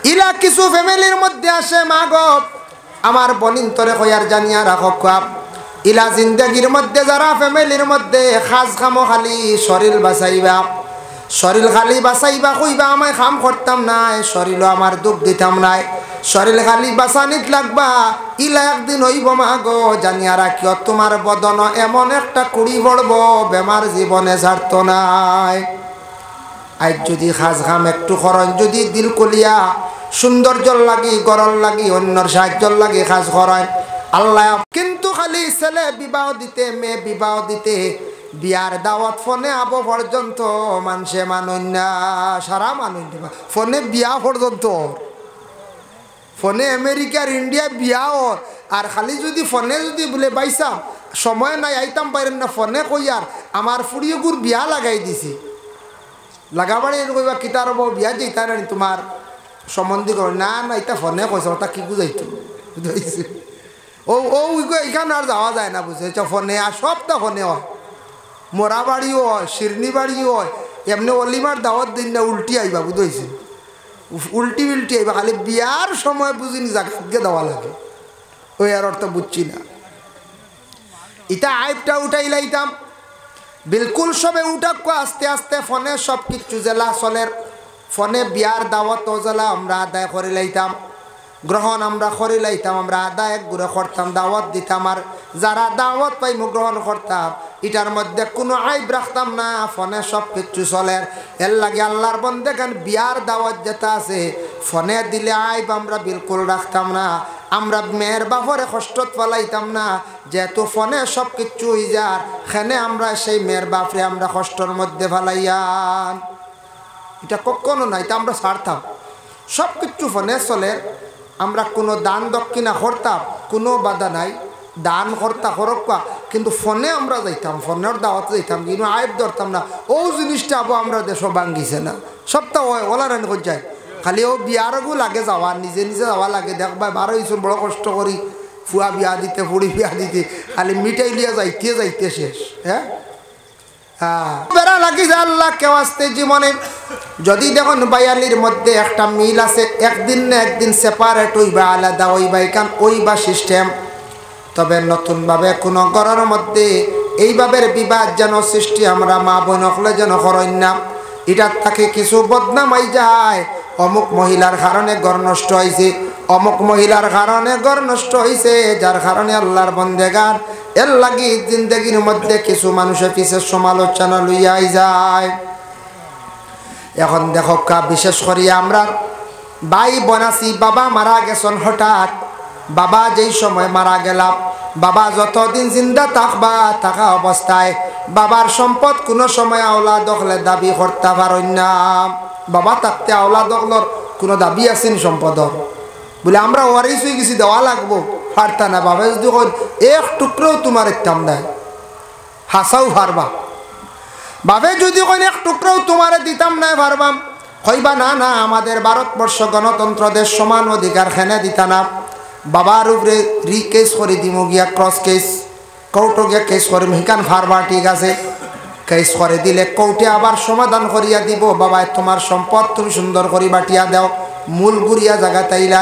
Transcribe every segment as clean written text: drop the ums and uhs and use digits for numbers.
ইলা কিছু ফ্যামিলির মধ্যে আসে মা গো আমার বনিন্তরে কয়ার জানিয়া রাখো কাপ ইলা জিন্দগির মধ্যে যারা ফ্যামিলির মধ্যে খাস খামো খালি শরীর বাঁচাইবা শরীর খালি বাঁচাইবা কইবা আমায় খাম করতাম নাই শরীরও আমার দুঃখ দিতাম নাই শরীর খালি বাঁচানিত লাগবা ইলা একদিন হইব মা গো জানিয়া রাখিও তোমার বদন এমন একটা কুড়ি পড়ব বেমার জীবনে ছাড়তো নাই। আজ যদি খাস খাম একটু খরচ যদি দিল কলিয়া সৌন্দর্যর লাগি গরল লাগি অন্যর সাহায্যর লাগি খাস খরচ আল্লাহ কিন্তু খালি ছেলে বিবাহ দিতে মেয়ে বিবাহ দিতে বিয়ার দাওয়াত ফোনে আবো পর্যন্ত মানুষে মানুন না সারা মানুষ ফোনে বিয়া পর্যন্ত ফোনে আমেরিকার ইন্ডিয়া বিয়া আর খালি যদি ফোনে যদি বলে বাইসাম সময় নাই আইতাম পারেন না ফোনে কইয়ার আমার ফুড়িয়েগুর বিয়া লাগাই দিছি লাগাবাড়ি কইবা কিতার বিয়া যেতা না তোমার সম্বন্ধী কর না না এটা ফোনে কইস ওটা কি বুঝাইতো বুঝাইছে ও ও এখানে আর যাওয়া যায় না বুঝেছ ফোনে আর সবটা ফোনে হয় মোরা বাড়িও হয় শিরনি বাড়িও হয় এমনি অলিমার দাওয়াত দিন না উল্টি আইবা বুঝেছি উল্টি উল্টি আইবা খালি বিয়ার সময় বুঝিনি জায়গাকে দেওয়া লাগে ওই আর অর্থ বুঝছি না ইটা আইপটা উঠাই লাইতাম বিলকুল সবে উঠাক আস্তে আস্তে ফোনে সব কিছু জেলা চলের ফোনে বিয়ার দাওয়াত জেলা আমরা আদায় করে লাইতাম গ্রহণ আমরা করে লাইতাম আমরা আদায় ঘুরে করতাম দাওয়াত দিতাম আর যারা দাওয়াত পাইমু গ্রহণ করতাম এটার মধ্যে কোনো আইব রাখতাম না ফোনে সব কিছু চলের এর লাগে আল্লাহর বন্দেগান বিয়ার দাওয়াত যেটা আছে ফোনে দিলে আইব আমরা বিলকুল রাখতাম না আমরা মেয়ের বাপরে কষ্টত ফেলাইতাম না যেহেতু ফোনে সব কিছু হয়ে যার সেনে আমরা সেই মেয়ের বাপরে আমরা কষ্টর মধ্যে ফেলাইয়ান এটা কখনো না এটা আমরা ছাড়তাম সব কিছু ফোনে চলে আমরা কোনো দান দক্ষিণা করতাম কোনো বাধা নাই দান করতা করক্কা কিন্তু ফোনে আমরা যাইতাম ফোনের দাওয়াতে যাইতাম কিন্তু আইব ধরতাম না ও জিনিসটা আবো আমরা দেশ ভাঙ্গিছে না সবটা ওলা রান করে যায় খালি ও বিয়ারগু লাগে যাওয়া নিজে নিজে যাওয়া লাগে দেখবা 12 বড় কষ্ট করি ফুয়া বিয়া দিতে ফুড়ি বিয়া দিতে খালি মিঠাই লিয়া যাইতে শেষ হ্যাঁ বেড়া লাগি যায় আল্লাহ কেউ আসতে জীবনে যদি দেখুন বায়ালির মধ্যে একটা মিল আছে একদিন না একদিন সেপারেট হইবা আলাদা হইবা এখান ওইবা সিস্টেম তবে নতুনভাবে কোনো ঘরের মধ্যে এইভাবে বিবাদ যেন সৃষ্টি আমরা মা বোন হলে যেন করেন না এটার থেকে কিছু বদনামাই যায় অমুক মহিলার কারণে ঘর নষ্ট হয়েছে অমুক মহিলার কারণে ঘর নষ্ট হয়েছে যার কারণে আল্লাহর বন্দেগান এর লাগি জিন্দগির মধ্যে কিছু মানুষের পিছের সমালোচনা লইয়াই যায়। এখন দেখো বিশেষ করে আমরা ভাই বোনাসি বাবা মারা গেছেন হঠাৎ বাবা যেই সময় মারা গেলাম বাবা যতদিন জিন্দা থাকবা থাকা অবস্থায় বাবার সম্পদ কোনো সময় আওলাদ হলে দাবি করতে পারেন না বাবা থাকতে আওলাদ হলর কোনো দাবি আছেন সম্পদর বলে আমরা ওয়ারিস হয়ে গেছি দেওয়া লাগবো পারতা না বাবা যদি এক টুকরোও তোমার ইত্তাম দেয় হাসাও পারবা বাবে যদি কোন এক টুকরোও তোমারে দিতাম না পারবাম কইবা না না আমাদের ভারতবর্ষ গণতন্ত্র দেশ সমান অধিকার খেনে দিতা না বাবার উপরে কেস করে দিব গিয়া ক্রস কেস কোর্টে গিয়া কেস করে হিকান ফারবা ঠিক আছে কেস করে দিলে কোর্টে আবার সমাধান করিয়া দিব বাবা তোমার সম্পদ তুমি সুন্দর করে বাটিয়া দাও মূল গুড়িয়া জায়গা তাইলা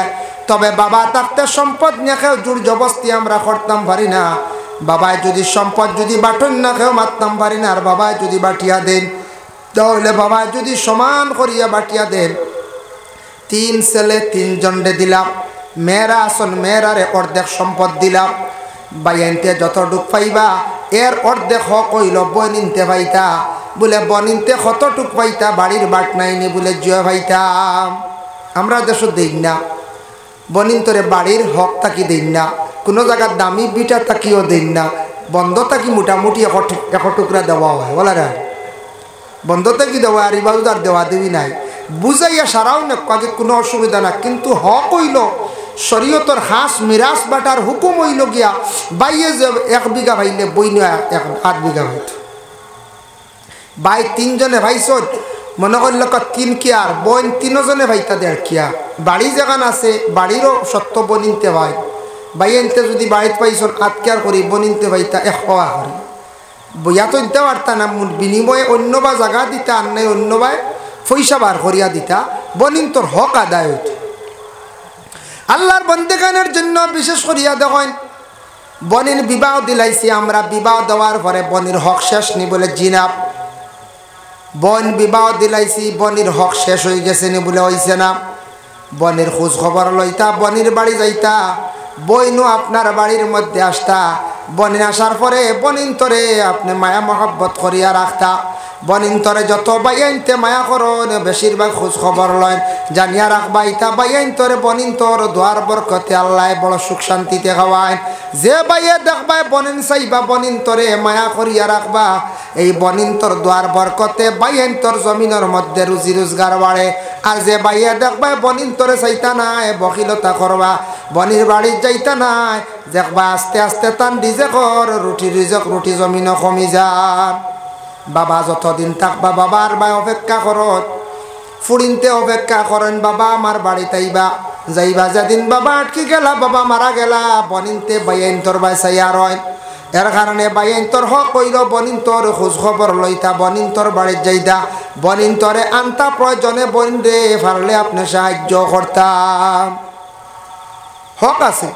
তবে বাবা থাকতে সম্পদ নিয়ে খেয়েও জোর জবস্তি আমরা করতাম পারি না বাবায় যদি সম্পদ যদি বাটন না খেয়েও মারতাম পারি না আর বাবায় যদি বাটিয়া দেন তাহলে বাবায় যদি সমান করিয়া বাটিয়া দেন 3 ছেলে 3 জনরে দিলাম মেয়েরা আসন মেয়েরারে অর্ধেক সম্পদ দিলাম বাইনতে যতটুক পাইবা এর অর্ধেক হক হইল বনিনতে পাইতা বলে বনিনতে কতটুক পাইতা বাড়ির বাট নাইনি বলে জয় পাইতাম আমরা দেশ দেই না বনিন্তরে বাড়ির হক তাকি দেন না কোনো জায়গার দামি বিটা তাকিও দেন না বন্ধ তাকি মোটামুটি এক টুকরা দেওয়া হয় বলা রে বন্ধ তাকি দেওয়া আর ইবাদত দেওয়া দেবী নাই বুঝাইয়া সারাও না কাজে কোনো অসুবিধা না কিন্তু হক হইল শরীয়তর হাঁস মিরাজ বাটার হুকুম হইল গিয়া বাইয়ে যে 1 বিঘা ভাইলে বই নয় 8 বিঘা হইত বাই 3 জনে ভাইছত মনে করল 3 কি আর বোন 3 জনে ভাইতা 1.5 কিয়া বাড়ি যেখান আছে বাড়িরও সত্য বনিনতে ভাই বাইনতে যদি বাড়িতে পাইছন আটকার করি বনিনতে ভাইতা 1 হওয়া করি বইয়া তো দিতে পারতা না বিনিময়ে অন্য বা জায়গা দিতা আর নাই অন্য বা পয়সা বার করিয়া দিতা বনিন তোর হক আদায় হইত আল্লাহর বন্দেগানের জন্য বিশেষ করিয়া দেখেন বনির বিবাহ দিলাইছি আমরা, বিবাহ দেওয়ার পরে বনির হক শেষ নি বলে জিনাব, বন বিবাহ দিলাইছি বনির হক শেষ হয়ে গেছে নি বলে হইছে না। বনির খোঁজ খবর লইতা, বনির বাড়ি যাইতা, বইনু আপনার বাড়ির মধ্যে আসতা, বনিন আসার পরে বনিন তরে আপনি মায়া মহব্বত করিয়া রাখতা। বনিন তরে যত বাইনতে মায়া করন বেশিরভাগ খোঁজ খবর লয়, জানিয়া রাখবা ইতা বাইন তরে বনিন তোর দোয়ার বরকতে আল্লাহ বড় সুখ শান্তিতে খাওয়ায়। যে বাইয়ে দেখবা বনিন চাইবা বনিন তরে মায়া করিয়া রাখবা, এই বনিন তোর দোয়ার বরকতে বাইন তোর জমিনের মধ্যে রুজি রোজগার বাড়ে। আর যে বাইয়ে দেখবা বনিন তরে চাইতা নাই বকিলতা করবা, বনির বাড়ি যাইতা নাই, দেখবা আস্তে আস্তে তান রিজেকর রুটি জমিন কমি যান। বাবা যতদিন থাকবা বাবার বা অপেক্ষা করত, ফুরিনতে অপেক্ষা করেন বাবা আমার বাড়িতে আইবা যাইবা। যেদিন বাবা আটকি গেলা, বাবা মারা গেলা, বনিনতে বাইন তোর বাই চাইয়া রয়। এর কারণে বাইন তোর হক কইল বনিন তোর খোঁজ খবর লইতা, বনিন তোর বাড়ির যাইতা, বনিন তোরে আনতা, প্রয়োজনে বনিন রে পারলে আপনি সাহায্য করতাম। হক আছে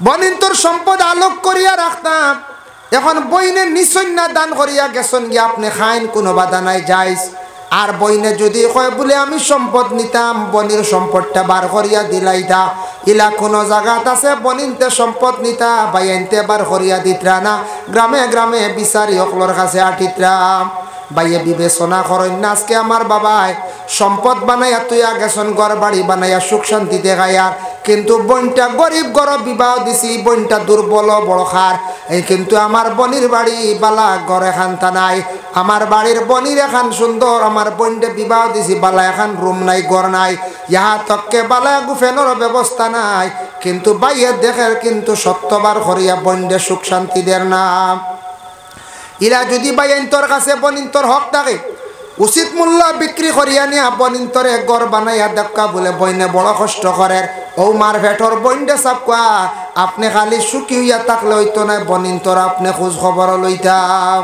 বনিন তোর সম্পদ আলোক করিয়া রাখতাম। এখন বইনে নিচন্যা দান করিয়া গেছেন গিয়ে আপনি খাইন, কোনো বাধা নাই যাইস। আর বইনে যদি কয় বলে আমি সম্পদ নিতাম, বনির সম্পদটা বার করিয়া দিলাইতা। ইলা কোনো জায়গাত আছে বনিনতে সম্পদ নিতা, বাইনতে বার করিয়া দিতরা না, গ্রামে গ্রামে বিচারি অকলর কাছে আটিতরাম। বাইয়ে বিবেচনা করেন না, আজকে আমার বাবায় সম্পদ বানাইয়া তুইয়া গেছেন, ঘর বাড়ি বানাইয়া সুখ শান্তিতে খাইয়া, কিন্তু বইনটা গরিব গরব বিবাহ দিছি, বইনটা দুর্বল বড় খার। এই কিন্তু আমার বনির বাড়ি বালা ঘর এখানটা নাই, আমার বাড়ির বনির এখান সুন্দর, আমার বইনটা বিবাহ দিছি বালা এখান রুম নাই ঘর নাই, ইহা তককে বালা গুফেনোর ব্যবস্থা নাই। কিন্তু বাইয়ে দেখে কিন্তু সত্যবার করিয়া বইনটা সুখ শান্তি দের নাম। ইরা যদি বাইন তোর কাছে বনিন তোর হক থাকে, উচিত মূল্য বিক্রি করিয়া নিয়া বনিন তোরে ঘর বানাইয়া দেখা বলে বইনে বড় কষ্ট করে, ও মার ভেটর বইনডে চাপকা আপনি খালি সুখী হইয়া থাকলে হইতো না, বনিন তোর আপনি খোঁজ খবর লইতাম।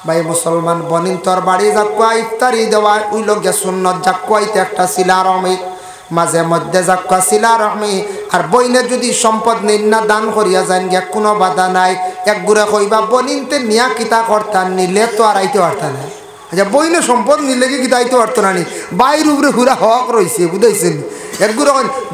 ভাই মুসলমান বনিন তোর বাড়ি যাকুয়া ইফতারি দেওয়া ওই লোক সুন্নত যাকুয়াইতে একটা শিলা রমি, মাঝে মধ্যে যাকুয়া শিলা রহমি। আর বইনে যদি সম্পদ নিন না দান করিয়া যান গিয়া কোনো বাধা নাই। এক গুড়ে কইবা বনিনতে নিয়া কিতা করতাম, নিলে তো আর আইতে পারতাম না। আচ্ছা বইনে সম্পদ নিলে কি কিতা আইতে পারতো না নি, বাইর উপরে হুরা হক রয়েছে বুঝাইছেন। এক গুড়ে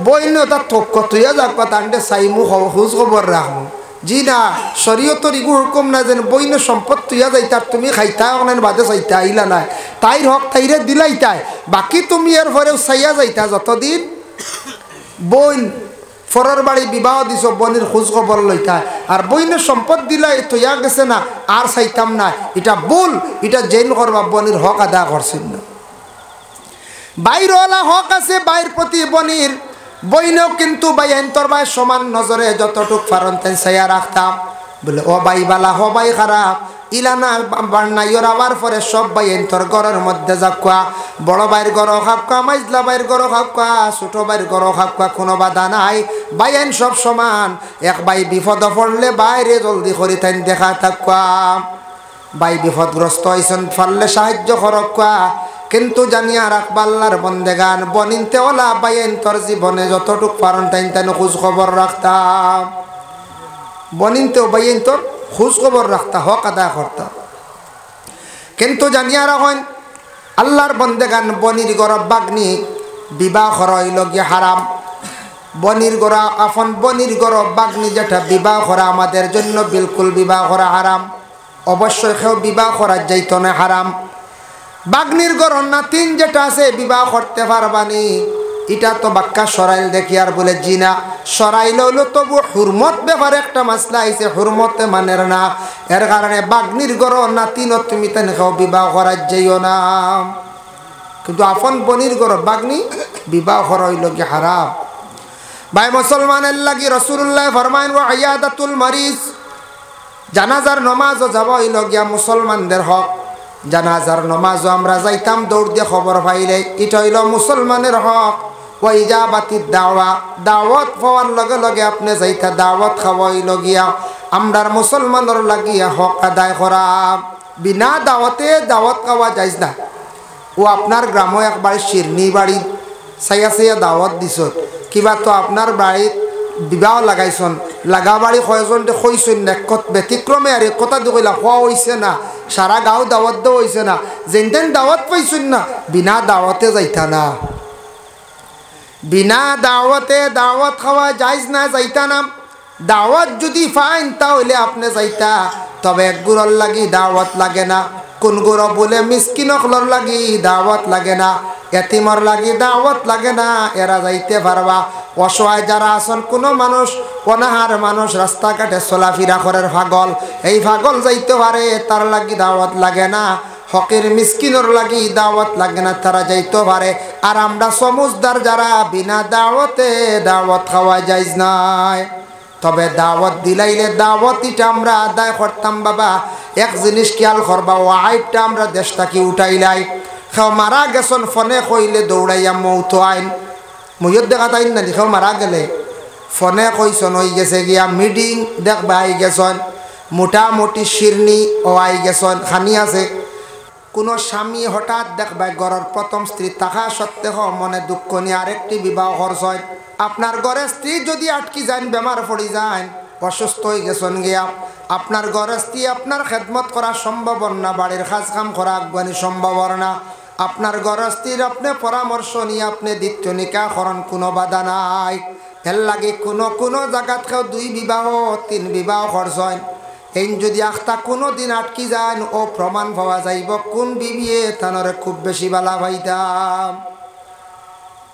বইনে তার থক তুইয়া যাকুয়া তান্ডে চাইমু খোঁজ খবর রাখবো। জি না, শরীয়তর ইগু হুকুম না যেন বইনে সম্পদ তুইয়া যাইতার তুমি খাইতা অনেক বাদে চাইতা আইলা নাই, তাইর হক তাইরে দিলাইতাই, বাকি তুমি এর পরেও চাইয়া যাইতা। যতদিন বইন ফরর বাড়ি বিবাহ দিছ বনির খোঁজ খবর লইতা, আর বইনের সম্পদ দিলাই তুইয়া গেছে না আর চাইতাম না, এটা ভুল, এটা জেন করবা, বনির হক আদা করছেন না। বাইরওয়ালা হক আছে বাইর প্রতি বনির, বইনেও কিন্তু বাইন তোর ভাই সমান নজরে যতটুক পারন তাই চাইয়া রাখতাম। বলে ও বাই বালা হ বাই খারাপ ইলানা বান্নাইর আবার পরে সব বাইন তোর ঘরের মধ্যে যাকুয়া, বড় বাইর ঘর খাপকা, মাইজলা বাইর ঘর খাপকা, ছোট বাইর ঘর খাপকা, কোনো বাধা নাই, বাইন সব সমান। এক বাই বিপদ পড়লে বাইরে জলদি করি তাই দেখা থাকুয়া, বাই বিপদগ্রস্ত হয়েছেন ফাললে সাহায্য করকুয়া। কিন্তু জানিয়া রাখবা আল্লাহর বন্দেগান বনিনতে ওলা বাইন তোর জীবনে যতটুক পারন তাই তাই খোঁজ খবর রাখতাম, বনিনতেও বাইন তোর খোঁজ খবর রাখতা, হক আদায় করতাম। কিন্তু জানিয়া রাখেন আল্লাহর বন্দেগান বনির গরব বাগ্নি বিবাহ করা হইল গিয়ে হারাম। বনির গড়া আফন বনির গরব বাগ্নি যেটা বিবাহ করা আমাদের জন্য বিলকুল বিবাহ করা হারাম, অবশ্যই কেউ বিবাহ করার যাইত না, হারাম। বাগ্নির গড় নাতিন যেটা আছে বিবাহ করতে পারবানি, এটা তো বাক্কা সরাইল দেখি আর বলে জিনা সরাইল হইল তবু হুরমত ব্যাপারে একটা মাসলা আইছে, হুরমতে মানের না। এর কারণে বাগ্নির গড় নাতিন তুমি তেন কেউ বিবাহ করার যাইও না। কিন্তু আপন বনির গড় বাগ্নি বিবাহ করা হইল কি হারাম। ভাই মুসলমানের লাগি রাসূলুল্লাহ ফরমায়েন ওয়া ইয়াদাতুল মারিজ, জানাজার নামাজও যাব হইল গিয়া মুসলমানদের হক। জানাজার নামাজও আমরা যাইতাম দৌড় দিয়ে খবর পাইলে, এটা হইল মুসলমানের হক। ওয়া ইজাবাতিদ দাওয়া, দাওয়াত পাওয়ার লগে লগে আপনি যাইতা দাওয়াত খাওয়া হইল গিয়া আমরার মুসলমানের লাগিয়া হক আদায় করা। বিনা দাওয়াতে দাওয়াত খাওয়া যাইজ না। ও আপনার গ্রামে একবার শিরনি বাড়ি চাইয়া চাইয়া দাওয়াত দিছ, কিবা তো আপনার বাড়িত বিবাহ লাগাইছন লাগা বাড়ি কয়জন কইছেন না ব্যতিক্রমে আর কথা দিয়ে কইলা হওয়া হইছে না সারা গাঁও দাওয়াত দেওয়া হইছে না যেন তেন দাওয়াত পাইছেন না বিনা দাওয়াতে যাইতা না বিনা দাওয়াতে দাওয়াত খাওয়া যাইজ না যাইতা না দাওয়াত যদি ফাইন তাহলে আপনি যাইতা তবে এক গুড়র লাগি দাওয়াত লাগে না কোন গুড় বলে মিসকিনকলর লাগি দাওয়াত লাগে না এতিমর লাগি দাওয়াত লাগে না এরা যাইতে পারবা অসহায় যারা আছেন কোনো মানুষ অনাহার মানুষ রাস্তাঘাটে চলাফেরা করার পাগল এই পাগল যাইতে পারে তার লাগি দাওয়াত লাগে না হকের মিসকিনর লাগি দাওয়াত লাগে না তারা যাইতে পারে আর আমরা সমুজদার যারা বিনা দাওয়াতে দাওয়াত খাওয়া যাইজ নাই তবে দাওয়াত দিলাইলে দাওয়াতিটা আমরা আদায় করতাম বাবা এক জিনিস খেয়াল করবা ও আইবটা আমরা দেশটাকে উঠাইলাই খাও মারা গেছন ফোনে কইলে দৌড়াইয়া মৌত আইন মইয়ত দেখা তাই না লিখাও মারা গেলে ফোনে কইছন হয়ে গেছে গিয়া মিটিং দেখবা আই গেছন মোটামুটি শিরনি ও আই গেছন খানি আছে কোনো স্বামী হঠাৎ দেখবা ঘরের প্রথম স্ত্রী থাকা সত্ত্বেও মনে দুঃখ নিয়ে আরেকটি বিবাহ করছেন আপনার ঘরে স্ত্রী যদি আটকি যান বেমার পড়ি যান অসুস্থ হয়ে গেছেন গিয়া আপনার ঘরে স্ত্রী আপনার খেদমত করা সম্ভব না বাড়ির কাজ কাম করা আগুয়ানি সম্ভব না আপনার ঘরের স্ত্রীর আপনি পরামর্শ নিয়ে আপনি দ্বিতীয় নিকাহ করেন কোনো বাধা নাই এর লাগে কোনো জায়গাত কেউ 2 বিবাহ 3 বিবাহ করছেন এই যদি আখতা কোনো দিন আটকি যান ও প্রমাণ পাওয়া যাইব কোন বিবিয়ে তানরে খুব বেশি বালা ভাইতাম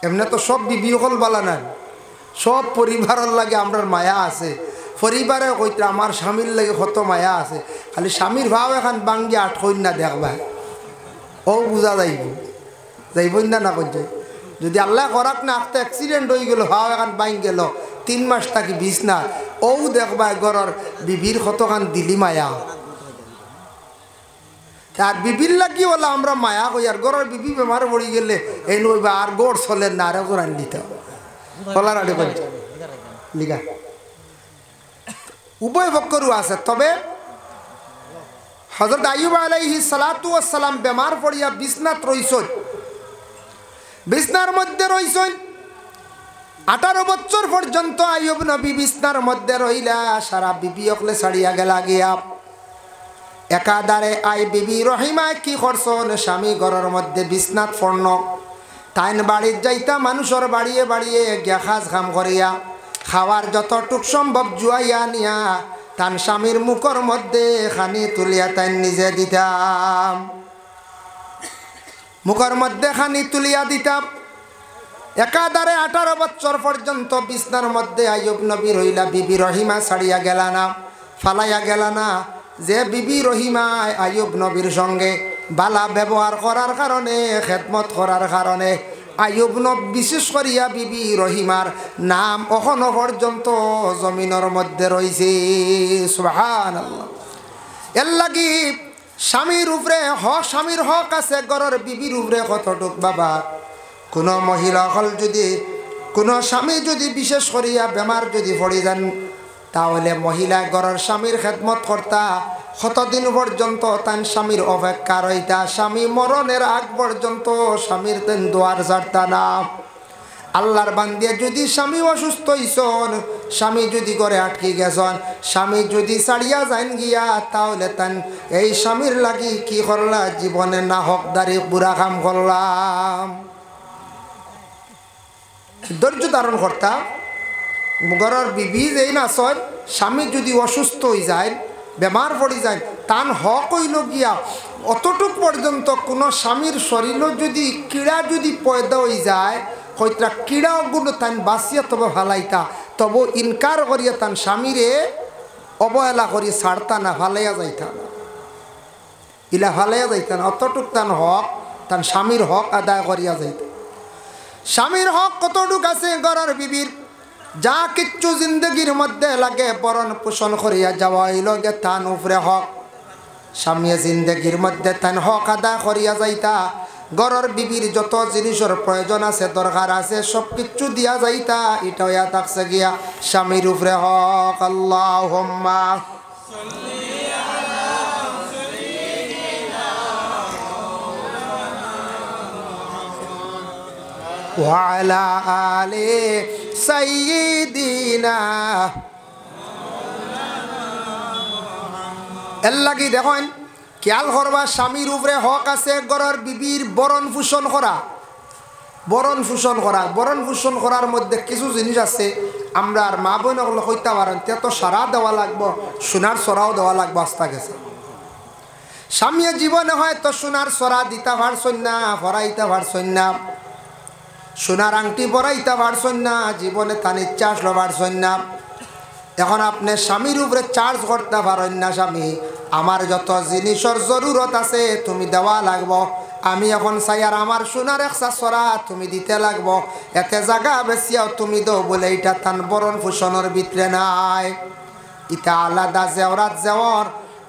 এমনি তো সব বিবি হল বালা নাই সব পরিবারের লাগে আমরার মায়া আছে পরিবারে কইতে আমার স্বামীর লাগে কত মায়া আছে খালি স্বামীর ভাব এখন বাঙ্গি আটকইন না দেখবা ও বুঝা যাইব না কইছে যদি আল্লাহ করাক না আখতে অ্যাক্সিডেন্ট হয়ে গেল ভাব এখন বাইং গেল 3 মাস থাকি বিছনা ও দেখবা ঘরের বিবির কতখান দিলি মায়া আর বিবির লাগি বলে আমরা মায়া কই আর ঘরের বিবি বেমার পড়ি গেলে এই নইবা আর গোড় চলে না আর জোরান দিতে বলার আগে বলছে লিগা উভয় পক্ষরও আছে তবে হযরত আইয়ুব আলাইহিস সালাতু ওয়াস সালাম বেমার পড়িয়া বিছনাত রইছেন বিছনার মধ্যে রইছেন 18 বছর পর্যন্ত আইয়ুব নবী বিছনার মধ্যে রইলা সারা বিবি অকলে ছাড়িয়া গেলা গিয়া একাদারে আই বিবি রহিমা কি করছন স্বামী ঘরের মধ্যে বিছনাত পড়ন তাইন বাড়ির যাইতা মানুষের বাড়িয়ে বাড়িয়ে গিয়া খাজ খাম করিয়া খাওয়ার যতটুক সম্ভব জুয়াইয়া নিয়া তান স্বামীর মুখের মধ্যে খানি তুলিয়া তাইন নিজে দিতাম মুখের মধ্যে খানি তুলিয়া দিতাম একাদারে 18 বছর পর্যন্ত বিছনার মধ্যে আইয়ুব নবী রইলা বিবি রহিমা ছাড়িয়া গেলা না ফালাইয়া গেলা না যে বিবি রহিমা আইয়ুব নবীর সঙ্গে বালা ব্যবহার করার কারণে খেদমত করার কারণে আইয়ুব নবী বিশেষ করিয়া বিবি রহিমার নাম এখনো পর্যন্ত জমিনের মধ্যে রয়েছে সুবহানাল্লাহ এর লাগি স্বামীর উপরে হক স্বামীর হক আছে ঘরের বিবির উপরে কতটুক বাবা কোনো মহিলা হল যদি কোনো স্বামী যদি বিশেষ করিয়া বেমার যদি পড়ে যান তাহলে মহিলা ঘরের স্বামীর খেদমত কর্তা কতদিন পর্যন্ত তান স্বামীর অপেক্ষা রইতা স্বামী মরণের আগ পর্যন্ত স্বামীর তেন দোয়ার ছাড়তা না আল্লাহর বান্দিয়া যদি স্বামী অসুস্থ হইছন স্বামী যদি ঘরে আটকে গেছন স্বামী যদি ছাড়িয়া যান গিয়া তাহলে তান এই স্বামীর লাগি কি করলা জীবনে না হকদারি বুড়া কাম করলাম ধৈর্য ধারণ করতা ঘরের বিবি যেই না সন স্বামী যদি অসুস্থ হয়ে যায় বেমার পড়ে যায় তান হক হইল গিয়া অতটুক পর্যন্ত কোনো স্বামীর শরীরও যদি কীড়া যদি পয়দা হয়ে যায় হয়তো কীড়াগুলো তান বাঁচিয়া তবে ভালাইতা তবু ইনকার করিয়া তান স্বামীরে অবহেলা করিয়া ছাড়তা না ভালাইয়া যাইতা না ইলা ভালাইয়া যাইতা না অতটুক তান হক তান স্বামীর হক আদায় করিয়া যাইতা স্বামীর হক কতটুক আছে ঘরের বিবির যা কিচ্ছু জিন্দগির মধ্যে লাগে বরণ পোষণ করিয়া যাওয়া হইল গে তান উপরে হক স্বামী জিন্দগির মধ্যে তান হক আদায় করিয়া যাইতা ঘরের বিবির যত জিনিসের প্রয়োজন আছে দরকার আছে সব কিছু দিয়া যাইতা এটা হইয়া থাকছে গিয়া স্বামীর উপরে হক আল্লাহুম্মা وعلى آل سيدنا এল্লা কি দেখেন খেয়াল করবা স্বামীর উপরে হক আছে ঘরের বিবির বরণ পোষণ করা বরণ পোষণ করার মধ্যে কিছু জিনিস আছে আমরা আর মা বোন ওগুলো কইতে পারেন তে তো সারা দেওয়া লাগবো সোনার সরাও দেওয়া লাগবো আস্তা গেছে স্বামী জীবনে হয়তো সোনার সরা দিতে পারছেন না ভরাইতে পারছেন না সোনার আংটি পরাইতে পারছেন না জীবনে তার ইচ্ছা আসলো পারছেন না এখন আপনি স্বামীর উপরে চার্জ করতে পারেন না স্বামী আমার যত জিনিসের জরুরত আছে তুমি দেওয়া লাগবো আমি এখন চাই আর আমার সোনার একশা সরা তুমি দিতে লাগবো এতে জায়গা বেশিয়াও তুমি দো বলে এটা তান বরণ পোষণের ভিতরে নাই ইটা আলাদা জেওরাত জেওর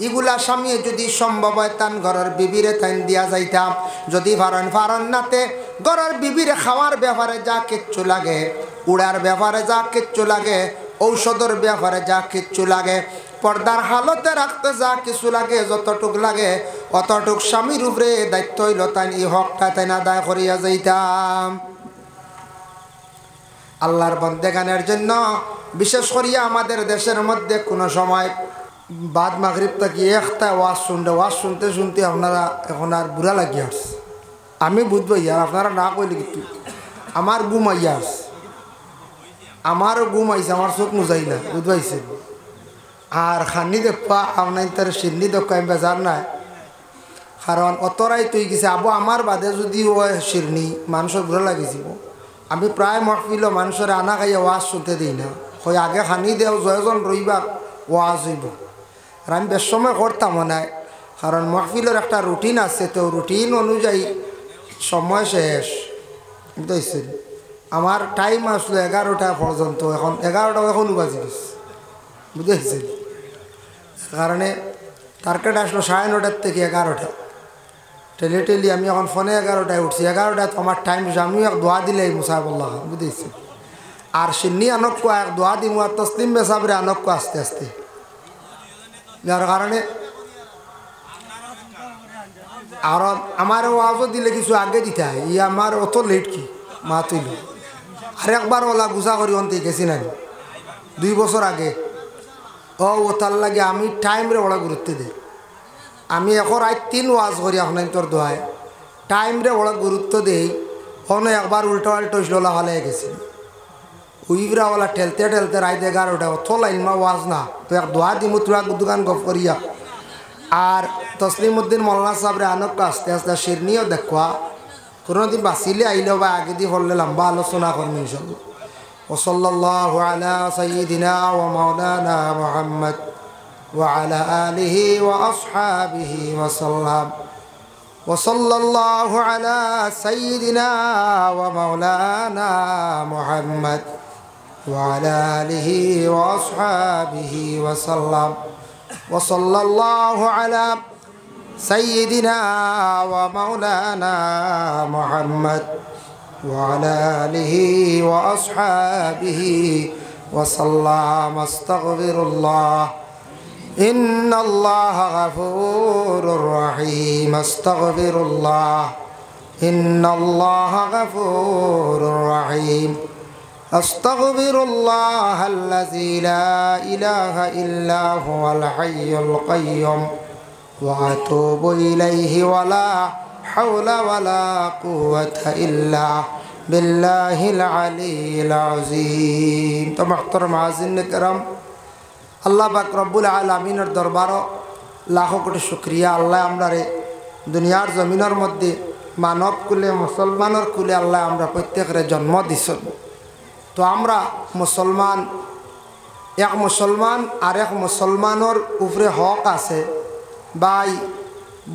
এগুলা স্বামী যদি সম্ভব হয় তান ঘরের বিবিরে তাইন দিয়া যাইতাম যদি ফারন নাতে ঘরের বিবিরে খাওয়ার ব্যাপারে যা কিচ্ছু লাগে উড়ার ব্যাপারে যা কিচ্ছু লাগে ঔষধের ব্যাপারে যা কিচ্ছু লাগে পর্দার হালতে রাখতে যা কিছু লাগে যতটুক লাগে অতটুক স্বামীর উপরে দায়িত্ব হইল তাই এই হকটা তাই না আদায় করিয়া যাইতাম আল্লাহর বন্দেগানের জন্য বিশেষ করিয়া আমাদের দেশের মধ্যে কোনো সময় বাদ মাগরিব থেকে একটা ওয়াজ শুনতে শুনতে আপনারা এখন আর বুড়া লাগিয়ে আসছে আমি বুঝবো আর আপনারা না কইলে কিন্তু আমার ঘুম আইয়া আসছে আমারও ঘুম আইছে আমার চোখ মুজাই না বুঝবাইছে আর খানি দেখবা আপনার তার সিন্নি দেখা আমি বেজার নাই কারণ অতরাই তুই গেছে আবু আমার বাদে যদি ও শিরনি মানুষের বুড়া লাগিয়েছিল আমি প্রায় মহফিল মানুষের আনা খাইয়া ওয়াজ শুনতে দিই না হয় আগে খানি দেও জয়জন রইবা ওয়াজ হইব আর আমি বেশ সময় করতাম না কারণ মহফিলের একটা রুটিন আছে তো রুটিন অনুযায়ী সময় শেষ বুঝতে আমার টাইম আসলো 11টা পর্যন্ত এখন 11টা এখনও বাজি গেছে বুঝতে কারণে টার্গেট আসলো 9:30 থেকে 11টা টেলি আমি এখন ফোনে 11টায় উঠছি 11টায় তো আমার টাইম আমিও এক দোয়া দিলে মুসাফল্লাহ বুঝেছি আর সিন্নি আনক্য এক দোয়া দিম আর তসলিম বেসাবরে আনক্য আস্তে আস্তে যার কারণে আর আমার ওয়াজও দিলে কিছু আগে দিতে হয় ই আমার অত লেট কি মা তুইল আর একবার ওলা গুছা করি অন্তে গেছি না 2 বছর আগে ও তার লাগে আমি টাইমরে ওরা গুরুত্ব দিই আমি এখন আজ 3 ওয়াজ করি আপনার তোর দোয়ায় টাইমরে ওরা গুরুত্ব দেই হন একবার উল্টা হইসলা হলে গেছি উইবরা ওলা ঠেলতে রাত 11টা অত লাইন মা ওয়াজ না তো এক দোয়া দিমু তোরা দোকান গপ করিয়া আর তসলিমউদ্দিন মৌলানা সাহেবরে আনক আস্তে আস্তে শিরনিও দেখবা কোনোদিন বাঁচিলে আইলেও বা আগে দিয়ে হলে লম্বা আলোচনা করবো ইনশাল্লাহ وصلى الله على سيدنا ومولانا محمد وعلى آله وأصحابه وسلم وصلى الله على سيدنا ومولانا محمد وعلى آله وأصحابه وسلم وصلى الله على سيدنا ومولانا محمد وعلى آله وأصحابه وسلم استغفر الله إن الله غفور رحيم استغفر الله إن الله غفور رحيم أستغفر الله الذي لا إله إلا هو الحي القيوم وأتوب إليه ولا حول ولا قوة إلا بالله العلي العظيم تو محترم عزیزان کرام আল্লাহ পাক রব্বুল আলামিনের দরবারও লাখো কোটি শুকরিয়া আল্লাহ আমরারে দুনিয়ার জমিনের মধ্যে মানব কুলে মুসলমানের কুলে আল্লাহ আমরা প্রত্যেকের জন্ম দিছেন তো আমরা মুসলমান এক মুসলমান আর এক মুসলমানের উপরে হক আছে ভাই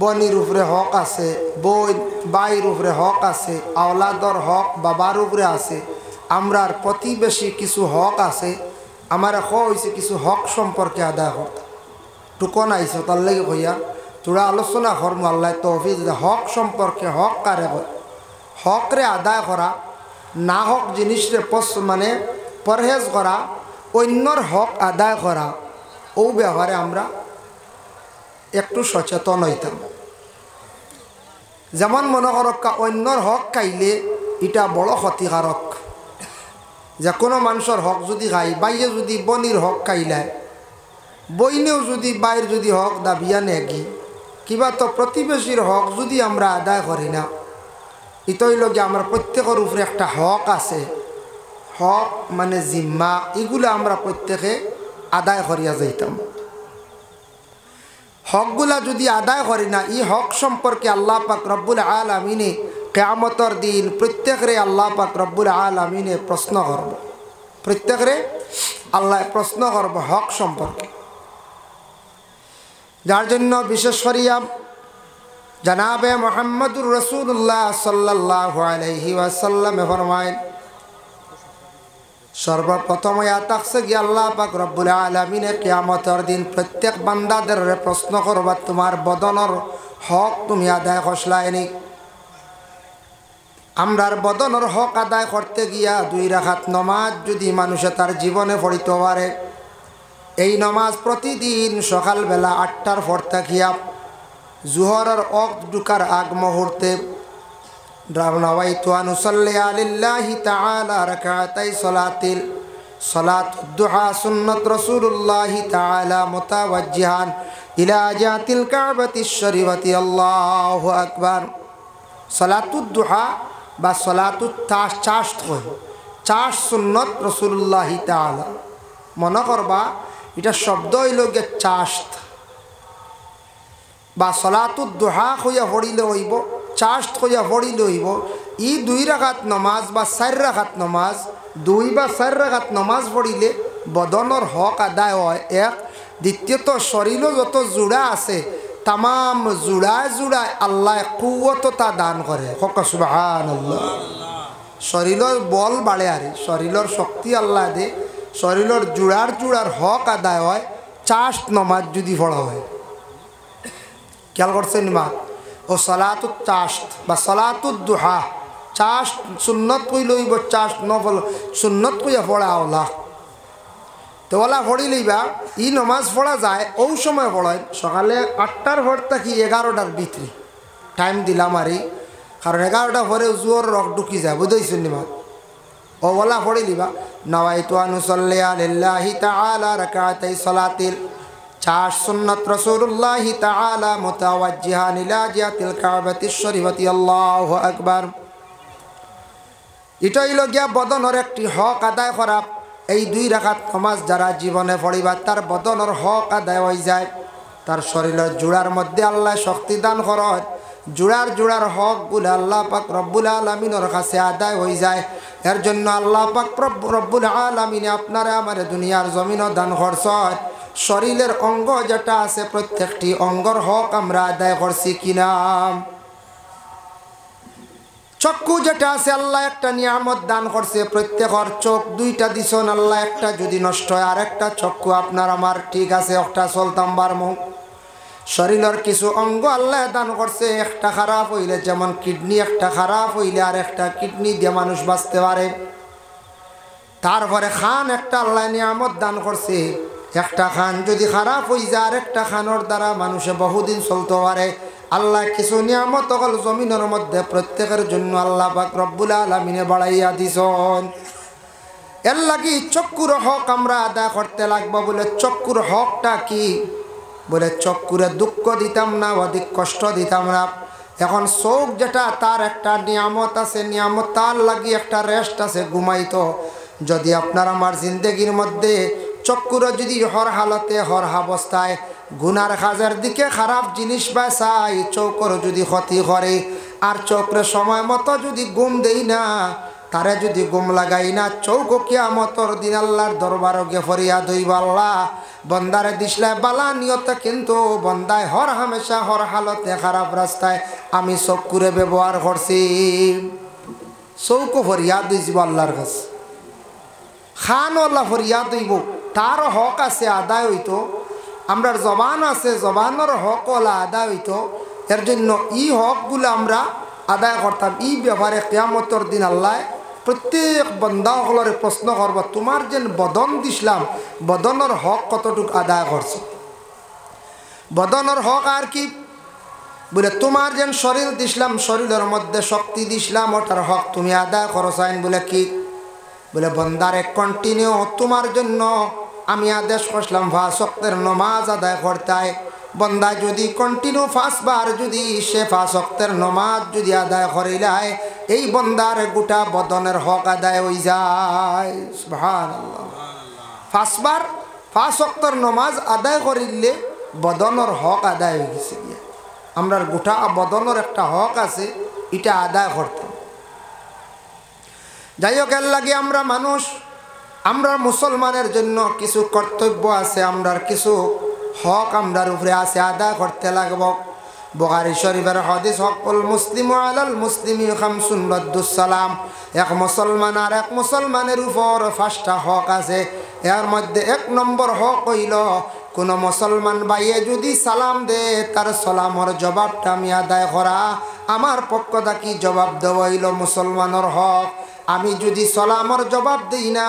বনির উপরে হক আছে বই বাইর উপরে হক আছে আওলাদর হক বাবার উপরে আছে আমরার প্রতিবেশী কিছু হক আছে আমার হয়েছে কিছু হক সম্পর্কে আদায় করতে টুকন আইসো তার লাগে হইয়া তোরা আলোচনা করবো আল্লাহ তৌফিক হক সম্পর্কে হক কারে হকরে আদায় করা না হক জিনিসরে মানে পরহেজ করা অন্যর হক আদায় করা ও ব্যাপারে আমরা একটু সচেতন হইতাম যেমন মনে করক্কা অন্যর হক খাইলে এটা বড় ক্ষতিকারক। যে কোনো মানুষের হক যদি খাই, বাইয়ে যদি বনির হক খাইলায়, বইনেও যদি বাইর যদি হক দাবিয়া নেগি, কিবা তো প্রতিবেশীর হক যদি আমরা আদায় করি না, ইতই লগে আমরা প্রত্যেকের উপরে একটা হক আছে। হক মানে জিম্মা, এগুলো আমরা প্রত্যেকে আদায় করিয়া যাইতাম। হকগুলা যদি আদায় করি না, এই হক সম্পর্কে আল্লাহ পাক রব্বুল আলামিনে কিয়ামতের দিন প্রত্যেকরে আল্লাহ পাক রব্বুল আলামিনে প্রশ্ন করব। প্রত্যেকরে আল্লাহ প্রশ্ন করব হক সম্পর্কে। যার জন্য বিশেষ করিয়া জনাবে মুহাম্মদুর রাসূলুল্লাহ সাল্লাল্লাহু আলাইহি ওয়াসাল্লাম ফরমায়, সর্বপ্রথম আয়াত আছে কি আল্লাহ পাক রব্বুল আলামিনে কিয়ামতের দিন প্রত্যেক বান্দাদের প্রশ্ন করবা, তোমার বদনের হক তুমি আদায় করছলাইনি। আমরার বদনের হক আদায় করতে গিয়া 2 রাকাত নামাজ যদি মানুষে তার জীবনে পড়িতে পারে, এই নামাজ প্রতিদিন সকালবেলা 8টার পর থাকিয়া জোহরের ওয়াক্ত ঢুকার আগ মুহূর্তে নাওয়াইতু আন উসাল্লি আলিল্লাহি তাআলা রাকাতাই সালাতুদ দুহা সুন্নাত রাসূলুল্লাহি তাআলা মুতাওয়াজ্জিহান ইলা জাতিল কাবাতিশ শরীফাতি আল্লাহু আকবার। সালাতুদ দুহা বা সালাতুত চাশত হয়, চাশ সুন্নত রাসূলুল্লাহি তাআলা। মনে করবা এটা শব্দ হইল গে চাশত বা সালাতুদ দুহা হইয়া পড়িলে হইব, চাশত হইয়া পড়িলে হইব। ই 2 রাকাত নামাজ বা 4 রাকাত নামাজ, 2 বা 4 রাকাত নামাজ পড়িলে বদনের হক আদায় হয়। এক, দ্বিতীয়ত শরীর যত জোড়া আছে তাম জোড়ায় জোড়ায় আল্লাহ কুওয়াততা দান করে। হক সুবহানাল্লাহ। শরীরের বল বাড়ে, আর শরীরের শক্তি আল্লাহ দে, শরীরের জোড়ার জোড়ার হক আদায় হয় চাশত নামাজ যদি পড়া হয়। খেয়াল করছেন মা? ও সালাতুত চাশত বা সালাতুদ দুহা, চাশ সুন্নত কইল হইব, চাশ নফল সুন্নত কইয়া পড়া ওলা তো ওলা পড়ি লইবা। ই নমাজ পড়া যায় ও সময় পড়ায় সকালে 8টার পর থাকি 11টার ভিতরে টাইম দিলাম আর, কারণ 11টা পরে জোর রক ঢুকি যায়, বুঝতেছেন মা? ও ওলা পড়ি লিবা নাওয়াইতু আন উসাল্লি আলিল্লাহি তাআলা রাকাতাই সালাতিল চাশ সুন্নাত রাসূলুল্লাহি তাআলা মুতাওয়াজ্জিহান ইলা জিহাতিল কাবাতিশ শরীফাতি আল্লাহু আকবার। এটাই লগিয়া বদনের একটি হক আদায় করা। এই 2 রাকাত নামাজ যারা জীবনে পড়িবা তার বদনের হক আদায় হয়ে যায়। তার শরীরের জোড়ার মধ্যে আল্লাহ শক্তি দান করেন, জোড়ার হকগুলো আল্লাহ পাক রব্বুল আলামিনের কাছে আদায় হয়ে যায়। এর জন্য আল্লাহ পাক রব্বুল আলামিনে আপনারা আমার দুনিয়ার জমিনও দান করছেন। শরীরের অঙ্গ যেটা আছে প্রত্যেকটি অঙ্গর হক আমরা আদায় করছি কিনা? চক্ষু যেটা আছে আল্লাহ একটা নিয়ামত দান করছে, প্রত্যেকের চোখ 2টা দিছেন আল্লাহ, একটা যদি নষ্ট হয় আর একটা চক্ষু আপনার আমার ঠিক আছে, একটা চলতাম বারমু। শরীরের কিছু অঙ্গ আল্লাহ দান করছে, একটা খারাপ হইলে যেমন কিডনি, একটা খারাপ হইলে আর একটা কিডনি দিয়ে মানুষ বাঁচতে পারে। তারপরে খান একটা আল্লাহ নিয়ামত দান করছে, একটা খান যদি খারাপ হয়ে যায় আর একটা খানোর দ্বারা মানুষে বহুদিন চলতে পারে। আল্লাহ কিছু নিয়ামত হল জমিনের মধ্যে প্রত্যেকের জন্য আল্লাহ পাক রব্বুল আলামিনে বাড়াইয়া দিছেন। এর লাগি চক্ষুর হক আমরা আদায় করতে লাগবো। বলে চক্ষুর হকটা কি? বলে চক্ষুরে দুঃখ দিতাম না, অধিক কষ্ট দিতাম না। এখন চোখ যেটা তার একটা নিয়ামত আছে, নিয়ামত তার লাগি একটা রেস্ট আছে, ঘুমাইতো। যদি আপনার আমার জিন্দেগির মধ্যে চক্ষুরে যদি হর হালতে হর অবস্থায় গুনার কাজের দিকে খারাপ জিনিস বাসাই, চোখের যদি ক্ষতি করে আর চোখের সময় মতো যদি ঘুম দেই না, তারে যদি ঘুম লাগাই না, চৌক কিয়ামতের দিন আল্লাহর দরবারে গিয়ে ফরিয়াদ হইব, আল্লাহ বন্দারে দিসলে বালা নিয়তে কিন্তু বন্দায় হর হামেশা হর হালতে খারাপ রাস্তায় আমি চক্ষুরে ব্যবহার করছি। চৌক ফরিয়াদ হইব আল্লাহর কাছে, খান আল্লাহ ফরিয়াদ হইব। তার হক আছে আদায় হইতো, আমরার জবান আছে জবানের হক ওলা আদায় হইতো। এর জন্য ই হকগুলো আমরা আদায় করতাম। ই ব্যাপারে কিয়ামতের দিন আল্লাহ প্রত্যেক বন্দাসকলরে প্রশ্ন করব, তোমার যেন বদন দিছিলাম বদনের হক কতটুকু আদায় করছো। বদনের হক আর কি? বলে তোমার যেন শরীর দিছিলাম, শরীরের মধ্যে শক্তি দিছিলাম, ওটার হক তুমি আদায় করছাইন। বলে কি? বলে বন্দারে কন্টিনিউ তোমার জন্য আমি আদেশ করলাম 5 ওয়াক্তের নামাজ আদায় করতে। বন্দা যদি কন্টিনিউ 5 বার যদি সে 5 ওয়াক্তের নামাজ যদি আদায় করিলায়, এই বন্দার গোটা বদনের হক আদায় হয়ে যায়। সুবহানাল্লাহ। 5 বার 5 ওয়াক্তের নামাজ আদায় করিলে বদনের হক আদায় হয়ে গেছে। আমরার গোটা বদনের একটা হক আছে, এটা আদায় করতাম। যাই হোক, এর লাগে আমরা মানুষ, আমরা মুসলমানের জন্য কিছু কর্তব্য আছে, আমরার কিছু হক আমরার উপরে আছে, আদায় করতে লাগব। বুখারী শরীফের হাদিস, হকুল মুসলিমু আলাল মুসলিমি খামসুন রাদ্দুস সালাম। এক মুসলমান আর এক মুসলমানের উপর 5টা হক আছে। এর মধ্যে 1 নম্বর হক হইল, কোন মুসলমান ভাইয়ে যদি সালাম দে, তার সালামর জবাবটা আমি আদায় করা। আমার পক্ষ থেকে জবাব দেওয়া হইল মুসলমানের হক। আমি যদি সালামর জবাব দিই না,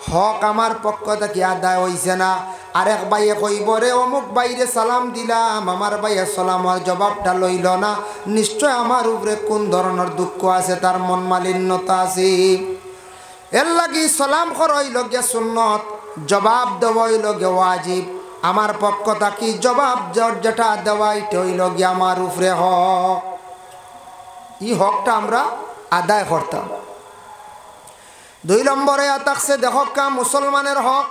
হক আমার পক্ষ থেকে আদায় হইছে না। আরেক ভাইয়ে কইব, রে অমুক বাইরে সালাম দিলাম, আমার ভাইয়ে সালামর জবাবটা লইল না, নিশ্চয় আমার উপরে কোন ধরনের দুঃখ আছে, তার মন মালিন্যতা আছে। এর লাগি সালাম করা হইল গিয়া সুন্নত, জবাব দেওয়া হইল গিয়া ওয়াজিব। আমার পক্ষ থেকে জবাব যেটা দেওয়া, এটা হইল গিয়া আমার উপরে হক। এই হকটা আমরা আদায় করতাম। 2 নম্বরে থাকছে দেখকা মুসলমানের হক।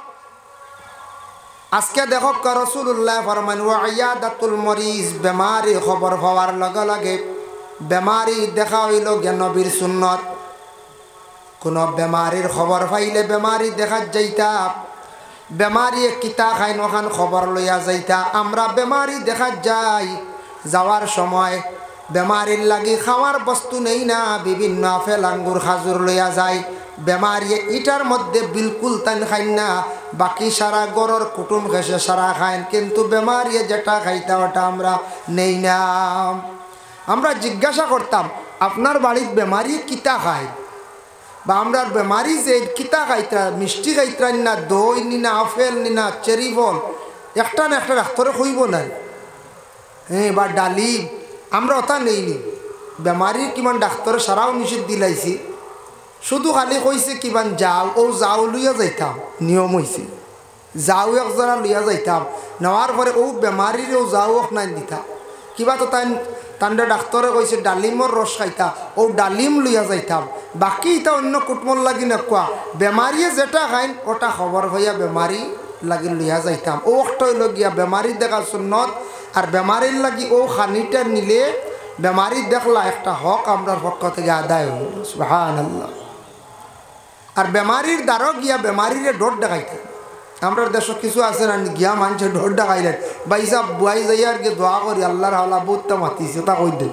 আজকে দেখকা রাসূলুল্লাহ ফরমান, ওয়া ইয়াদাতুল মরিজ, বেমারি খবর পাওয়ার লগে লগে বেমারি দেখা হইল গিয়া নবীর সুন্নত। কোন বেমারির খবর পাইলে বেমারি দেখা যাইতা, বেমারি কিতা খাইন ওখান খবর লইয়া যাইতা। আমরা বেমারি দেখা যাই, যাওয়ার সময় বেমারির লাগি খাওয়ার বস্তু নেই না, বিভিন্ন আপেল আঙ্গুর খাজুর লইয়া যায়। বেমারি ইটার মধ্যে বিলকুল তান খাইন না, বাকি সারা গরর কুটুম ঘেসে সারা খাইন, কিন্তু বেমারি যেটা খাইতা ওটা আমরা নেই না। আমরা জিজ্ঞাসা করতাম, আপনার বাড়ির বেমারি কিতা খায়, বা আমরা বেমারি যে কিতা খাইতা, মিষ্টি খাইতা না, দই নি না, আপেল নি না, চেরি ফল, একটা না একটা ডাক্তারে কইব না, হ্যাঁ, বা ডালিম, আমরা ওটা নেইনি। বেমারির কিমান ডাক্তারে সারাও নিষেধ দিলাইছি, শুধু খালি কইছে কিমান যাও, ও যাও লইয়া যাইতাম, নিয়ম হয়েছে যাও একজনা লইয়া যাইতাম, নেওয়ার পরে ও বেমারিরেও যাও নাই দিতাম। কিবা তো তান্ডে ডাক্তারে কইছে ডালিমর রস খাইতা, ও ডালিম লইয়া যাইতাম। বাকি এটা অন্য কুটমল লাগি না কোয়া, বেমারিয়ে যেটা খাইন ওটা খবর হইয়া বেমারি লাগি লইয়া যাইতাম। ও অক্টই লগিয়া বেমারি দেখা সুন্নত। আর বেমারির লাগি ও খানিটা নিলে বেমারি দেখলা একটা হক আমরা পক্ষ থেকে আদায় হইল। সুবহানাল্লাহ। আর বেমারির দ্বারা গিয়া বেমারিরে ডর দেখাইতেন। আমরা দেশ কিছু আছে না, গিয়া মানুষের ডর দেখাইলেন, বাইসা বুয়াই যাই আর কি দোয়া করি আল্লাহর হাওলা বহুতটা মাতিছে, তা কই দেন।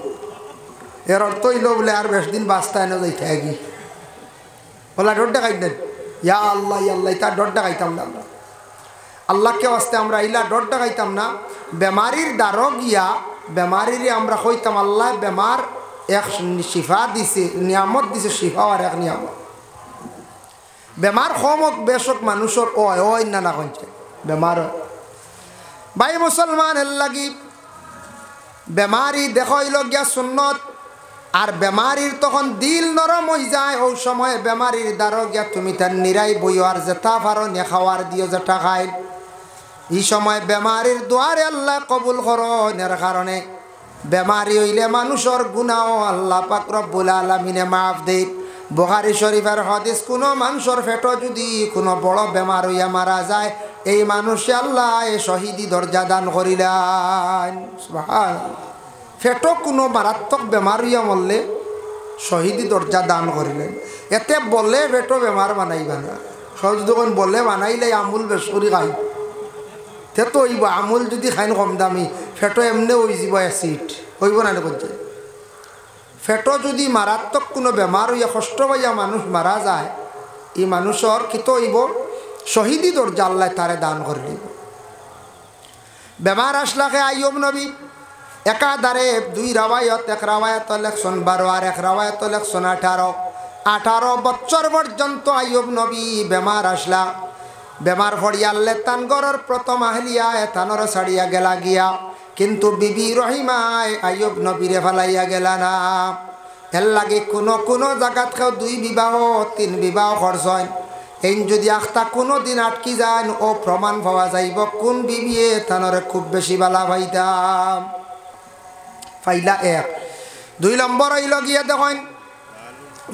এর অর্থ হইল বলে আর বেশ দিন বাঁচতায় না যাইতে কি বলা ডর দেখাইতেন, ইয়া আল্লাহ ইয়া আল্লাহ, তার ডর দেখাইতাম না আমরা। আল্লাহকে আসতে আমরা ইলা ডর দেখাইতাম না। বেমারির দ্বারা গিয়া বেমারিরে আমরা কইতাম, আল্লাহ বেমার এক শিফা দিছে, নিয়ামত দিছে, শিফা আর এক নিয়ামত। বেমার কমক বেশক মানুষের ওই না না কইছে বেমার। ভাই মুসলমানের লাগি বেমারি দেখাইল গিয়া সুন্নত। আর বেমারির তখন দিল নরম হয়ে যায়, ওই সময় বেমারির দ্বারা গিয়া তুমি তার নিরাই বইও, আর যেটা পারো নে খাওয়ার দিও, যেটা খাই। এই সময় বেমারির দুয়ারে আল্লাহ কবুল করেন। এর কারণে বেমারি হইলে মানুষের গুনাহ আল্লাহ পাক রব্বুল আলামিনে মাফ দেয়। বুখারী শরীফের হাদিস, কোনো মানুষের পেট যদি কোনো বড় বেমার হইয়া মারা যায়, এই মানুষে আল্লাহ শহীদি দরজা দান করিলেন। সুবহানাল্লাহ। পেট কোনো মারাত্মক বেমার হইয়া মরলে শহীদি দরজা দান করিলেন। এতে বলে পেট বেমার বানাইবা না, সহজ যখন বলে বানাইলে আমুল বেসরি খাই, তে তো হইব। আমুল যদি খাইন কম দামি, পেট এমনি হয়ে যাব অ্যাসিড, হইব না করছে। পেট যদি মারাত্মক কোনো বেমার হইয়া কষ্ট পাইয়া মানুষ মারা যায়, এই মানুষের কিত হইব শহীদি দরজা আল্লাহ তারে দান করে দিব। বেমার আসলাকে আইয়ুব নবী একাধারে 2 রাওয়ায়াত, এক রাওয়ায়াত লেখছেন 12 আর এক রাওয়ায়াত লেখছেন 18 বছর পর্যন্ত আইয়ুব নবী বেমার আসলা। বেমার ফড়িয়া আল্লাহ তান গরর প্রথম আহলিয়া তানর ছাড়িয়া গেলা গিয়া কিন্তু বিবি রহিমায় আইয়ুব নবীরে ফালাইয়া গেলা না। এর লাগে কোনো জায়গাত কেউ 2 বিবাহ 3 বিবাহ খরচ হয়। এই যদি আখতা কোনো দিন আটকি যায় ও প্রমাণ পাওয়া যাইব কোন বিবিয়ে তানরে খুব বেশি বালা ভাইতাম ফাইলা 1। 2 নম্বর হইল গিয়ে দেখেন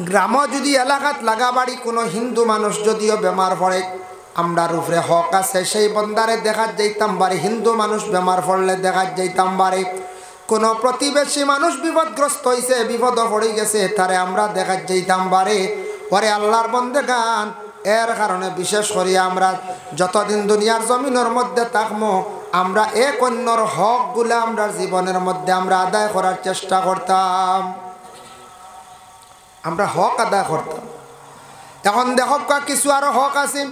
গ্রাম যদি এলাকাত লাগা বাড়ি কোনো হিন্দু মানুষ যদিও বেমার পড়ে আমরার উপরে হক আছে সেই বন্দারে দেখাত যাইতাম বাড়ি। হিন্দু মানুষ বেমার পড়লে দেখাত যাইতাম বাড়ি। কোনো প্রতিবেশী মানুষ বিপদগ্রস্ত হয়েছে বিপদ পড়ে গেছে তারে আমরা দেখাত যাইতাম বাড়ি। পরে আল্লাহর বন্দেগান এর কারণে বিশেষ করে আমরা যতদিন দুনিয়ার জমিনের মধ্যে থাকবো আমরা এক অন্যর হকগুলো আমরা জীবনের মধ্যে আমরা আদায় করার চেষ্টা করতাম। আমরা হক আদায় করতাম। এখন দেখো কিছু আরো হক আছে।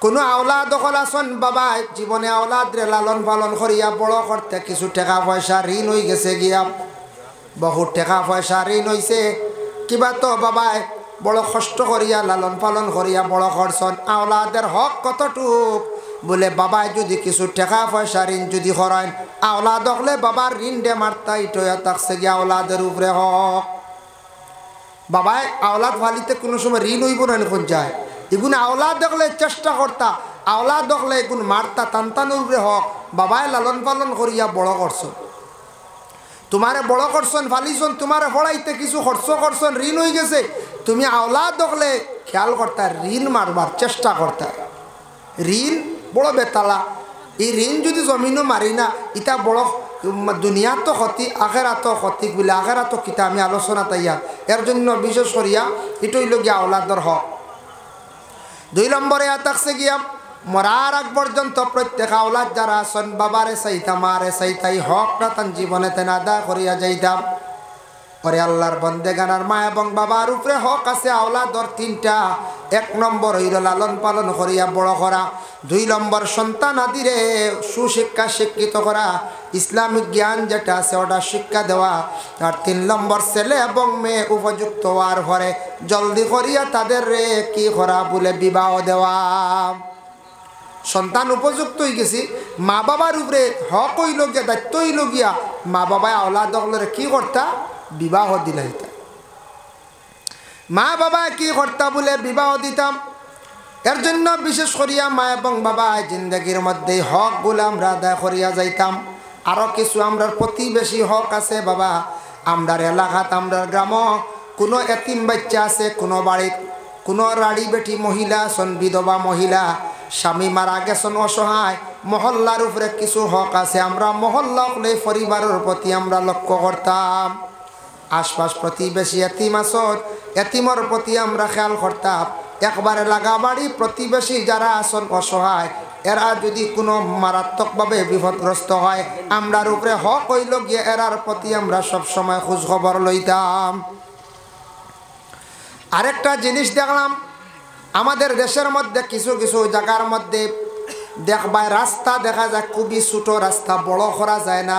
কোনো আওলাদ দখল আসন বাবা জীবনে আওলাদ রে লালন পালন করিয়া বড় করতে কিছু টাকা পয়সা ঋণ হয়ে গেছে গিয়া বহুত টাকা পয়সা ঋণ হয়েছে কিবা তো বাবাই বড় কষ্ট করিয়া লালন পালন করিয়া বড় করছন। আওলাদের হক কতটুক বলে বাবাই যদি কিছু টাকা পয়সা ঋণ যদি করেন আওলাদ হলে বাবার ঋণ দে মারতা ইটয়া থাকছে গিয়া আওলাদের উপরে হক। বাবাই আওলাদ ফালিতে কোনো সময় ঋণ হইব না কোন যায় এগুলো আওলাদ দেখলে চেষ্টা করতা আওলাদ দেখলে এগুন মারতা তান্তানোর উপরে হক। বাবাই লালন পালন করিয়া বড় করছো তোমারে বড় করছেন ফালিছন তোমারে পড়াইতে কিছু খরচ করছেন ঋণ হয়ে গেছে তুমি আওলাদ দেখলে খেয়াল করতা ঋণ মারবার চেষ্টা করতা। ঋণ বড় বেতালা। এই ঋণ যদি জমিনও মারি না ইটা বড় দুনিয়া তো ক্ষতি আখেরাত ক্ষতি বলে আখেরাত কিতা আমি আলোচনা তাইয়া এর জন্য বিশেষ করিয়া এটাই লগিয়া আওলাদর হক। 2 নম্বরে থাকছে গিয়া মরার আগ পর্যন্ত প্রত্যেক আওলাদ যারা আছেন বাবারে চাইতা মারে চাইতাই হকটা তান জীবনে তেন আদায় করিয়া যাইতাম। পরে আল্লাহর বন্দেগানার মা এবং বাবার উপরে হক আছে আওলাদর 3টা। 1 নম্বর হইল লালন পালন করিয়া বড় করা। 2 নম্বর সন্তান আদিরে সুশিক্ষা শিক্ষিত করা ইসলামিক জ্ঞান যেটা আছে ওটা শিক্ষা দেওয়া। আর 3 নম্বর ছেলে এবং মেয়ে উপযুক্ত হওয়ার পরে জলদি করিয়া তাদের রে কি করা বলে বিবাহ দেওয়া। সন্তান উপযুক্ত হয়ে গেছি মা বাবার উপরে হক হইল গিয়া দায়িত্ব হইল গিয়া মা বাবায় আওলাদ হলে কি করতা বিবাহ দিলাইতা। মা বাবা কি করতা বলে বিবাহ দিতাম। এর জন্য বিশেষ করিয়া মা এবং বাবা জিন্দগির মধ্যে হকগুলো আমরা আদায় করিয়া যাইতাম। আরও কিছু আমরার প্রতিবেশী হক আছে বাবা। আমরার এলাকাত আমরার গ্রাম কোনো এতিম বাচ্চা আছে কোনো বাড়িত কোনো রাড়ি বেটি মহিলা আছেন বিধবা মহিলা স্বামী মারা গেছেন অসহায় মহল্লার উপরে কিছু হক আছে। আমরা মহল্লা হলে পরিবারের প্রতি আমরা লক্ষ্য করতাম। আশপাশ প্রতিবেশী এতিম আসন এতিমর প্রতি আমরা খেয়াল করতাম। একবারে লাগা বাড়ি প্রতিবেশী যারা আসন অসহায় এরা যদি কোনো মারাত্মকভাবে বিপদগ্রস্ত হয় আমরার উপরে হক হইল গিয়ে এরার প্রতি আমরা সবসময় খোঁজ খবর লইতাম। আরেকটা জিনিস দেখলাম আমাদের দেশের মধ্যে কিছু কিছু জায়গার মধ্যে দেখবায় রাস্তা দেখা যায় খুবই ছোট রাস্তা বড় করা যায় না।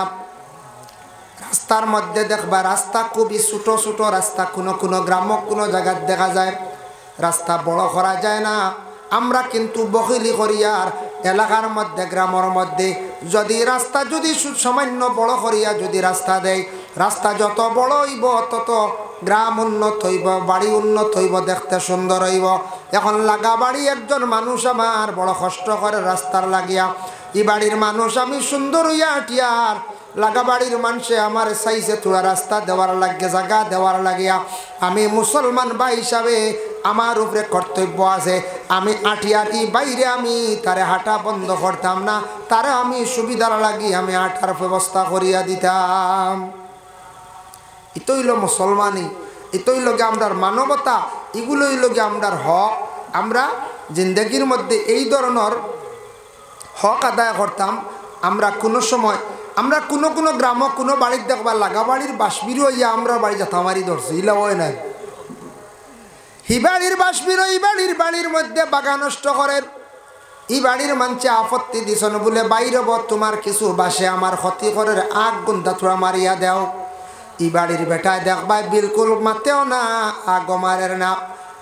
রাস্তার মধ্যে দেখবা রাস্তা খুবই ছোট ছোট রাস্তা কোনো গ্রাম কোনো জায়গায় দেখা যায় রাস্তা বড় করা যায় না। আমরা কিন্তু বখিলি করিয়ার এলাকার মধ্যে গ্রামের মধ্যে যদি রাস্তা যদি সামান্য বড় করিয়া যদি রাস্তা দেয় রাস্তা যত বড় হইব তত গ্রাম উন্নত হইব বাড়ি উন্নত হইব দেখতে সুন্দর হইব। এখন লাগা বাড়ি একজন মানুষ আমার বড় কষ্ট করে রাস্তার লাগিয়া এই বাড়ির মানুষ আমি সুন্দর হইয়া আটিয়ার লাগা বাড়ির মানুষে আমার চাইছে তোরা রাস্তা দেওয়ার লাগে জায়গা দেওয়ার লাগিয়া আমি মুসলমান ভাই হিসাবে আমার উপরে কর্তব্য আছে। আমি আটিয়াটি বাইরে আমি তারে হাঁটা বন্ধ করতাম না তারে আমি সুবিধার লাগি আমি হাঁটার ব্যবস্থা করিয়া দিতাম। এতই হইল মুসলমানি এতই লগে আমরার মানবতা এগুলোই লগে আমরার হক। আমরা জিন্দগির মধ্যে এই ধরনের হক আদায় করতাম। আমরা কোনো সময় আমরা কোনো গ্রাম কোনো বাড়ির দেখবার লাগা বাড়ির বাসবির হইয়া আমরা বাড়ি যাতামারি ধরছি ইলা হয় নাই হি বাড়ির বাসবির এই বাড়ির মধ্যে বাগা নষ্ট করেন। এই বাড়ির মানুষে আপত্তি দিছন বলে বাইরে তোমার কিছু বাসে আমার ক্ষতি করে আগ গুন্দা তোরা মারিয়া দেও। এই বাড়ির বেটায় দেখবাই বিলকুল মাতেও না আগ মারের না।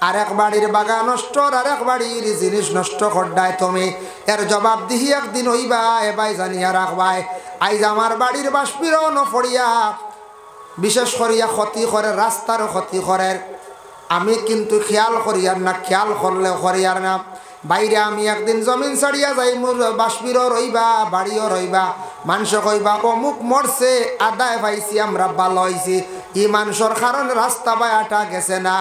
আরেক বাড়ির বাগা নষ্ট আরেক বাড়ির জিনিস নষ্ট করডায় তুমি এর জবাব দিহি একদিন হইবা এবাই জানিয়া রাখবাই। আইজ আমার বাড়ির বাষ্পীরণ ফড়িয়া বিশেষ করিয়া ক্ষতি করে, রাস্তার ক্ষতি করে। আমি কিন্তু খেয়াল করিয়ার না, খেয়াল করলে করিয়ার না। বাইরে আমি একদিন জমিন ছাড়িয়া যাই, মোর বাষ্পীরও রইবা, বাড়িও রইবা। মানুষ কইবা অমুক মরছে, আদায় পাইছি আমরা, ভালো হয়েছি। ই মানুষের কারণে রাস্তা বায়াটা গেছে না,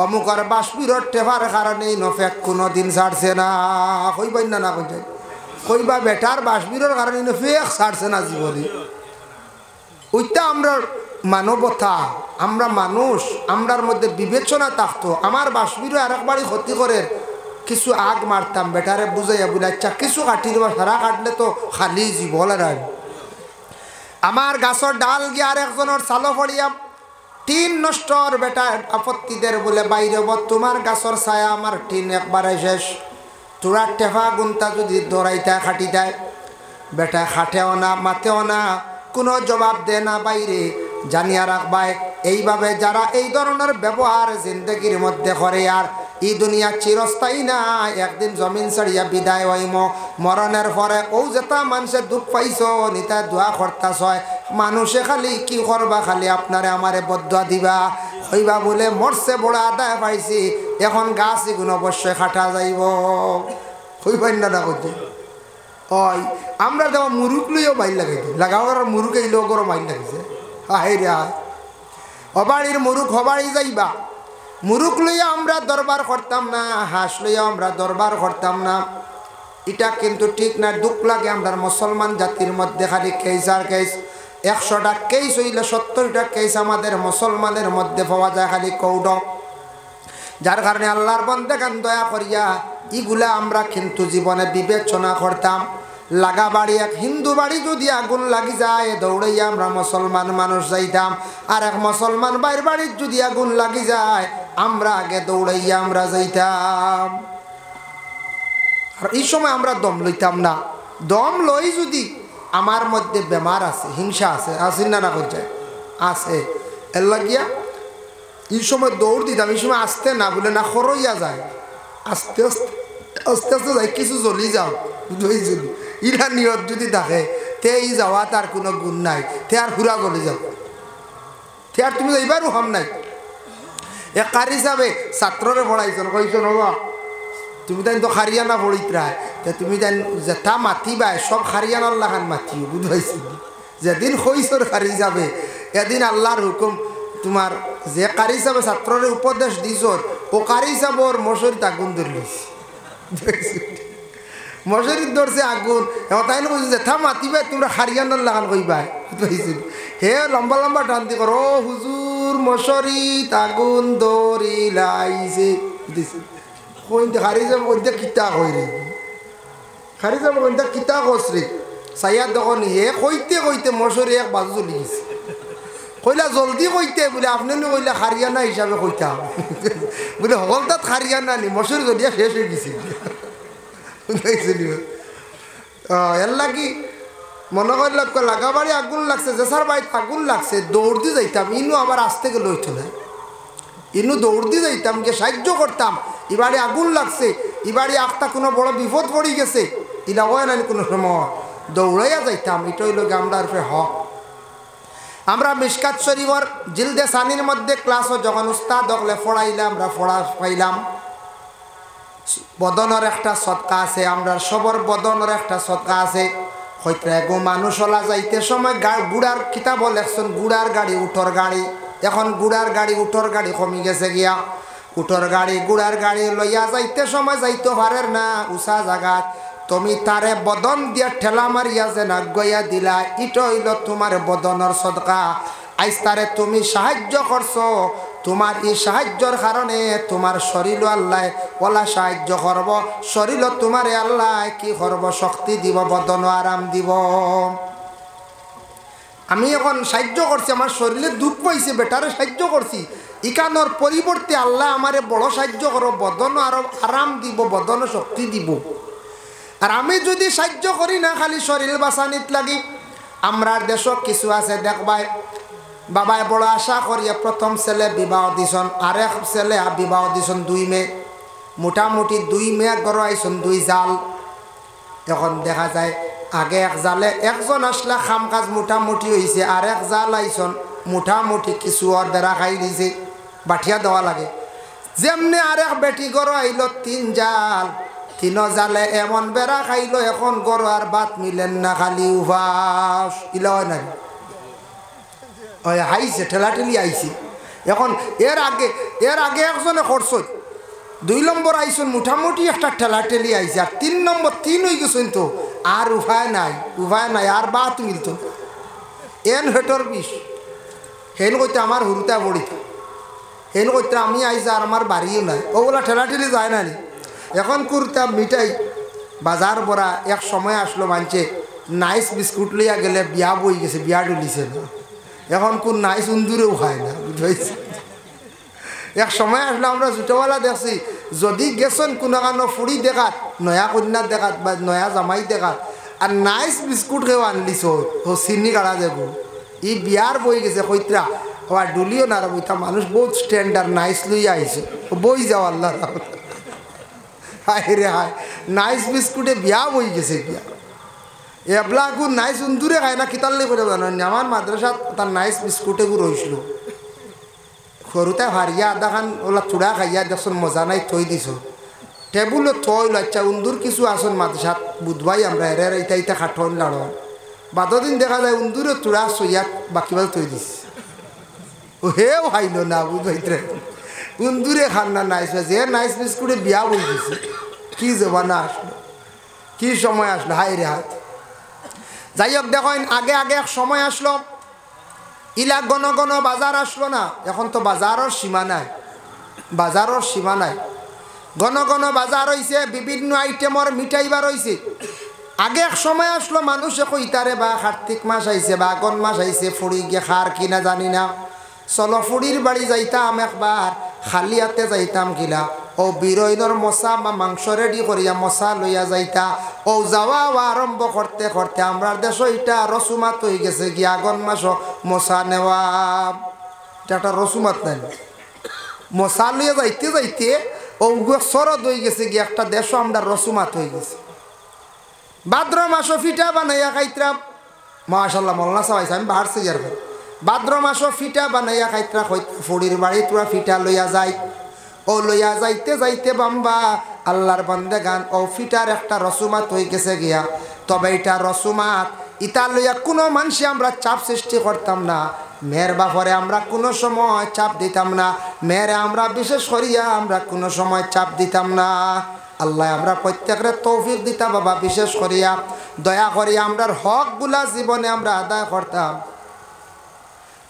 অমুকর বাষ্পীরর টেফার কারণে নফেক কোনো দিন ছাড়ছে না। কইবাই না, না কইতে কইবা বেটার বাষ্পীরর কারণে নফেক ছাড়ছে না জীবনে। ওইটা আমরা মানবতা, আমরা মানুষ, আমরার মধ্যে বিবেচনা থাকতো। আমার বাষ্পীরও আরেকবারই ক্ষতি করে কিছু আগ মারতাম, বেটারে বুঝাইয়া বলে আচ্ছা কিছু কাটি দেবা, সারা কাটলে তো খালি জীবন। আর আমার গাছর ডাল গিয়ে আর একজনের চালো পড়িয়া টিন নষ্টর, বেটা আপত্তিদের বলে বাইরে তোমার গাছর ছায়া আমার টিন একবারে শেষ। তোরা টেফা গুন্তা যদি দৌড়াইতা খাটি দেয়, বেটা খাটেও না, মাতেও না, কোনো জবাব দেয় না বাইরে। জানিয়া রাখবাই এইভাবে যারা এই ধরনের ব্যবহার জিন্দগির মধ্যে করে, আর এই দুনিয়া চিরস্থায়ী না, একদিন জমিন ছাড়িয়া বিদায় হইম। মরণের পরে ও যেটা মানুষের দুঃখ পাইছ নিতা দোয়া করতাস হয়, মানুষে খালি কি করবা, খালি আপনারে আমারে বদুয়া দিবা, হইবা বলে মরছে বড় আদায় পাইছি, এখন গাছ এগুলো অবশ্যই খাটা যাইব। হইবেন না না করতে হয়। আমরা দেওয়া মুরুখ লইও মাইল লাগাইছি, লাগাবার মুরুখ এই লোকেরও মাইল লাগিছে। হাই রে হাই, হবাড়ির মুরুখ হবাড়ি যাইবা, মুরুখ লইয়া আমরা দরবার করতাম না, হাঁস লইয়া আমরা দরবার করতাম না। এটা কিন্তু ঠিক না। দুঃখ লাগে আমরা মুসলমান জাতির মধ্যে খালি কেস আর কেস। 100টা কেস হইলে 70টা কেস আমাদের মুসলমানের মধ্যে পাওয়া যায় খালি কৌড। যার কারণে আল্লাহর বন্দেগান দয়া করিয়া এগুলা আমরা কিন্তু জীবনে বিবেচনা করতাম। লাগা বাড়ি, এক হিন্দু বাড়ি যদি আগুন লাগি যায় দৌড়াইয়া আমরা মুসলমান মানুষ যাইতাম, আর এক মুসলমান বাইর বাড়ির যদি আগুন লাগি যায় আমরা আগে দৌড়াইয়া আমরা যাইতাম। আর এই সময় আমরা দম লইতাম না। দম লই যদি আমার মধ্যে বেমার আছে, হিংসা আছে, আসেন না না করছে আছে, এর লাগিয়া এই সময় দৌড় দিতাম। এই সময় আসতে না বলে না খরইয়া যায়, আস্তে আস্তে আস্তে আস্তে যাই কিছু জ্বলি যাও। বুঝলি ইরা নিয়ত যদি থাকে তে ই যাওয়া তার কোনো গুণ নাই, তে আর হুরা জ্বলি যাও, তে আর তুমি যাইবারও হম নাই। এক কারি হিসাবে ছাত্ররে পড়াইছেন, কইছেন হবা তুমি তাই তো হারিয়ানা পড়িতরায়, তে তুমি তাই যেটা মাতিবাই সব হারিয়ানার লাগান মাতিও। বুঝাইছি যেদিন কইসর কারি যাবে এদিন আল্লাহর হুকুম, তোমার যে কারি হিসাবে ছাত্ররে উপদেশ দিছ ও কারি হিসাবে ওর মশারিতে আগুন ধরলিস, মশারির ধরছে আগুন। এবার তাই না বলছি যেথা মাতিবাই তোমরা হারিয়ানার লাগান কইবাই। বুঝাইছি হে লম্বা লম্বা টান্তি কর, ও হুজুর মশারিত আগুন ধরিলাইছে। বুঝেছি কইতে হারি যাব, কইতে কিতা কই রে, হারি যাব কইতে কিতা কস রে। সাইয়া দেখুন হে কইতে কইতে মশারি এক বাজু চলি গেছে। কইলা জলদি কইতে বলে আপনি কইলা হারিয়ানা হিসাবে কইতা বলে হল তাত হারিয়ানা নি, মশারি যদিয়া শেষ হয়ে গেছে। এর লাগি মনে করলাম লাগা বাড়ি আগুন লাগছে, যে স্যার বাড়িতে আগুন লাগছে দৌড় দিয়ে যাইতাম। ইনু আবার আসতে গেলে হইতো না, ইনু দৌড় দিয়ে যাইতাম, গিয়ে সাহায্য করতাম। এবারে আগুন লাগছে, এবারে একটা কোনো বড় বিপদ পড়ে গেছে, এটা হয় না কোনো সময় দৌড়াইয়া যাইতাম। এটা হইল আমরার হক। আমরা মিশকাত শরীফর জিলদে সানির মধ্যে ক্লাসও যখন উস্তাদ হকলে পড়াইলাম, আমরা পড়া পাইলাম বদনের একটা সৎকা আছে, আমরা সবর বদনের একটা সৎকা আছে। হয়তো গো মানুষ ওলা যাইতে সময় গুড়ার কিতাব লেখছেন, গুড়ার গাড়ি উঠোর গাড়ি। এখন গুড়ার গাড়ি উঠোর গাড়ি কমি গেছে গিয়া, উঠোর গাড়ি গুড়ার গাড়ি লইয়া যাইতে সময় যাইতে পারের না উষা জাগাত, তুমি তারে বদন দিয়া ঠেলা মারিয়া যে না গইয়া দিলা, ইটো হইল তোমার বদনের সদকা। আইজ তারে তুমি সাহায্য করছো, তোমার এই সাহায্যর কারণে তোমার শরীর আল্লাহ ওলা সাহায্য করব, শরীর তোমার আল্লাহ কি করব শক্তি দিব, বদন আরাম দিব। আমি এখন সাহায্য করছি, আমার শরীরে দুঃখ পাইছে, বেটারে সাহায্য করছি, ইকানোর পরিবর্তে আল্লাহ আমারে বড় সাহায্য করব, বদন আরো আরাম দিব, বদন শক্তি দিব। আর আমি যদি সাহায্য করি না খালি শরীর বাঁচানিত লাগি। আমরা দেশ কিছু আছে দেখবাই, বাবায় বড় আশা করিয়া প্রথম ছেলে বিবাহ দিছন, আরেক ছেলে বিবাহ দিছন 2 মেয়ে, মোটামুটি 2 মেয়ে গড় আইসন 2 জাল। এখন দেখা যায় আগে এক জালে একজন আসলে খাম কাজ মোটামুটি হয়েছে, আর এক জাল আইসন মোটামুটি কিছু আর বেড়া খাই দিছে, বাঠিয়া দেওয়া লাগে। যেমনি আর এক বেটি গরু আইল 3 জাল, 3 জালে এমন বেড়া খাইল, এখন গরু আর বাত মিলেন না, খালি উভাস ইলা হয় না। ওই আইছে ঠেলাঠেলি আইছে। এখন এর আগে একজনে করছ, 2 নম্বর আইসন মোটামুটি একটা ঠেলাঠেলি আইছে, আর 3 নম্বর 3 হয়ে গেছেন তো, আর উপায় নাই আর বাত মিলত এন হেটর বিষ। হেন কইতে আমার হুরুতা বড়িত, হেন কইতে আমি আইসি আর আমার বাড়িও নাই, ওগুলা ঠেলাঠেলি যায় না নি। এখন কুর্তা মিঠাই বাজার পরা এক সময় আসলো, মানছে নাইস বিস্কুট লইয়া গেলে বিয়া বই গেছে, বিয়া ডুলিছে না। এখন কোন নাইস উন্দুরেও খায় না, বুঝতে। এক সময় আসলে আমরা ছোটবেলা দেখছি, যদি গেছেন কোনো কারণ ফুড়ি দেখাত, নয়া কন্যা দেখাত বা নয়া জামাই দেখাত, আর নাইস বিস্কুট খেয়ে আনলিছ ও চিনি কাড়া দেব, ই বিয়ার বই গেছে কইত্রা আবার ডুলিও না বইতা। মানুষ বহুত স্ট্যান্ডার্ড নাইস লইয়া আইছে, বই যাও আল্লাহ হায় রে হায়, নাইস বিস্কুটে বিয়া বই গেছে। বিয়া এবলা গু নাইস উন্দুরে খায় না, কিতাল্লি করে জানেন। আমার মাদ্রাসাত তার নাইস বিস্কুটে গু রইছিল, সরুতে হারিয়া আধা খান ওলা চূড়া খাইয়া দেখুন মজা নাই, থই দিছ টেবুলে থইল। আচ্ছা উন্দুর কিছু আসন মাদ্রাসাত বুধবাই আমরা এর ইটা খাটন লাড়ন, বাদদিন দেখা যায় উন্দুরে চূড়া সইয়া বাকিবার থই দিস, ও হেও খাইল না বুধবাইতে, উন্দুরে খান না নাইস, যে নাইস বিস্কুটে বিয়া বই দিছে। কি জবানা আসলো, কি সময় আসলো, হাই রে হাত। যাই হোক দেখেন, আগে এক সময় আসলো, ইলা গণ গণ বাজার আসলো না। এখন তো বাজারের সীমা নাই, বাজারের সীমা নাই, ঘন ঘন বাজার হয়েছে, বিভিন্ন আইটেমর মিঠাইবার হয়েছে। আগে এক সময় আসলো, মানুষে কইতারে বা কার্তিক মাস আইছে বা আগন মাস আইছে, ফুড়ি গিয়ে খার কিনা জানি না, চলো ফুড়ির বাড়ি যাইতাম একবার, খালি হাতে যাইতাম কিলা, ও বিরইনর মশা বা মাংস রেডি করিয়া মশা লইয়া যাইতা। ও যাওয়া আরম্ভ করতে করতে আমরা দেশ এটা রসুমাত হয়ে গেছে কি, আগন মাস মশা নেওয়া, এটা একটা রসুমাত নাই। মশা লইয়া যাইতে যাইতে ও শরৎ হয়ে গেছে কি, একটা দেশও আমরা রসুমাত হয়ে গেছে। ভাদ্র মাসও ফিটা বানাইয়া খাইতাম, মাশাল্লাহ মলনা চাইছে, আমি বাহার সিজার ভাই। ভাদ্র মাসও ফিটা বানাইয়া খাইতা, ফুড়ির বাড়ি তোরা ফিটা লইয়া যাই, ও লইয়া যাইতে যাইতে বাম্বা আল্লাহর বান্দে গান, ও ফিটার একটা রসুমাত হয়ে গেছে গিয়া। তবে এটা রসুমাত, ইটা লইয়া কোনো মানুষে আমরা চাপ সৃষ্টি করতাম না, মেয়ের বাপরে আমরা কোনো সময় চাপ দিতাম না, মেয়েরে আমরা বিশেষ করিয়া আমরা কোনো সময় চাপ দিতাম না। আল্লাহ আমরা প্রত্যেকের তৌফিক দিতা বাবা, বিশেষ করিয়া দয়া করিয়া আমরার হকগুলা জীবনে আমরা আদায় করতাম,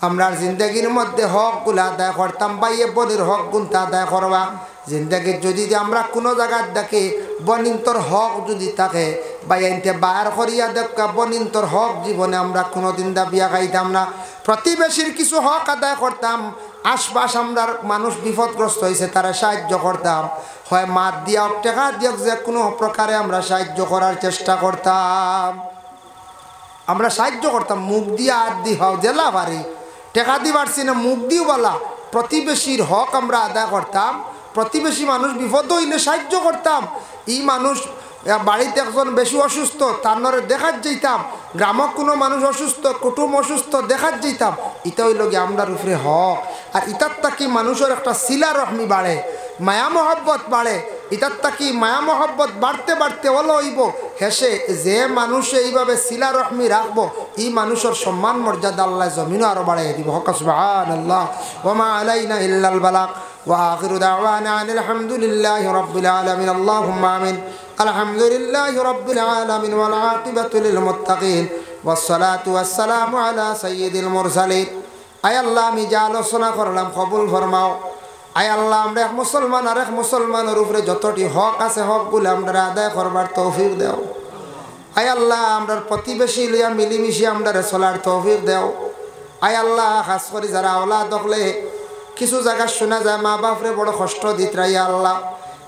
আমরার জিন্দগির মধ্যে হকগুলা আদায় করতাম। বাইয়ে বনির হক গুনতে আদায় করবা। জিন্দগির যদি আমরা কোনো জায়গার দেখি বনিন্তর হক যদি থাকে, বাইনতে বাইর করিয়া দেখা বনিন্তর হক জীবনে আমরা কোনোদিন দাবিয়া খাইতাম না। প্রতিবেশীর কিছু হক আদায় করতাম, আশপাশ আমরার মানুষ বিপদগ্রস্ত হয়েছে তারা সাহায্য করতাম, হয় মাত দিয়া টেকা দিয়ক, যে কোনো প্রকারে আমরা সাহায্য করার চেষ্টা করতাম। আমরা সাহায্য করতাম, মুখ দিয়ে হাত দিয়ে হাও জেলা বাড়ি টেকা দিয়ে পারছি না, মুখ দিয়েও বলা। প্রতিবেশীর হক আমরা আদায় করতাম, প্রতিবেশী মানুষ বিপদ হইলে সাহায্য করতাম। এই মানুষ বাড়িতে একজন বেশি অসুস্থ, তার নরে দেখার যেতাম, গ্রামক কোনো মানুষ অসুস্থ, কুটুম অসুস্থ, দেখার যেতাম। এটা হইল গিয়ে আমরার উপরে হক। আর ইতার তাকি মানুষের একটা শিলা রহমি বাড়ে, মায়া মহব্বত বাড়ে। ইতার তাকি মায়া মহব্বত বাড়তে বাড়তে হলো হইব হেসে, যে মানুষে এইভাবে শিলা রহমি রাখবো, এই মানুষের সম্মান মর্যাদা আল্লাহ জমিনও আরো বাড়াই দিব। হক সুবহানাল্লাহ ওয়া মা আলাইনা ইল্লাল বালাগ ওয়া আখিরু দাওয়ানা আনিল হামদুলিল্লাহি রাব্বিল আলামিন। আল্লাহুম্মা আমিন। আলহামদুলিল্লাহি রাব্বিল আলামিন ওয়াল আকিবাতু লিল মুত্তাকিন ওয়াস সালাতু ওয়াস সালামু আলা সাইয়্যিদিল মুরসালিন। আয় আল্লাহ, আমি যা আলোচনা করলাম কবুল ফরমাও। আয় আল্লাহ, আমরা এক মুসলমান আর এক মুসলমানের উপরে যতটি হক আছে হকগুলো আমরা আদায় করবার তৌফিক দেও। আয় আল্লাহ, আমরা প্রতিবেশী লইয়া মিলিমিশি আমরা চলার তৌফিক দেও। আয় আল্লাহ, খাস করে যারা আওলাদ দখলে কিছু জায়গা শোনা যায় মা বাপরে বড় কষ্ট দিত ইয়া আল্লাহ,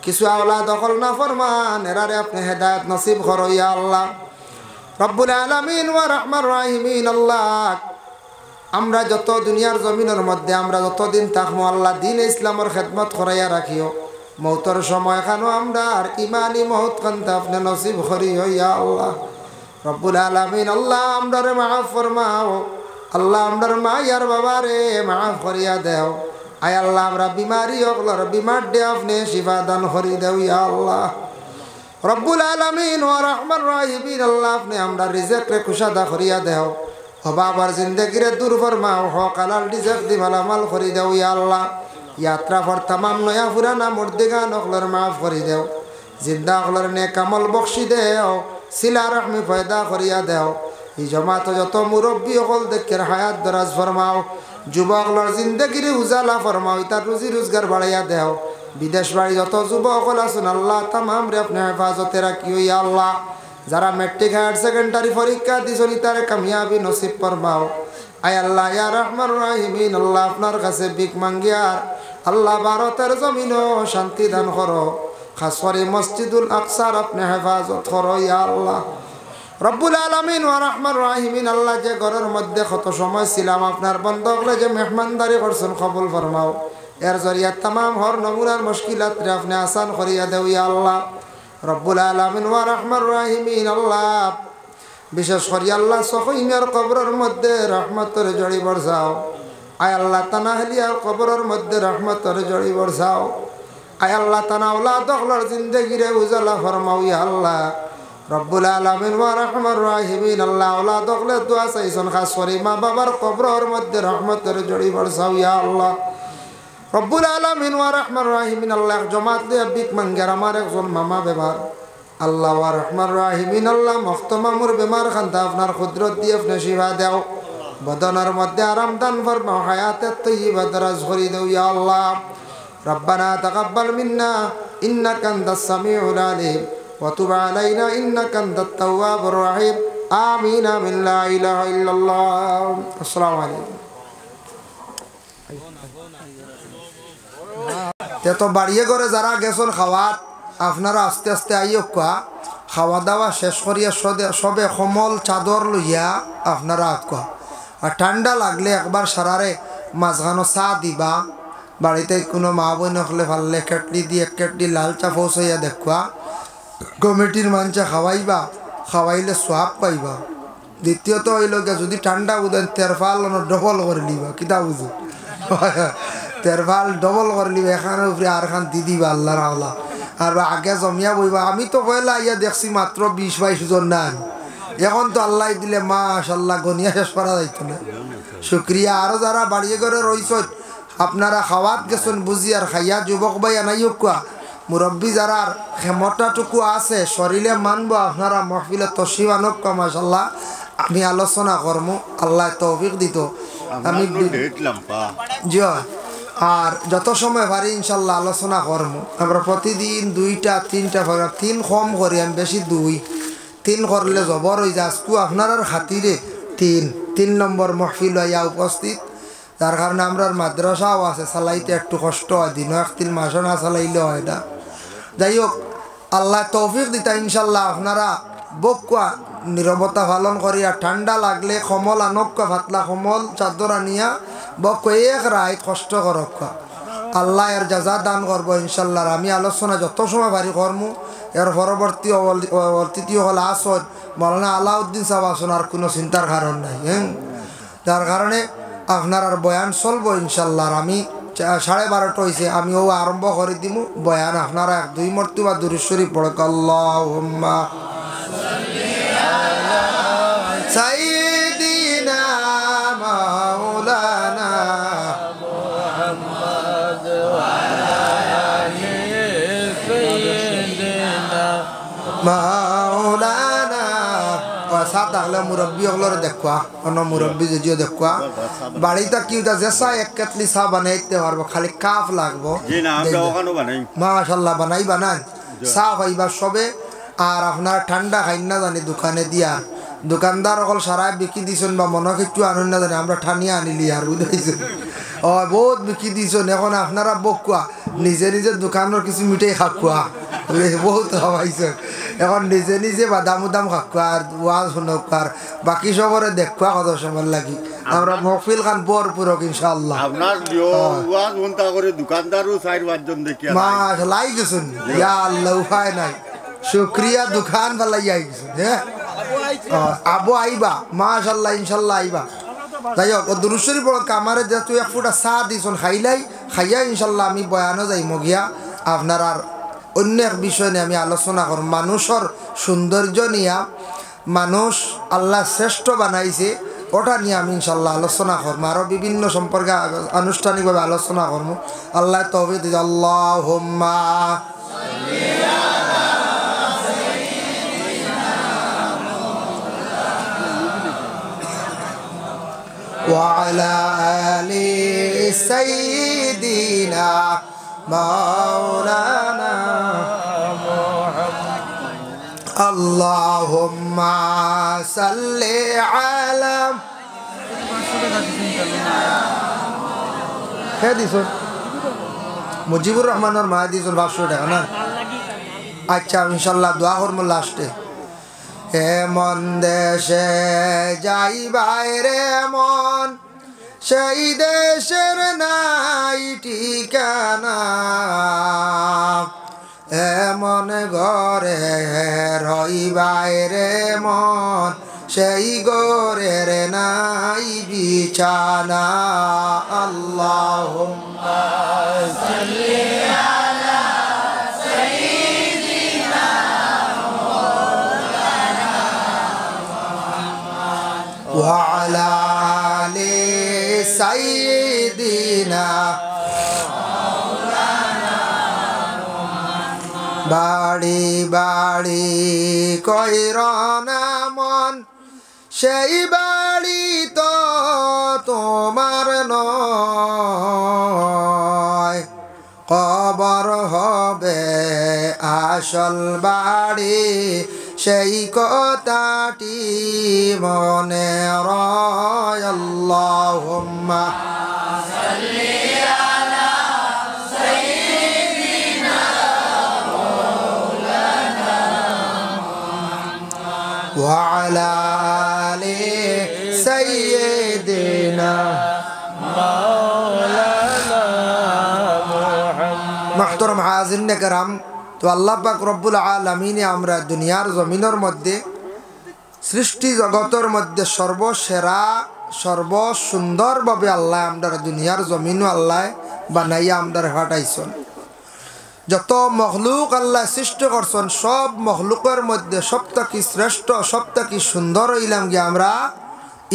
কিছু আওলাদ দখল না ফরমান, এরারে আপনি হেদায়েত নসিব করো ইয়া আল্লাহ রব্বুল আলামিন ওয়া রহমান রাহিমিন। আল্লাহ, আমরা যত দুনিয়ার জমিনের মধ্যে আমরা যতদিন থাকবো আল্লাহ দিন ইসলামের খেদমত করাইয়া রাখিও। মৌতর সময় খানো আমরা আর ইমানি মৌত কান্তা আপনি নসিব করি ইয়া আল্লাহ। রব্বুল আলামিন আল্লাহ আমরারে মাফ ফরমাও, আল্লাহ আমরার মা ইয়ার বাবারে মাফ করিয়া দেও। আয় আল্লাহ আমরা বিমারি অগলার বিমার দে আপনি শিফা দান করি দেও ইয়া আল্লাহ। রব্বুল আলামিন ওয়া রাহমান রাহিমিন আল্লাহ আপনি আমরা রিজিক রে কুশাদা করিয়া দেও, বাবার জিন্দেগিরে দূর ফরমাও, হক হালাল রিজিক দি মালামাল করি দেও ইয়া আল্লাহ। यात्रा पर तमाम नया पुराना मुर्दिगान अखलर माफ करी देव, जिंदा अखलर नेक अमल बख्शी देव, सिला रहमी पैदा करिया देव। ई जमात जत मुरब्बी अकल देखेर हायात दराज फरमाओ, युवा अखलर जिंदगीर उजाला फरमाओ, इतार रुजी रोजगार बढ़ाइया देव। विदेश बाड़ी जत युवा अकल आछेन आल्लाह तमाम रे अपने हेफाजते राखिओ या आल्लाह। যারা মেট্রিক হায়ার সেকেন্ডারি পরীক্ষা দিছেন তারে কামিয়াবি নসিব ফরমাও। আয় আল্লাহ ইয়া রহমান রহিমিন আল্লাহ আপনার কাছে ভিক মাঙ্গিয়ার আল্লাহ ভারতের জমিনও শান্তি দান করো, খাস করে মসজিদুল আকসার আপনি হেফাজত করো ইয়া আল্লাহ। রব্বুল আলামিন ওয়া রহমান রহিমিন আল্লাহ যে ঘরের মধ্যে কত সময় ছিলাম আপনার বন্ধ হলে যে মেহমানদারি করছেন কবুল ফরমাও, এর জরিয়া तमाम হর নমুনার মুশকিলাত রে আপনি আসান করিয়া দেও ইয়া আল্লাহ। রব্বুল আলামিন ওয়া রহমান রহিমিন আল্লাহ বিশেষ করে আল্লাহ সখীমের কবরের মধ্যে রহমতের জড়ি বর্ষাও। আয় আল্লাহ তানাহলিয়ার কবরের মধ্যে রহমতের জড়ি বর্ষাও। আয় আল্লাহ তানা আওলাদ অখলর জিন্দেগিরে উজালা ফরমাও ইয়া আল্লাহ। রব্বুল আলামিন ওয়া রহমান রহিমিন আল্লাহ আওলাদ অখলে দোয়া চাইছেন খাস করে মা বাবার কবরের মধ্যে রহমতের জড়ি বর্ষাও ইয়া আল্লাহ। রব্বুল আলামিন ওয়া রহমান রহিমিন আল্লাহ জমাত দিয়ে ভিক মাঙ্গার আমার একজন মামা বেমার আল্লাহ ওয়া রহমান রহিমিন আল্লাহ মখতমামুর বেমার খান্তা আপনার কুদরত দিয়ে আপনি শিফা দেও, বদনের মধ্যে আরাম দান ফরমাও, হায়াতে তয়্যিবা দরাজ করি দেও ইয়া আল্লাহ। রব্বানা তাকাব্বাল মিন্না ইন্নাকা আনতাস সামিউল আলিম ওয়া তুব আলাইনা ইন্নাকা আনতাত তাওয়াবুর রহিম। আমিন আমিন লা ইলাহা ইল্লাল্লাহ। আসসালামু আলাইকুম। তো বাড়িয়ে করে যারা গেছেন খাওয়াত আপনারা আস্তে আস্তে আইও খাওয়া দাওয়া শেষ করিয়া সবে কমল চাদর লইয়া আপনারা আঁকা। আর ঠান্ডা লাগলে একবার সারারে মাঝখানো চা দিবা, বাড়িতে কোনো মা বই নকলে ফাললে কেটলি দিয়ে এক কেটলি লাল চা পৌঁছাইয়া দেখবা, কমিটির মানুষে খাওয়াইবা, খাওয়াইলে সোয়াব পাইবা। দ্বিতীয়ত হইল যদি ঠান্ডা বুঝেন তেরফাল ডবল করে নিবা, কিতা বুঝো তেরফাল ডবল করে নিবা, এখানের উপরে আর খান দি দিবা আল্লাহ রাওলা। আর আগে জমিয়া বইবা। আমি তো পয়লা ইয়া দেখছি মাত্র 20-22 জন না, এখন তো আল্লাহ দিলে মাশাআল্লাহ গনিয়া শেষ করা যাইত না। শুক্রিয়া। আরও যারা বাড়িয়ে ঘরে রইছেন আপনারা খাওয়াত গেছেন বুঝি আর খাইয়া যুবক ভাই আনাইও কুয়া মুরব্বী যারা ক্ষমতাটুকু আছে শরীরে মানবো আপনারা মহফিলে তশরিফ আনক কা মাশাআল্লাহ। আমি আলোচনা করবো, আল্লাহ তৌফিক দিত। আমি জি আর যত সময় পারি ইনশাল্লাহ আলোচনা করবো। আমরা প্রতিদিন 2টা-3টা প্রোগ্রাম, 3 কম করি, আমি বেশি 2-3 করলে জবর হয়ে যায়। আজকু আপনার খাতিরে 3 নম্বর মহফিল হইয়া উপস্থিত, যার কারণে আমরা মাদ্রাসাও আছে চালাইতে একটু কষ্ট হয়, দিনও 1-3 মাসও না চালাইলে হয় না। যাই হোক আল্লাহ তৌফিক দিতা ইনশাল্লাহ আপনারা বকুয়া নীরবতা পালন করিয়া ঠান্ডা লাগলে কমল আনক্কা, পাতলা কমল চাদর আনিয়া বক এক রায় কষ্ট করক, আল্লাহ এর জাজা দান করবো ইনশাল্লাহ। আমি আলোচনা যত সময় পারি করমু। এর পরবর্তী অতিথি হল আসন মৌলানা আলাউদ্দিন সাহেব আসন, আর কোনো চিন্তার কারণ নাই। যার কারণে আপনার আর বয়ান চলবো ইনশাল্লাহ। আমি 12:30 হয়েছে, আমি ও আরম্ভ করে দিব বয়ান। আপনারা 1-2 মর্তবা দুরূদ শরীফ পড়ক। আল্লাহুম্মা সাইয়্যিদিনা মাওলানা মুহাম্মদ ওয়া আলা আলি সাইয়্যিদিনা মাওলানা। সাত আগলে মুরব্বী হলরে দেখবা, অন্য মুরব্বী যদিও দেখবা বাড়িতে কি যে চা 1 কেটলি চা বানাইতে পারবো, খালি কাপ লাগবো। মাশাআল্লাহ বানাই চা পাইবা সবে। আর আপনার ঠান্ডা খাইন না জানি দোকানে দিয়া, দোকানদার অকল সারাই বিকি দিছেন বা মনে কিছু আনুন না জানি, আমরা ঠানিয়া আনিলি আর বুঝাইছেন বহুত বিকি দিছেন। এখন আপনারা বকুয়া নিজে নিজে দোকানের কিছু মিঠাই খাকুয়া বহুত খাওয়াইছেন, এখন নিজে নিজে বাদাম উদাম খাকুয়া আর ওয়াজ শুনক আর বাকি সবরে দেখুয়া কত সময় লাগি। আমরা মহফিল খান ভরপুরক ইনশাআল্লাহ। আপনার ওয়াজ শুনতা করে দোকানদারও 4-5 জন দেখি মাশাআল্লাহ গেছেন। ইয়া আল্লাহ উপায় নাই, শুকরিয়া দোকান ভালাই আই গেছেন। হ্যাঁ আবু আইবা মাশাআল্লাহ ইনশাআল্লাহ আইবা যাই হোক দুরূদ শরীফ পড়ো কামারে যে তুই এক ফুটা চা দিছন খাইলাই খাইয়া ইনশাআল্লাহ আমি বয়ানও যাই মগিয়া আপনার আর অন্য এক বিষয় নিয়ে আমি আলোচনা করব মানুষের সৌন্দর্য নিয়ে মানুষ আল্লাহ শ্রেষ্ঠ বানাইছে ওটা নিয়ে আমি ইনশাআল্লাহ আলোচনা করবো আরও বিভিন্ন সম্পর্কে আনুষ্ঠানিকভাবে আলোচনা করবো আল্লাহ তৌফিক দিন আল্লাহুম্মা وعلى آل سيدنا مولانا اللهم صل على মুজিবুর রহমানের মা দিয়েছেন 500 টাকা না আচ্ছা ইনশাআল্লাহ দোয়া করব লাস্টে এমন দেশে যাই বাইরে মন সেই দেশের নাই ঠিকানা এমন ঘরে রই বাইরে মন সেই ঘরের নাই বিছানা আল্লাহুম্মা সাল্লি আলা সাইয়্যিদিনা মাওলানা মুহাম্মদ ওয়া আলা আলি সাইয়্যিদিনা বাড়ি বাড়ি কইরনা মন সেই বাড়ি তো তোমার নয় কবর হবে আসল বাড়ি সেই কথাটি মনে রয় আল্লাহুম্মা সাল্লি আলা সাইয়্যিদিনা মাওলানা মুহাম্মদ ওয়া আলা আলি সাইয়্যিদিনা মাওলানা মুহাম্মদ মুহতারাম হাজিরিন کرام তো আল্লাহ পাক রব্বুল আলামিন আমরা দুনিয়ার জমিনের মধ্যে সৃষ্টি জগতের মধ্যে সর্বসেরা সর্বসুন্দরভাবে আল্লাহ আমরা দুনিয়ার জমিনও আল্লাহ বানাইয়া আমরা হাঁটাইছেন যত মখলুক আল্লাহ সৃষ্টি করছেন সব মখলুকের মধ্যে সবথেকে শ্রেষ্ঠ সবথেকে সুন্দর হইলাম কি আমরা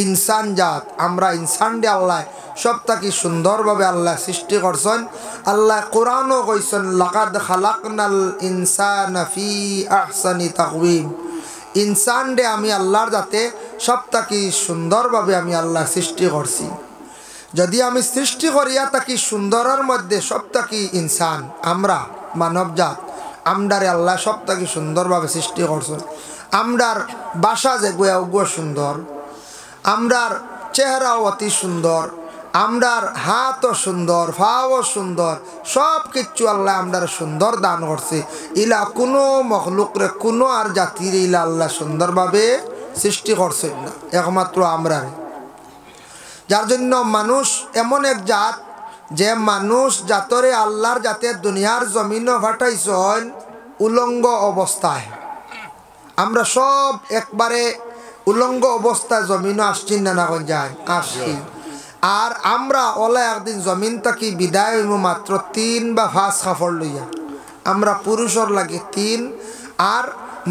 ইনসান জাত আমরা ইনসান দিয়ে আল্লাহ সবথেকে সুন্দরভাবে আল্লাহ সৃষ্টি করছেন আল্লাহ কোরআনও কইছেন লাকাদ খালাকনাল ইনসানা ফি আহসানি তাকওয়িম ইনসান দে আমি আল্লাহর যাতে সবথেকে সুন্দরভাবে আমি আল্লাহ সৃষ্টি করছি যদি আমি সৃষ্টি করিয়া থাকি সুন্দরের মধ্যে সবথেকে ইনসান আমরা মানবজাত আমরারে আল্লাহ সবথেকে সুন্দরভাবে সৃষ্টি করছেন আমরার বাসা যে গোয়া সুন্দর আমরার চেহারাও অতি সুন্দর আমরার হাতও সুন্দর পাও সুন্দর সব কিছু আল্লাহ আমরার সুন্দর দান করছে ইলা কোনো মখলুকরে কোনো আর জাতির ইলা আল্লাহ সুন্দরভাবে সৃষ্টি করছে না একমাত্র আমরারে যার জন্য মানুষ এমন এক জাত যে মানুষ জাতরে আল্লাহর জাতে দুনিয়ার জমিনও ফাটাইছেন উলঙ্গ অবস্থায় আমরা সব একবারে উলঙ্গ অবস্থায় জমিনও আসছি না কোন যায় আসছি আর আমরা ওলা একদিন জমিন থাকি বিদায় হইব মাত্র 3 বা 5 কাপড় লইয়া আমরা পুরুষের লাগে 3 আর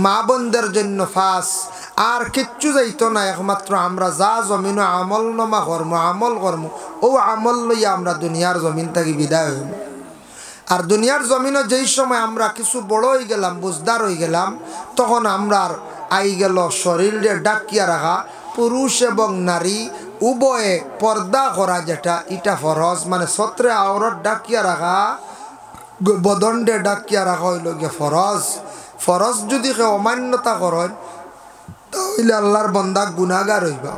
মা বোনদের জন্য 5 আর কিচ্ছু যাইতো না একমাত্র আমরা যা জমিন আমল নামা আমল কর্ম ও আমল লইয়া আমরা দুনিয়ার জমিন থাকি বিদায় হইব আর দুনিয়ার জমিনও যেই সময় আমরা কিছু বড় হয়ে গেলাম বুঝদার হয়ে গেলাম তখন আমরা আই গেল শরীরে ডাকিয়া রাখা পুরুষ এবং নারী উভয়ে পর্দা করা যেটা এটা ফরজ মানে ছত্রে আওরত ডাকিয়া রাখা বদন্ডে ডাকিয়া রাখা হইল গিয়ে ফরজ ফরজ যদি কেউ অমান্যতা করেন তাহলে আল্লাহর বন্দা গুনাহগার হইবা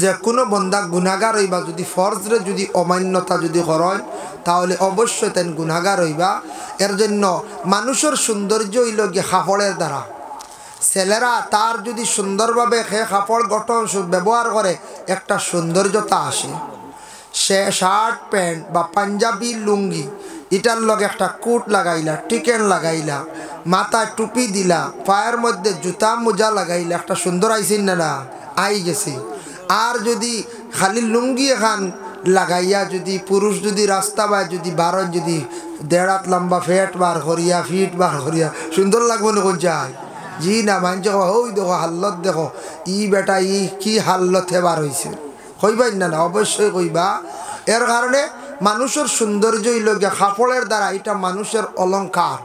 যে কোনো বন্দা গুনাহগার হইবা যদি ফরজরে যদি অমান্যতা যদি করেন তাহলে অবশ্যই তেন গুনাহগার হইবা এর জন্য মানুষের সৌন্দর্য হইল গিয়ে কাপড়ের দ্বারা ছেলেরা তার যদি সুন্দরভাবে সে কাপড় গঠন ব্যবহার করে একটা সৌন্দর্যতা আসে সে শার্ট প্যান্ট বা পাঞ্জাবি লুঙ্গি এটার লগে একটা কোট লাগাইলা টিকেন লাগাইলা মাথায় টুপি দিলা, পায়ের মধ্যে জুতা মোজা লাগাইলে একটা সুন্দর আইসিন না না আই গেছি। আর যদি খালি লুঙ্গি এখান লাগাইয়া যদি পুরুষ যদি রাস্তা বায় যদি বারো যদি 1.5 হাত লম্বা ফেট বার করিয়া ফিট বার করিয়া সুন্দর লাগবো না কোন যায়? জি না, মানছ ওই দেখো হাল্লত দেখো ই বেটা ই কি হাল্লতে বার হয়েছে, কইবাই না? না অবশ্যই কইবা। এর কারণে মানুষের সৌন্দর্য হইল গিয়া কাপড়ের দ্বারা, এটা মানুষের অলঙ্কার।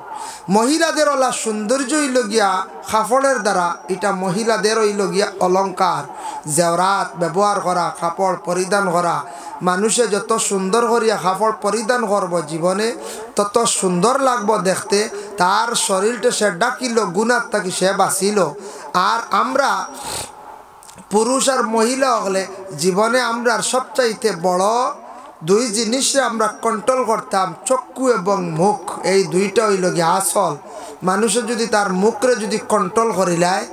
মহিলাদের ওলা সৌন্দর্য হইল গিয়া কাপড়ের দ্বারা, এটা মহিলাদের হইল গিয়া অলঙ্কার। জেওরাত ব্যবহার করা, কাপড় পরিধান করা, মানুষে যত সুন্দর করিয়া কাপড় পরিধান করব জীবনে তত সুন্দর লাগবো দেখতে। তার শরীরটা সে ডাকিল, গুণার থাকি সে বাঁচিল। আর আমরা পুরুষ আর মহিলা হলে জীবনে আমরা সবচাইতে বড় 2 জিনিসে আমরা কন্ট্রোল করতাম, চক্ষু এবং মুখ। এই 2টা হইল গিয়ে আসল। মানুষে যদি তার মুখরে যদি কন্ট্রোল করিলায়,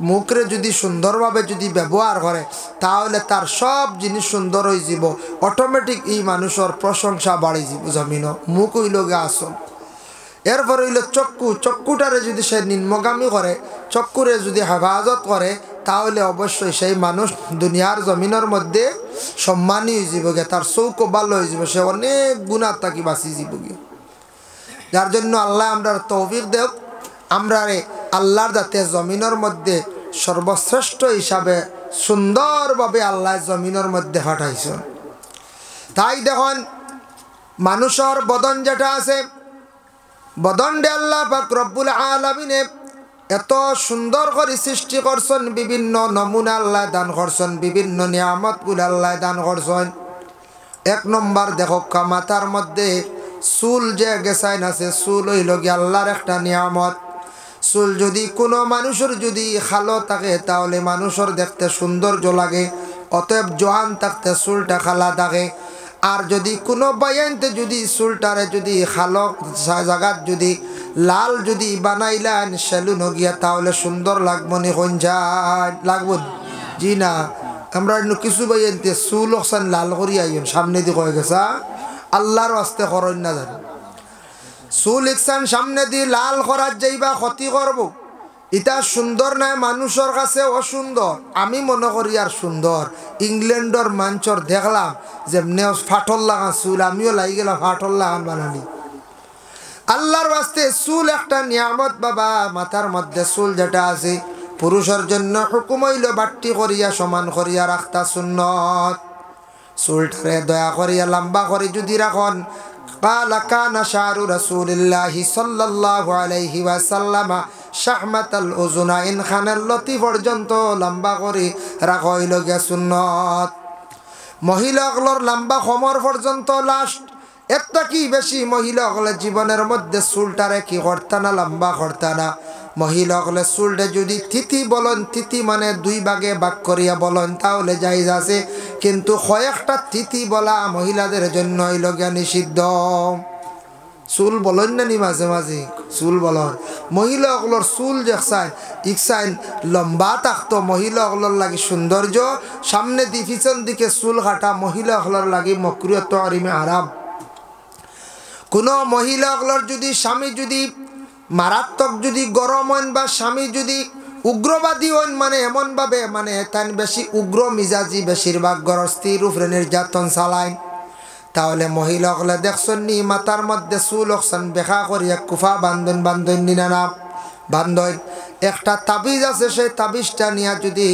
মুখরে যদি সুন্দরভাবে যদি ব্যবহার করে, তাহলে তার সব জিনিস সুন্দর হয়ে যাব। অটোমেটিক এই মানুষের প্রশংসা বাড়ি যাব জমিন। মুখ হইল গিয়ে আসল। এরপর হইল চক্ষু। চক্ষুটারে যদি সে নিম্নগামী করে, চক্ষুরে যদি হেফাজত করে, তাহলে অবশ্যই সেই মানুষ দুনিয়ার জমিনের মধ্যে সম্মানী হয়ে যাব গে, তার চৌকো ভালো হয়ে যাব, সে অনেক গুণার তাকি বাঁচি যাব গে। যার জন্য আল্লাহ আমরা তৌফিক দেব, আমরা আল্লাহর যাতে জমিনের মধ্যে সর্বশ্রেষ্ঠ হিসাবে সুন্দরভাবে আল্লাহ জমিনের মধ্যে পাঠাইছেন। তাই দেখুন মানুষের বদন যেটা আছে, বদনডে আল্লাহ পাক রব্বুল আলামিনে এত সুন্দর করে সৃষ্টি করছেন, বিভিন্ন নমুনা আল্লাহ দান করছেন, বিভিন্ন নিয়ামতগুলো আল্লাহ দান করছেন। 1 নম্বর দেখো মাথার মধ্যে চুল যে গেছাইন আছে, চুল হইল গিয়ে আল্লাহর একটা নিয়ামত। চুল যদি কোনো মানুষের যদি খালো থাকে তাহলে মানুষের দেখতে সৌন্দর্য লাগে, অতএব জোয়ান থাকতে চুলটা খালা থাকে। আর যদি কোনো বাইনতে যদি চুলটারে যদি খালো জায়গাত যদি লাল যদি বানাইলেন সেলুন গিয়া, তাহলে সুন্দর লাগবো নি? কোন যায় লাগবো? জি না, আমরা কিছু বাইনতে চুল ওখান লাল করি আইন সামনে দিয়ে কয়ে গেছা, আল্লাহর আস্তে করেন না জানি। চুল ইকসান সামনে দিয়ে লাল করার যাইবা ক্ষতি করব, এটা সুন্দর নয়, মানুষের কাছে অসুন্দর। আমি মনে করি আর সুন্দর। ইংল্যান্ডর মাঞ্চর দেখলাম যেমনি ফাটল লাগান চুল, আমিও লাগি গেলাম ফাটল লাগান বানানি। আল্লাহর বাস্তে চুল একটা নিয়ামত বাবা। মাথার মধ্যে চুল যেটা আছে পুরুষের জন্য হুকুম হইল বাট্টি করিয়া সমান করিয়া রাখতা সুন্নত। চুলটারে দয়া করিয়া লম্বা করে যদি রাখন। قال كان شعر رسول الله صلى الله عليه وسلم شحمة الأذنين খানের লতি পর্যন্ত লম্বা করে রাখা হইল গিয়া সুন্নত। মহিলাগুলোর লম্বা কোমর পর্যন্ত লাস্ট। একটা কি বেশি মহিলাগুলো জীবনের মধ্যে চুলটারে কি করতা না, লম্বা করতা না। মহিলাগুলো চুলটা যদি তিথি বলেন, তিথি মানে 2 ভাগে ভাগ করিয়া বলেন তাহলে জায়েজ আছে, কিন্তু কয়েকটা তিথি বলা মহিলাদের জন্য হইল গিয়া নিষিদ্ধ। চুল বলেন না নি মাঝে মাঝে চুল বলন। মহিলাগুলোর চুল দেখছেন ইকসাইন লম্বা থাকতো, মহিলাগুলোর লাগে সৌন্দর্য। সামনে দি পিছন দিকে চুল কাটা মহিলাগুলোর লাগে মকরুহ তাহরিমে হারাম। কোনো মহিলাগুলোর যদি স্বামী যদি মারাত্মক যদি গরম হন বা স্বামী যদি উগ্রবাদী হন, মানে এমনভাবে মানে তাই বেশি উগ্র মিজাজি, বেশিরভাগ গরস্তির উপরে নির্যাতন চালায়, তাহলে মহিলাগুলো দেখছেন নি মাথার মধ্যে চুল অকসান বেখা করিয়া কুফা বান্ধন নিনা না বান্ধন। একটা তাবিজ আছে, সেই তাবিজটা নিয়ে যদি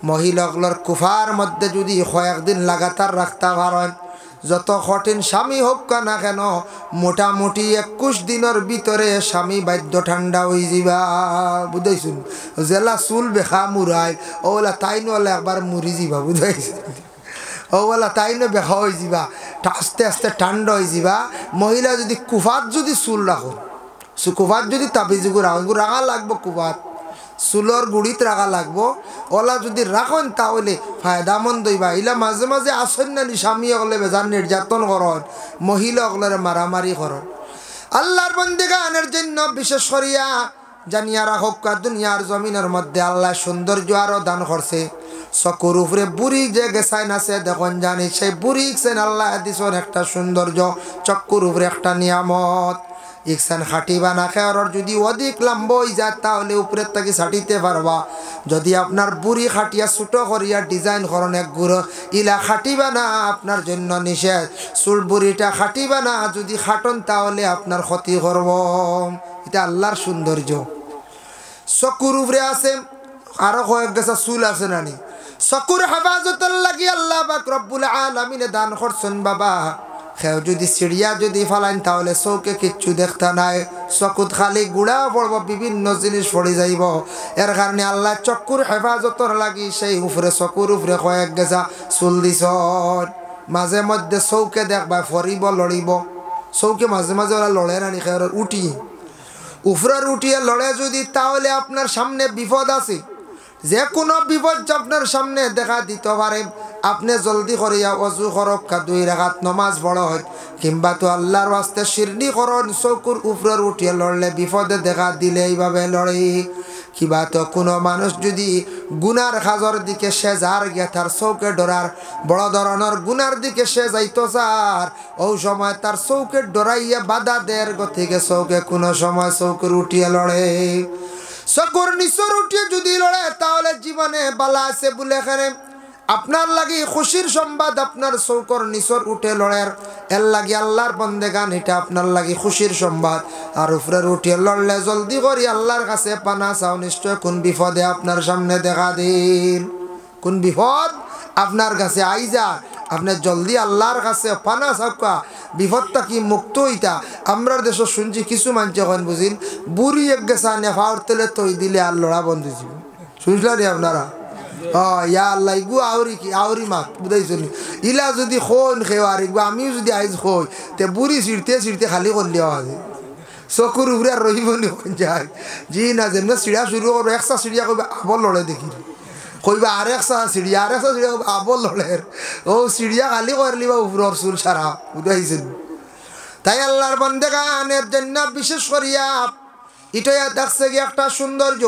মহিলাগুলোর কুফার মধ্যে যদি কয়েকদিন লাগাতার রাখতে পারেন, যত কঠিন স্বামী হোক না কেন মোটামুটি 21 দিনের ভিতরে স্বামী বাদ্য ঠান্ডা হয়ে যাবা। বুঝাইছুন? জেলা চুল বেখা মুরাই ওলা তাই নলে একবার মুড়ি যাবা। বুঝাইছেন? ওলা তাই নো বেখা হয়ে যাবা, আস্তে আস্তে ঠান্ডা হয়ে যাবা। মহিলা যদি কুফাত যদি চুল রাখো, কুফাত যদি তাবিজ রাখা লাগবো, কুফাত চুলর গুড়িত রাখা লাগবো। ওলা যদি রাখেন তাহলে ফায়দামন্দ হইবা। ইলা মাঝে মাঝে আসেন না স্বামী অগলে বেজার নির্যাতন করন, মহিলা অগলের মারামারি করন। আল্লাহর বন্দেগানের জন্য বিশেষ করিয়া জানিয়া রাখক, দুনিয়ার জমিনের মধ্যে আল্লাহ সৌন্দর্য আরো দান করছে। চকুর উপরে বুড়ি যে গেছাইন আছে দেখুন জানি, সেই বুড়ি আল্লাহ দিছেন একটা সৌন্দর্য, চক্ষুর উপরে একটা নিয়ামত। ইকসান খাটিবা না খেয়ার যদি অধিক লম্বা হয়ে যায় তাহলে উপরের থেকে ছাটিতে পারবা যদি আপনার বুড়ি খাটিয়া ছোটো করিয়া ডিজাইন করেন এক গুঁড়ো ইলা খাটিবা না আপনার জন্য নিষেধ চুল বুড়িটা খাটিবা না যদি খাটন তাহলে আপনার ক্ষতি করব এটা আল্লাহর সৌন্দর্য চকুর উপরে আছে আরো কয়েক গেছে চুল আছে নানি চকুর হেফাজতের লাগি আল্লাহ পাক রব্বুল আলামিনে দান করছেন বাবা খেও যদি চিড়িয়া যদি ফালাইন তাহলে চৌকে কিচ্ছু দেখতা নাই চকুত খালি গুড়া পড়ব বিভিন্ন জিনিস পড়ে যাইব এর কারণে আল্লাহ চকুর হেফাজতর লাগি সেই উপরে চকুর উপরে কয়েক গেছা চুল দিছ মাঝে মধ্যে চৌকে দেখবা ফরিব লড়িব চৌকে মাঝে মাঝে ওরা লড়ে নানি খেয়ে উঠি উপরের উঠিয়ে লড়ে যদি তাহলে আপনার সামনে বিপদ আছে যে কোনো বিপদ আপনার সামনে দেখা দিতে পারে আপনি জলদি করিয়া অজু করক্কা 2 রাকাত নমাজ পড়ো কিংবা তো আল্লাহর ওয়াস্তে শিরনি করন চকুর উপরের উঠিয়ে লড়লে বিপদে দেখা দিলে এইভাবে লড়ে কিবা তো কোনো মানুষ যদি গুনার কাজের দিকে সে যার গিয়া তার চৌকে ডরার বড় ধরনের গুনার দিকে সে যাইতো স্যার ওই সময় তার চৌকে ডরাইয়া বাধা দেয় গতিকে চৌকে কোনো সময় চৌকের উঠিয়ে লড়ে চকুর নিচর উঠিয়ে যদি লড়ে তাহলে জীবনে বালা আছে বলে এখানে আপনার লাগি খুশির সংবাদ আপনার চৌকর নিচর উঠে লড়ের এর লাগি আল্লাহর বন্দেগান এটা আপনার লাগি খুশির সংবাদ আর উপরের উঠিয়ে লড়লে জলদি করি আল্লাহর কাছে পানা চাও নিশ্চয় কোন বিপদে আপনার সামনে দেখা দিন কোন বিপদ আপনার কাছে আইজা আপনি জলদি আল্লাহর কাছে পানা চাওকা বিপদটা কি মুক্ত হইতা আমরা দেশ শুনছি কিছু মানুষ এখন বুঝিন বুড়ি এক গেছা নেফাওর তেলে তৈ দিলে আর লড়া বন্ধ শুনছিলেন আপনারা ইয়া আল্লাহ ইগু আউরি কি আউরি মাত বুঝাইছো ইলা যদি খোন খেওয়ার ইগু আমিও যদি আইজ খই তে বুড়ি ছিড়তে খালি করলে আছে চকুর উপরে আর রহিব নি যায় জি না যেমন চিড়িয়া শুরু করবো একসা চিড়িয়া কইবা আবল লড়ে দেখি কইবা আর একসা চিড়িয়া কইবা আবল লড়ে ও চিড়িয়া খালি করলি বা উপরের চুল সারা বুঝাইছেন তাই আল্লাহর বন্দেগানের জন্য বিশেষ করিয়া এটাই দেখছে কি একটা সৌন্দর্য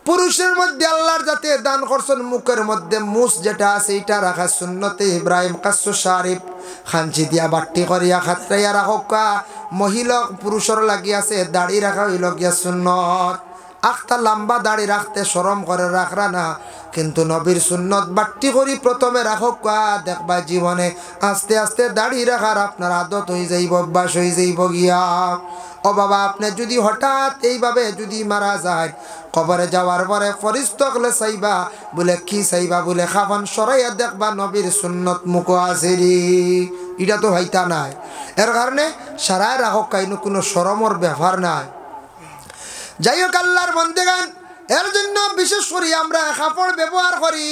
পুরুষের মধ্যে আল্লাহর যাতে দান করছেন মুখের মধ্যে মুস যেটা আছে এটা রাখা সুন্নতে ইব্রাহিম কাসু শারিফ খানচি দিয়া বাট্টি করিয়া খাতরাইয়া রাখা মহিলা পুরুষের লাগি আছে দাড়ি রাখা হইল গিয়া সুন্নত আখটা লম্বা দাড়ি রাখতে শরম করে রাখরা না কিন্তু নবীর সুন্নত বাট্টি করি প্রথমে রাখা দেখবা জীবনে আস্তে আস্তে দাড়ি রাখার আপনার আদত হয়ে যাইব অভ্যাস হয়ে যাইব গিয়া ও বাবা আপনি যদি হঠাৎ এইভাবে যদি মারা যায় কবরে যাওয়ার পরে ফরিস্ত হলে চাইবা বলে কি চাইবা বলে খাফান সরাইয়া দেখবা নবীর সুন্নত মুখ আছে রে এটা তো হইতা নাই এর কারণে সারায় রাখক কাইনো কোনো শরমর ব্যাপার নাই যাই হোক আল্লাহর বন্দেগান এর জন্য বিশেষ করে আমরা কাপড় ব্যবহার করি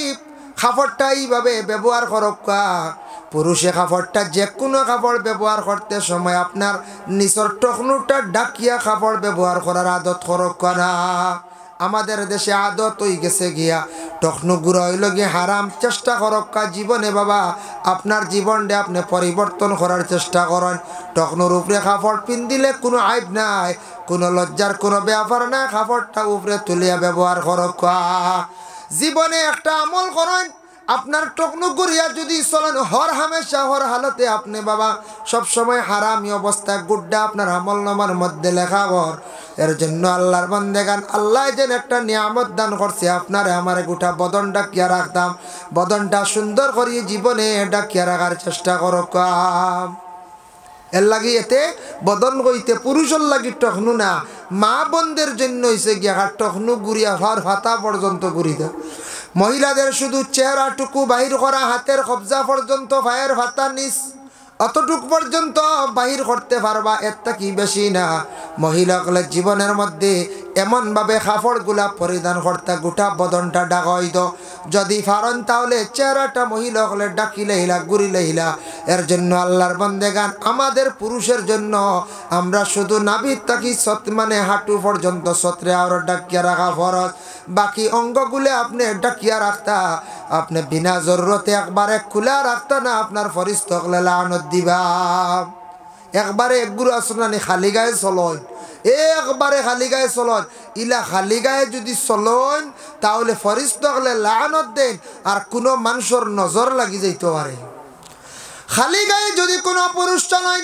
কাপড়টা এইভাবে ব্যবহার করক্কা পুরুষে কাপড়টা যে কোনো কাপড় ব্যবহার করতে সময় আপনার নিচর টকনুটা ডাকিয়া কাপড় ব্যবহার করার আদত করক্কা না আমাদের দেশে আদত হয়ে গেছে গিয়া টকনু গুঁড়ো হইল গিয়ে হারাম চেষ্টা করক্কা জীবনে বাবা আপনার জীবনটা আপনি পরিবর্তন করার চেষ্টা করেন টকনুর উপরে কাপড় পিন দিলে কোনো আইব নাই কোনো লজ্জার কোনো ব্যাপার নাই কাপড়টা উপরে তুলিয়া ব্যবহার করক্কা জীবনে একটা আমল করেন আপনার টকনু গুড়িয়া যদি চলেন হর হামেশা হর হালতে আপনি বাবা সব সময় হারামি অবস্থায় গুড্ডা আপনার আমল নামার মধ্যে লেখা কর এর জন্য আল্লাহর বান্দেগান আল্লাহ যেন একটা নিয়ামত দান করছে আপনারে আমার গোটা বদন ডাকিয়া রাখতাম বদনটা সুন্দর করিয়ে জীবনে ডাকিয়া রাখার চেষ্টা করো কাম এর লাগি এতে বদন কইতে পুরুষের লাগি টকনু না মা বোনদের জন্য হয়েছে গিয়া টকনু গুড়িয়া ভার ফাতা পর্যন্ত গুড়িতে মহিলাদের শুধু চেহারাটুকু বাহির করা হাতের কবজা পর্যন্ত পায়ের ফাতা নিচ অতটুক পর্যন্ত বাহির করতে পারবা এরটা কি বেশি না মহিলাগুলো জীবনের মধ্যে এমনভাবে কাপড়গুলা পরিধান করতে গোটা বদনটা ডাকা হইত যদি পারেন তাহলে চেহারাটা মহিলাগুলো ডাকিলে হিলা ঘুরিলে হিলা এর জন্য আল্লাহর বান্দেগান আমাদের পুরুষের জন্য আমরা শুধু নাভির তাকি মানে হাঁটু পর্যন্ত সত্রে আর ডাকিয়া রাখা ফরজ বাকি অঙ্গগুলো আপনি ডাকিয়া রাখতা আপনি বিনা জরুরতে একবারে খোলা রাখতা না আপনার ফরিস্ত হলে লানত দিবা একবারে একগুলো আসনানি খালি গায়ে চলন একবারে খালি গায়ে চলন ইলা খালি গায়ে যদি চলন তাহলে ফরিস্ত হলে লানত দেন আর কোনো মানুষের নজর লাগি যাইতে পারে খালি গায়ে যদি কোনো পুরুষ চলেন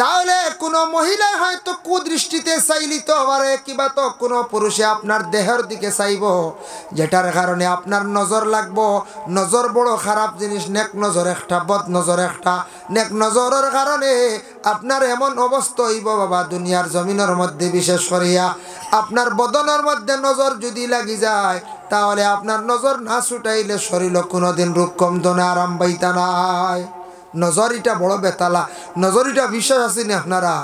তাহলে কোনো মহিলা হয়তো কুদৃষ্টিতে চাইলিত পারে, কিবা তো কোনো পুরুষে আপনার দেহের দিকে চাইব, যেটার কারণে আপনার নজর লাগবো। নজর বড় খারাপ জিনিস, নেক নজর একটা, বদ নজর একটা। নেক নজরের কারণে আপনার এমন অবস্থা হইব বাবা, দুনিয়ার জমিনের মধ্যে বিশেষ করিয়া আপনার বদনের মধ্যে নজর যদি লাগি যায়, তাহলে আপনার নজর না ছুটাইলে শরীর কোনোদিন রূপ কমতো না, আরাম পাইতা নাই। নজরিটা বড় বেতালা। নজরিটা বিশ্বাস আছে না আপনারা?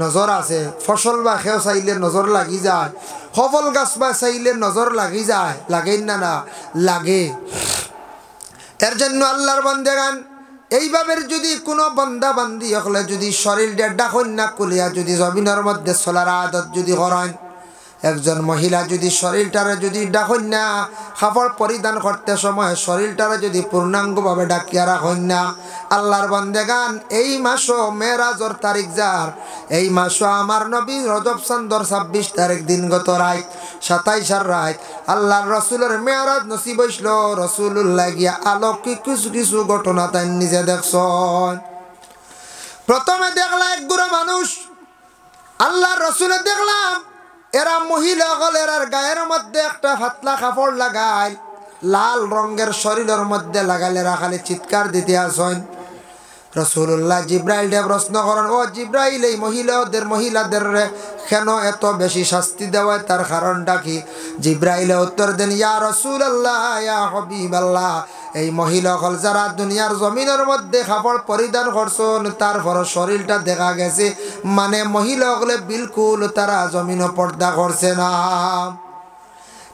নজর আছে। ফসল বা খেও চাইলে নজর লাগি যায়, সফল গাছ বা চাইলে নজর লাগি যায়, লাগেই না? না লাগে। এর জন্য আল্লাহর বান্দাগান এইভাবে যদি কোনো বান্দা বান্দি হলে যদি শরীরটা ডাকন না কুলিয়া যদি জমিনের মধ্যে চলার আদত যদি করেন, একজন মহিলা যদি শরীরটারে যদি ডাকন না, কাপড় পরিধান করতে সময় শরীরটারে যদি পূর্ণাঙ্গভাবে ডাকিয়া রাখেন না, আল্লাহর বান্দাগান এই মাসও মেরাজর তারিখ যার, এই মাসও আমার নবী রজব চন্দ্র 26 তারিখ দিনগত রাত 27 রাত আল্লাহর রসুলের মেরাজ নসিব হইল। রসুলুল্লাহ গিয়া আলৌকিক কিছু কিছু ঘটনা তাই নিজে দেখছেন। প্রথমে দেখলা এক গুড়া মানুষ, আল্লাহর রসুলে দেখলাম এরা মহিলা হলের আর গায়ের মধ্যে একটা ফাতলা কাপড় লাগায়, লাল রঙের শরীরের মধ্যে লাগালে রাখালে চিৎকার দিতে আসেন। রসুল্লাহ জিব্রাইল প্রশ্ন করেন, ও জিব্রাইল, এই মহিলাদের কেন এত বেশি শাস্তি দেওয়া, তার কারণটা কি? জিব্রাইল উত্তর দেন, ইয়া রাসূলুল্লাহ, ইয়া হাবিবাল্লাহ, এই মহিলা হল যারা দুনিয়ার জমিনের মধ্যে কাপড় পরিধান করছেন, তারপর শরীরটা দেখা গেছে, মানে মহিলা হলে বিলকুল তারা জমিন পর্দা করছে না,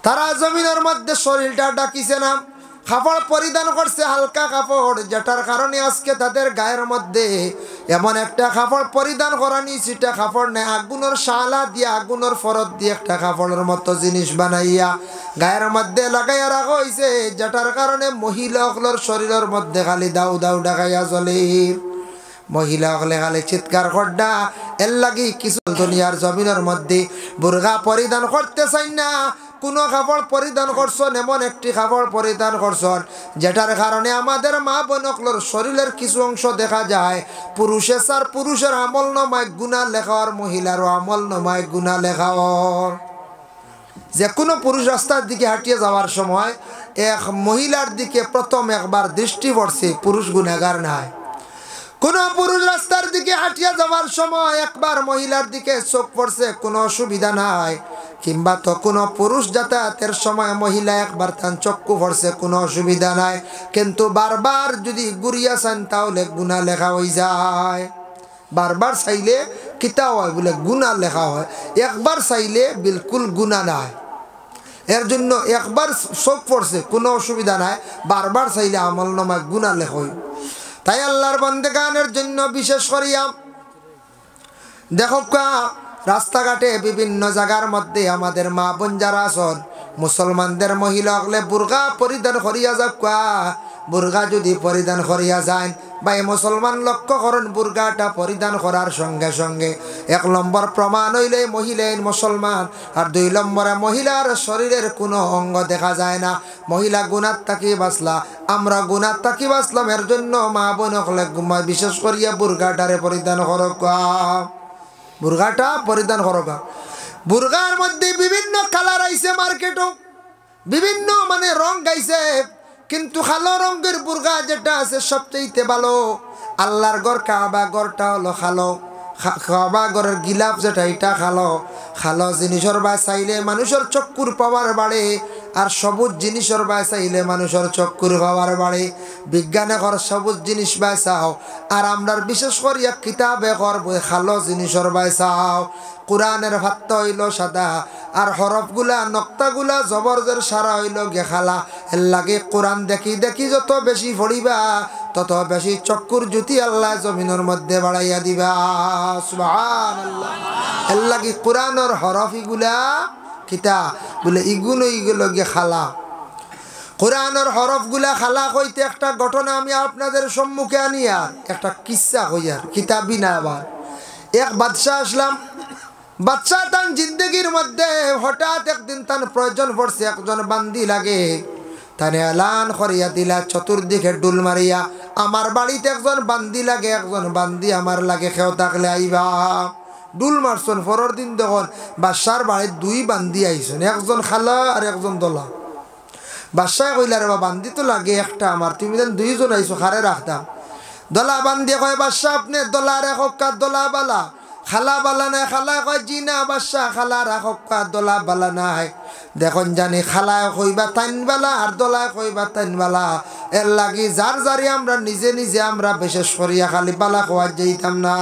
তারা জমিনের মধ্যে শরীরটা ডাকিছে না, কাপড় পরিধান করছে হালকা কাপড়, যেটার কারণে আজকে তাদের গায়ের মধ্যে এমন একটা কাপড় পরিধান করানি, সেটা কাপড় নেই, আগুনের শালা দিয়ে আগুনের ফরত দিয়ে একটা কাপড়ের মতো জিনিস বানাইয়া গায়ের মধ্যে লাগাইয়া রাখা হয়েছে, যেটার কারণে মহিলাগুলোর শরীরের মধ্যে খালি দাউ দাউ ডাকাইয়া চলে। মহিলা হলে খালি চিৎকার করডা। এর লাগি কিছু দুনিয়ার জমিনের মধ্যে বুরকা পরিধান করতে চাই না, কোনো কাপড় পরিধান করছেন, এমন একটি কাপড় পরিধান করছেন যেটার কারণে আমাদের মা বোনকলোর শরীরের কিছু অংশ দেখা যায়। পুরুষের আমল নমায় গুনাহ লেখাওয়ার, মহিলারও আমল নমায় গুনাহ লেখাওয়ার। যে কোনো পুরুষ রাস্তার দিকে হাঁটিয়ে যাওয়ার সময় এক মহিলার দিকে প্রথম একবার দৃষ্টি পড়ছে, পুরুষ গুনাহগার নাই। কোনো পুরুষ রাস্তার দিকে হাঁটিয়ে যাওয়ার সময় একবার মহিলার দিকে চোখ পড়ছে, কোনো অসুবিধা নাই। কিংবা তো কোনো পুরুষ যাতায়াতের সময় মহিলা একবার তার চক্ষু পড়ছে, কোনো অসুবিধা নাই। কিন্তু বারবার যদি ঘুরিয়া চান তাহলে গুনাহ লেখা হয়ে যায়। বারবার চাইলে কিতা হয় বলে গুনাহ লেখা হয়, একবার চাইলে বিলকুল গুনাহ নাই। এর জন্য একবার চোখ পড়ছে কোনো অসুবিধা নাই, বারবার চাইলে আমল নামায় গুনাহ লেখা হয়। তাই আল্লাহর বান্দাগানের জন্য বিশেষ করিয়া দেখো রাস্তাঘাটে বিভিন্ন জায়গার মধ্যে আমাদের মা বোন যারা আছেন, মুসলমানদের মহিলা হলে বুরকা পরিধান করিয়া যাক, বুরকা যদি পরিধান করিয়া যায় বা মুসলমান লক্ষ্য করেন, বুরকাটা পরিধান করার সঙ্গে সঙ্গে 1 নম্বর প্রমাণ হইলে মহিলা মুসলমান, আর 2 নম্বরে মহিলার শরীরের কোনো অঙ্গ দেখা যায় না। মহিলা গুনাহ থাকি বাঁচলা, আমরা গুনাহ থাকি বাঁচলাম। এর জন্য মা বোন হলে বিশেষ করিয়া বুরকাটারে পরিধান করক, বুরকাটা পরিধান করবা। বুরকার মধ্যে বিভিন্ন কালার আইছে মার্কেটও, বিভিন্ন মানে রং গাইছে, কিন্তু কালো রঙের বুরকা যেটা আছে সবচেয়ে ভালো। আল্লাহর ঘর কাবা ঘরটা হলো কালো, কাবা ঘরের গিলাফ যেটা এটা কালো। কালো জিনিসের বা চাইলে মানুষের চক্ষুর পাওয়ার বাড়ে, আর সবুজ জিনিসের বা চাইলে মানুষের চক্ষুর পাওয়ার বাড়ে। বিজ্ঞানে কর সবুজ জিনিস বাই চাও, আর আমরা বিশেষ করিয়া কিতাবে কর কালো জিনিসের বাই চাও। কোরআনের ভাত হইল সাদা, আর হরফগুলা নক্তাগুলা জবরজের সারা হইল গেখালা। এর লাগে কোরআন দেখি দেখি যত বেশি পড়িবা, তত বেশি চক্ষুর জ্যোতি আল্লাহ জমিনের মধ্যে বাড়াইয়া দিবা। সুবহানাল্লাহ। এর লাগে কোরআনের হরফিগুলা কিতা বলে ইগুলো গে খালা। কোরআনের হরফগুলা খালা কইতে একটা ঘটনা আমি আপনাদের সম্মুখে আনিয়া একটা কিসসা কইয়ার, কিতাবি না আবার। এক বাদশাহ আসলাম, বাদশাহ তার জিন্দগির মধ্যে হঠাৎ একদিন তার প্রয়োজন পড়ছে, একজন বান্দি লাগে। তানে এলান করিয়া দিলা চতুর্দিকে ডুল মারিয়া, আমার বাড়িতে একজন বান্দি লাগে, একজন বান্দি আমার লাগে, কেউ থাকলে আইবা। ডুল মারছন। পরের দিন দেখুন বাদশার বাড়ির দুই বান্দি আইসন, একজন খালা আর একজন দলা। বাদশাহ কইলা রে বান্দি তো লাগে একটা আমার, তুমি যেন দুইজন আইসো, খারে রাখতাম। দলা বান্দি কয় বাদশাহ আপনি দলা রেখা, দলা বালা, খালা বালা নাই। খালা কয় জি না বাদশাহ, খালা রাখা, দলা বালা নাই। দেখুন জানি খালায় কইবা তাইন বালা আর দলায় কইবা তাইন বালা, এর লাগি যার যারি আমরা নিজে নিজে আমরা বিশেষ করিয়া খালি বালা খোয়া যাইতাম না।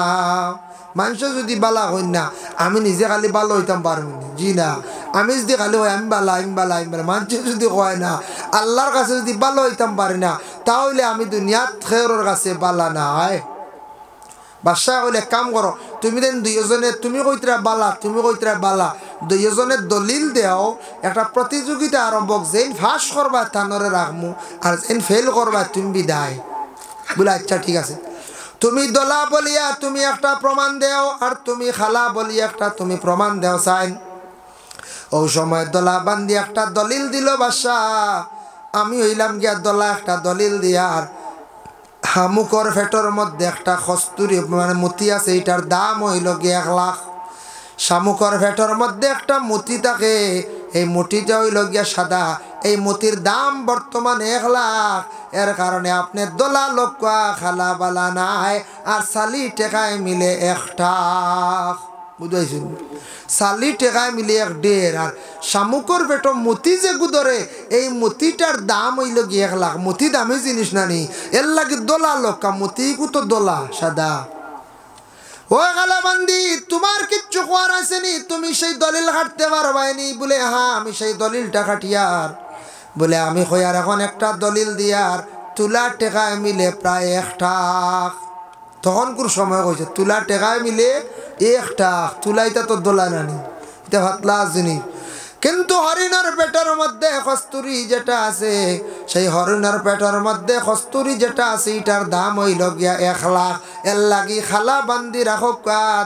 মানুষ যদি বালা হই না, আমি নিজে খালি ভালো হইতাম পারবো না, জি না। আমি যদি খালি হয় আমি বালা আমি বালা আমি বালা, মানুষ যদি কয় না আল্লাহর কাছে যদি ভালো হইতাম পারি না, তাহলে আমি দুনিয়াত খেয়রের কাছে বালা নাই। বাদশাহ কইলে কাম করো, তুমি দেন দুইজনে, তুমি কইতরা বালা তুমি কইতরা বালা, দুইজনের দলিল দেও, একটা প্রতিযোগিতা আরম্ভ, যেন ফাঁস করবা তানরে রাখমু, আর যেন ফেল করবা তুমি বিদায়। বলে আচ্ছা ঠিক আছে, তুমি দলা বলিয়া তুমি একটা প্রমাণ দেও, আর তুমি খালা বলিয়া একটা তুমি প্রমাণ দেও চাইন। ও সময় দলা বান্দি একটা দলিল দিল বাদশাহ। আমি হইলাম গিয়া দলা একটা দলিল দিয়ার, হামুকর ফেটর মধ্যে একটা কস্তুরি মানে মতি আছে, এটার দাম হইল গিয়ে 1 লাখ। শামুকর ফেটর মধ্যে একটা মতি থাকে, এই মতিটা হইল গিয়া সাদা, এই মতির দাম বর্তমানে 1 লাখ। এর কারণে আপনি দলা লোকা খালা বালা নাই, আর সালি টেকায় মিলে 1 বুঝাইছেন, সালি টেকায় মিলে 1.5। আর শামুকর পেটো মতি যে গুদরে, এই মতিটার দাম হইল গিয়ে 1 লাখ। মতি দামি জিনিস না নি, এর লাগে দলা লোকা, মতি কুতো দলা সাদা। ও খালা বান্দি তোমার কিচ্ছু করার আছে নি, তুমি সেই দলিল কাটতে পারবাইনি? বলে হ্যাঁ আমি সেই দলিলটা কাটিয়ার। বলে আমি কইয়ার এখন একটা দলিল দিয়ার, তুলা টেকায় মিলে প্রায় 1 টাক। তখন কোন সময় কইছে তুলা টেকায় মিলে 1 টাক, তুলাইটা তো দোলা নানি, এটা ভাতলা জিনিস। কিন্তু হরিণার পেটের মধ্যে কস্তুরি যেটা আছে, সেই হরিণার পেটের মধ্যে কস্তুরি যেটা আছে, এটার দাম হইল গিয়া 1 লাখ। এর লাগি খালা বান্দি রাখো,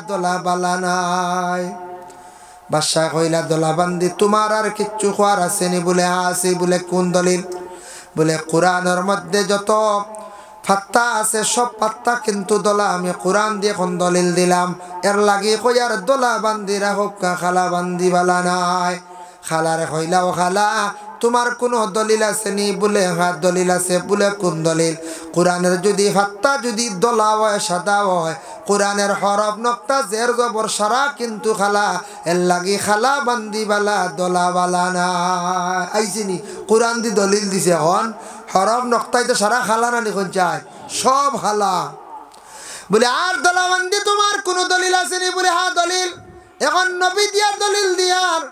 দলা বালা নাই। বাদশাহ কইলা দলা বান্দি তোমার আর কিচ্ছু খোয়ার আছে নি? বলে আছে। বলে কোন দলিল? বলে কোরআনের মধ্যে যত পাত্তা আছে সব পাত্তা কিন্তু দলা আমি কোরআন দিয়ে কোন দলিল দিলাম, এর লাগি কইয়ার দলা বান্দি রাখো, খালা বান্দি বালা নাই। খালারে কইলা ও খালা তোমার কোনো দলিল আছে নি? বলে হ্যাঁ দলিল আছে। বলে কোন দলিল? কোরআনের যদি ফাত্তা যদি দলা হয় সাদা হয়, কোরআনের হরফ নক্তা জের জবর সারা কিন্তু খালা, এর লাগি খালা বান্দি বালা দলা বালা না। আইসিনি কোরআন দি দলিল দিছে, হন হরফ নক্তাই তো সারা খালা না লিখন চায় সব খালা। বলে আর দলা বান্দি তোমার কোনো দলিল আছে নি? বলে হ্যাঁ দলিল। এখন নবী দিয়া দলিল দিয়ার,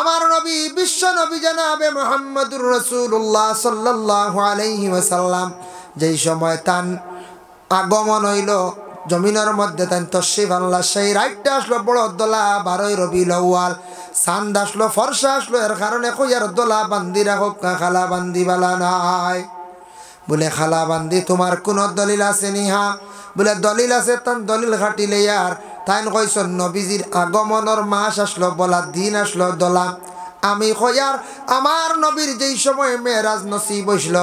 আমার নবী বিশ্ব নবী জনাবে মুহাম্মদুর রাসূলুল্লাহ সাল্লাল্লাহু আলাইহি ওয়াসাল্লাম যেই সময় তান আগমন হইল জমিনের মধ্যে, তান তশরিফ আনলা, সেই রাইটটা আসলো বড় দলা 12 রবিউল আউয়াল, চাঁদ আসলো ফর্সা আসলো। এর কারণে কইয়ার দলা বান্দি রাখো, খালা বান্দি বালা নাই। বলে খালা বান্দি তোমার কোন দলিল আছে নি? হ্যাঁ। বলে দলিল আছে। তান দলিল খাটিলে আর তাইন কইসন নবীজির আগমনের মাস আসলো, বলা দিন আসলো দলা। আমি কইয়ার আমার নবীর যেই সময় মেরাজ নসিব হইছিল,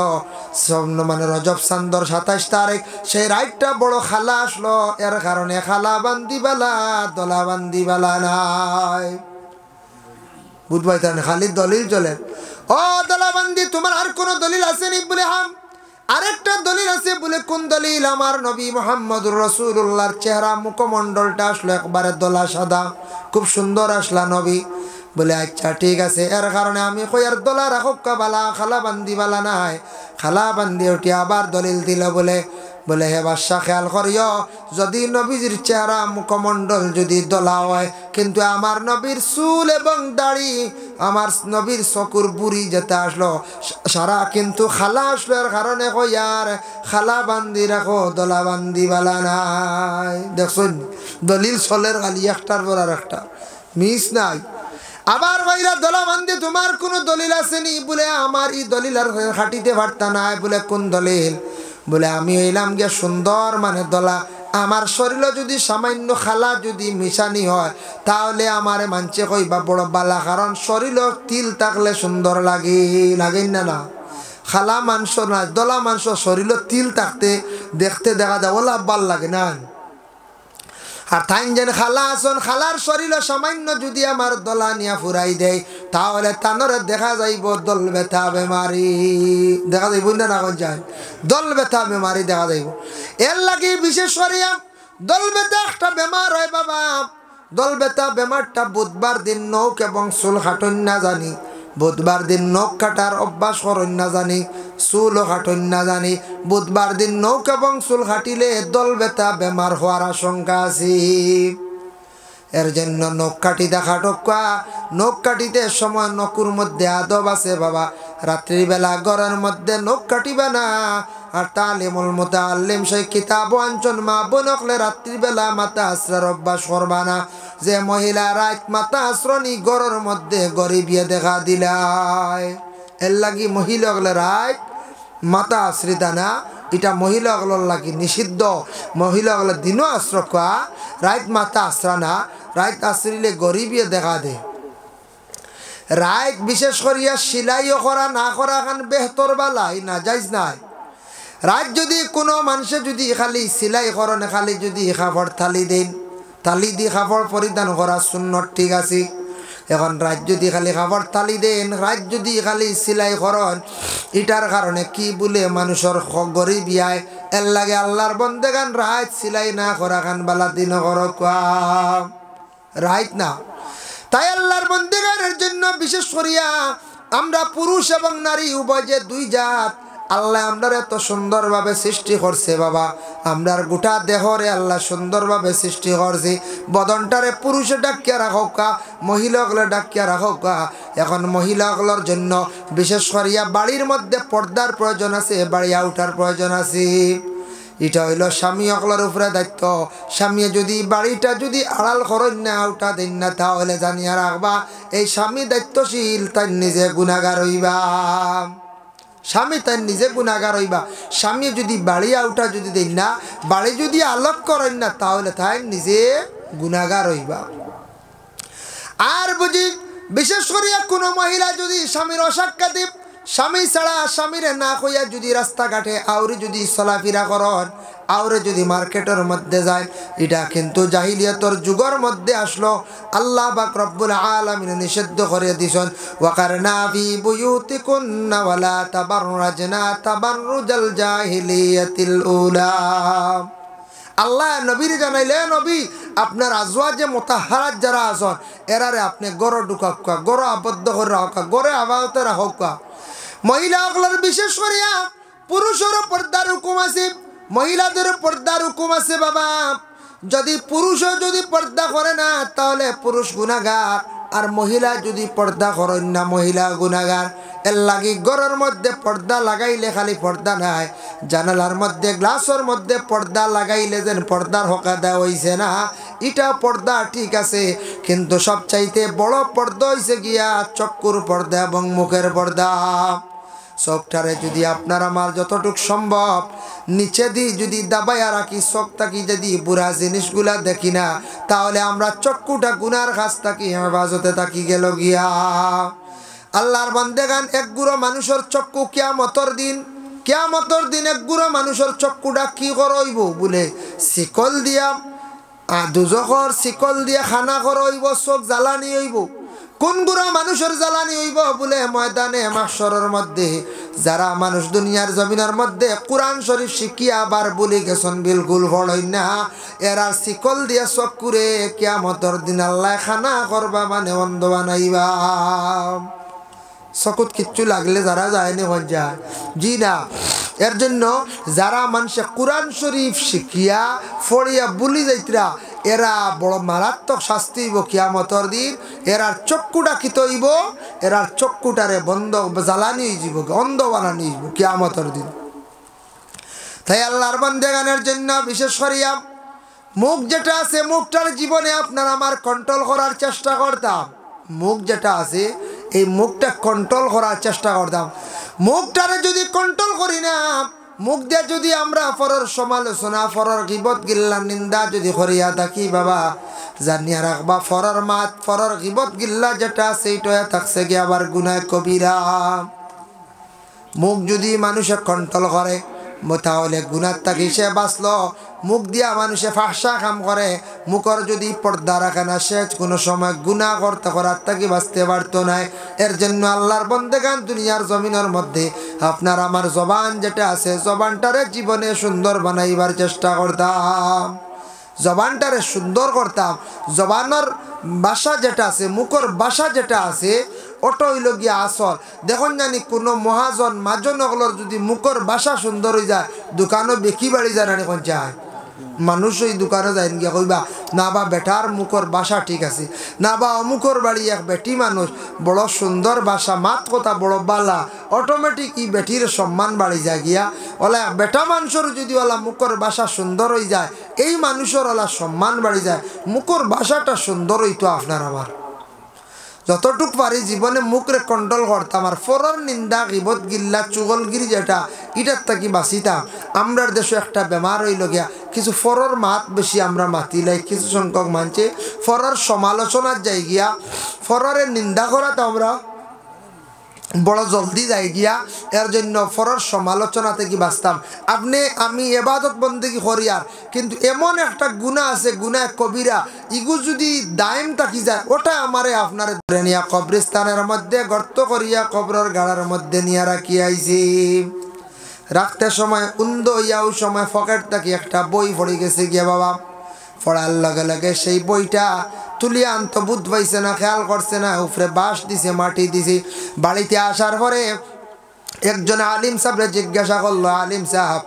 মানে রজব চান্দর 27 তারিখ, সেই রাইটটা বড় খালা আসলো। এর কারণে খালা বান্দি বালা দলা বান্দি বালা নাই। বুঝবাই তার খালি দলিল চলে। ও দলা বান্দি তোমার আর কোন দলিল আছে নি? বলে হ্যাঁ আরেকটা দলিল আছে। বলে কোন দলিল? আমার নবী মুহাম্মদুর রাসূলুল্লাহর চেহারা মুখমণ্ডলটা আসলো একবারে দলা সাদা, খুব সুন্দর আসলা নবী। বলে আচ্ছা ঠিক আছে। এর কারণে আমি কইয়ার দলা রাখো, বালা খালা বান্দি বালা নাই। খালা বান্দি উঠি আবার দলিল দিল। বলে হে বাদশাহ খেয়াল করিও, যদি নবীজির চেহারা মুখমণ্ডল যদি দলা হয়, কিন্তু আমার নবীর চুল এবং দাড়ি, আমার নবীর চকুর বুড়ি যেতে আসলো সারা কিন্তু খালা আসলো। এর কারণে কইয়ার খালা বান্দি রাখো, দলা বান্দি বালা নাই। দেখুন দলিল চলের খালি একটার পর আর একটা, মিস নাই। আবার কইরা দলা বান্দি তোমার কোনো দলিল আছে নি? বলে আমার এই দলিল আর খাটিতে পারতা নাই। বলে কোন দলিল? বলে আমি হইলাম গিয়া সুন্দর মানে দলা, আমার শরীরে যদি সামান্য খালা যদি মিশানি হয়, তাহলে আমার মানছে কইবা বড় বালা, কারণ শরীরে তিল থাকলে সুন্দর লাগে, লাগেন না? না খালা মাংস না দলা মাংস শরীরে তিল থাকতে দেখতে দেখা যায় ওলা ভাল লাগে না। আর তাইন যেন খালা আসন খালার শরীরে সামান্য যদি আমার দলা নিয়া ফুরাই দেয় তাহলে তানরে দেখা যাইব দল ব্যথা বেমারি দেখা যাইব না না যায় দল ব্যথা বেমারি দেখা যাইব। এর লাগি বিশেষ করিয়া দল ব্যথা একটা বেমার হয় বাবা। দল ব্যথা বেমারটা বুধবার দিন নখ এবং চুল কাটন না জানি, বুধবার দিন নখ কাটার অভ্যাস করন না জানি, চুলও কাটন না জানি, বুধবার দিন নখ এবং চুল কাটিলে দল ব্যথা বেমার হওয়ার আশঙ্কা আছে। এর জন্য নখ কাটিতে খাটকা, নখ কাটিতে সময় নকুর মধ্যে আদব আছে বাবা। রাত্রিবেলা ঘরের মধ্যে নখ কাটিবে না। আর তালিমুল মুতাআল্লিম সেই কিতাব আঞ্চন মা বনকলে রাত্রিবেলা মাথা আশ্রার অভ্যাস করবা না। যে মহিলা রাত মাথা আশ্রনি ঘরের মধ্যে গরিবিয়ে দেখা দিলায়, এর লাগি মহিলাগুলো রাত মাথা আশ্রিতা না, এটা মহিলাগুলোর লাগি নিষিদ্ধ। মহিলাগুলো দিনও আশ্রয় খোয়া, রাত মাথা আশ্রা না, রাত আশ্রিলে গরিবিয়ে দেখা দে। রাত বিশেষ করিয়া সিলাইও করা না করা খান বেহতর বালাই না যাইজ নাই। রাত যদি কোনো মানুষে যদি খালি সিলাই করেন, খালি যদি কাপড় থালি দেন, থালি দিয়ে কাপড় পরিধান করা সুন্নত ঠিক আছে। এখন রাত যদি খালি কাপড় থালি দেন, রাত যদি খালি সিলাই করেন, এটার কারণে কি বলে মানুষের গরিব আয়। এর লাগে আল্লাহর বন্দেগান রাত সিলাই না করা খান বালা দিন কর রাত না। তাই আল্লাহর বন্দেগানের জন্য বিশেষ করিয়া আমরা পুরুষ এবং নারী উভয় যে দুই জাত, আল্লাহ আমরা এত সুন্দরভাবে সৃষ্টি করছে বাবা। আমরার গোটা দেহরে আল্লাহ সুন্দরভাবে সৃষ্টি করছে। বদনটারে পুরুষে ডাকিয়া রাখা, মহিলাগুলো ডাকিয়া রাখা। এখন মহিলাগুলোর জন্য বিশেষ করিয়া বাড়ির মধ্যে পর্দার প্রয়োজন আছে, বাড়ি উঠার প্রয়োজন আছে। এটা হইল স্বামী অকলার উপরে দায়িত্ব। স্বামী যদি বাড়িটা যদি আড়াল করেন না, উঠা দেন না, তাহলে জানিয়া রাখবা এই স্বামী দায়িত্বশীল, তাই নিজে গুনাহগার হইবা। স্বামী তাই নিজে গুনাহগার হইবা। স্বামী যদি বাড়ি আউটা যদি দেন না, বাড়ি যদি আলোক করেন না, তাহলে তাই নিজে গুনাহগার হইবা। আর বুঝি বিশেষ করিয়া কোনো মহিলা যদি স্বামীর অসাক্ষাৎ, স্বামী ছাড়া স্বামীরে না কইয়া যদি রাস্তাঘাটে আউরে যদি চলাফেরা করেন, আউরে যদি মার্কেটের মধ্যে যায়, এটা কিন্তু জাহিলিয়াতর যুগের মধ্যে আসলো। আল্লাহ পাক রব্বুল আলামিন নিষিদ্ধ করে দিছেন, ওয়াকারনা ফি বুয়ুতিকুন্না ওয়ালা তাবাররাজনা তাবাররুজাল জাহিলিয়াতিল উলা। আল্লাহ নবীর জানাইলে, নবী আপনার আজওয়াজে মুতাহহারাত যারা আছেন এরারে আপনি গড় ঢুকাক্কা, গড় আবদ্ধ করে রাখা, গড়ে আবাদতে রাখা। মহিলাগুলোর বিশেষ করিয়া পুরুষেরও পর্দার হুকুম আছে, মহিলাদের পর্দার হুকুম আছে বাবা। যদি পুরুষও যদি পর্দা করে না, তাহলে পুরুষ গুনাহগার। আর মহিলা যদি পর্দা করেন না, মহিলা গুনাহগার। এর লাগি ঘরের মধ্যে পর্দা লাগাইলে খালি পর্দা নাই, জানালার মধ্যে গ্লাসের মধ্যে পর্দা লাগাইলে যেন পর্দার হকা দেওয়া হয়েছে না, এটা পর্দা ঠিক আছে। কিন্তু সবচাইতে বড় পর্দা হয়েছে গিয়া চক্ষুর পর্দা এবং মুখের পর্দা। চোখটারে যদি আপনার আমার যতটুক সম্ভব নিচে দিয়ে যদি দাবাইয়া রাখি, চোখ থাকি যদি বুড়া জিনিসগুলা দেখি না, তাহলে আমরা চক্ষুটা গুনার কাছ থাকি হেফাজতে থাকি গেল গিয়া। আল্লাহর বান্দেগান এক গুঁড়ো মানুষের চক্ষু কিয়ামতের দিন এক গুঁড়ো মানুষের চক্ষুটা কি করইব বলে শিকল দিয়া, দুজখর শিকল দিয়া খানা করইব, চোখ জ্বালানি হইব। কোন গুঁড়ো মানুষের জ্বালানি হইব বলে ময়দানে মাহশরের মধ্যে যারা মানুষ দুনিয়ার জমিনের মধ্যে কোরআন শরীফ শিখিয়া আবার বলে গেছেন বিলকুল ফড়ই না, এরা শিকল দিয়া চক্ষুরে কিয়ামতের দিন আল্লাহ খানা করবা মানে অন্ধ বানাইবা। চকুত কিচ্ছু লাগলে যারা যায়নি যায় জি না। এর জন্য যারা মানুষে কোরআন শরীফ শিখিয়া ফড়িয়া বুলি যাইতরা, এরা বড় মারাত্মক শাস্তি হইব কিয়ামতের দিন। এরার চক্ষুটা কিত হইব, এরার চক্ষুটারে বন্ধ জ্বালানি হইব, অন্ধ বানানি হইব কিয়ামতের দিন। তাই আল্লাহর বান্দেগানের জন্য বিশেষ করিয়া মুখ যেটা আছে, মুখটার জীবনে আপনার আমার কন্ট্রোল করার চেষ্টা করতাম। মুখ যেটা আছে এই মুখটা কন্ট্রোল করার চেষ্টা করতাম। মুখটারে যদি কন্ট্রোল করি না, মুখ দিয়ে যদি আমরা ফরর সমালোচনা, ফরর গিবত গিল্লা নিন্দা যদি করিয়া থাকি বাবা, জানিয়া রাখবা ফরর মাত, ফরর গিবত গিল্লা যেটা সেইটা থাকছে গিয়ে আবার গুনাহ কবিরা। মুখ যদি মানুষে কন্ট্রোল করে তাহলে গুনার থেকে সে বাঁচলো। মুখ দিয়া মানুষে ফাঁসা কাম করে, মুখর যদি পর্দা রাখে না সে কোনো সময় গুনাহ করতে করার থেকে বাঁচতে পারতো না। এর জন্য আল্লাহর বন্দেগান দুনিয়ার জমিনের মধ্যে আপনার আমার জবান যেটা আছে জবানটারে জীবনে সুন্দর বানাইবার চেষ্টা করতাম, জবানটারে সুন্দর করতাম। জবানের ভাষা যেটা আছে, মুখর ভাষা যেটা আছে ওটা হইল গিয়া আসল। দেখুন জানি কোনো মহাজন মাজন ওগুলোর যদি মুখর ভাষা সুন্দর হয়ে যায় দোকানও বেশি বাড়ি যায় না এখন যায় মানুষ ওই দোকানে যায় গিয়া কইবা না বা বেটার মুখর ভাষা ঠিক আছে, না বা অমুখর বাড়ি এক বেটি মানুষ বড় সুন্দর ভাষা মাত কথা বড় বালা, অটোমেটিক ই বেটির সম্মান বাড়ি যায় গিয়া। ওলা বেটা মানুষের যদি ওলা মুখর ভাষা সুন্দর হয়ে যায় এই মানুষের ওলা সম্মান বাড়ি যায়। মুখর ভাষাটা সুন্দর হইতো আপনার আমার। যতটুক পারি জীবনে মুখরে কন্ট্রোল করতাম আর ফরর নিন্দা গিবত গিল্লা চুগলগিরি যেটা এটার থাকি বাঁচিতাম। আমরার দেশে একটা বেমার হইল গিয়া কিছু ফরর মাত বেশি আমরা মাতিলাই, কিছু সংখ্যক মানছে ফরর সমালোচনার যাই গিয়া ফররের নিন্দা করাতে আমরা বড় জলদি যাই গিয়া। এর জন্য ফরর সমালোচনা থেকে বাঁচতাম। আপনি আমি এবাদত বন্দেগী করি আর কিন্তু এমন একটা গুনাহ আছে গুনাহ কবিরা, ইগু যদি দায়েম থাকি যায় ওটা আমারে আপনার ধরে নিয়া কবরস্থানের মধ্যে গর্ত করিয়া কবরের গাড়ার মধ্যে নিয়ে রাখি আইছি। রাখতে সময় উন্দ ইয়াও সময় পকেট থাকি একটা বই পড়ে গেছে গিয়া বাবা, পড়ার লগে লগে সেই বইটা তুলিয়া আনত বুধ পাইছে না, খেয়াল করছে না, উপরে বাঁশ দিছে মাটি দিছে। বাড়িতে আসার পরে একজন আলিম সাহেবরে জিজ্ঞাসা করলো, আলিম সাহেব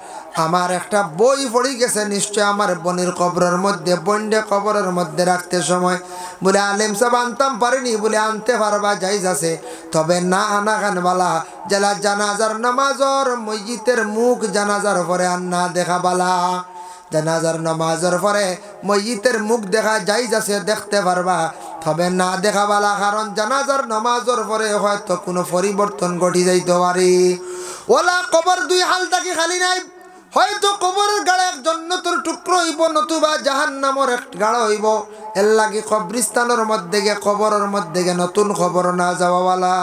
আমার একটা বই পড়ে গেছে নিশ্চয় আমার বোনের কবরের মধ্যে, বন্ডে কবরের মধ্যে রাখতে সময়। বলে আলিম সাহেব আনতাম পারিনি। বলে আনতে পারবা যাইজ আছে, তবে না আনা খানবালা জেলা জানাজার নামাজর মসজিদের মুখ জানাজার পরে আর না দেখা বালা। জানাজার নামাজের পরে মসজিদের মুখ দেখা যাইজ আছে দেখতে পারবা, তবে না দেখা বালা, কারণ জানাজার নামাজের পরে হয়তো কোনো পরিবর্তন ঘটি যাইতে পারে। ওলা কবর দুই হাল থাকি খালি নাই, হয়তো কবরের গাড়া এক জন্নতের টুকরো হইব নতুবা জাহান্নামের এক গাড়া হইব। এর লাগি কবরস্থানের মধ্যে গে কবরের মধ্যে গে নতুন খবর না যাওয়াওয়ালা।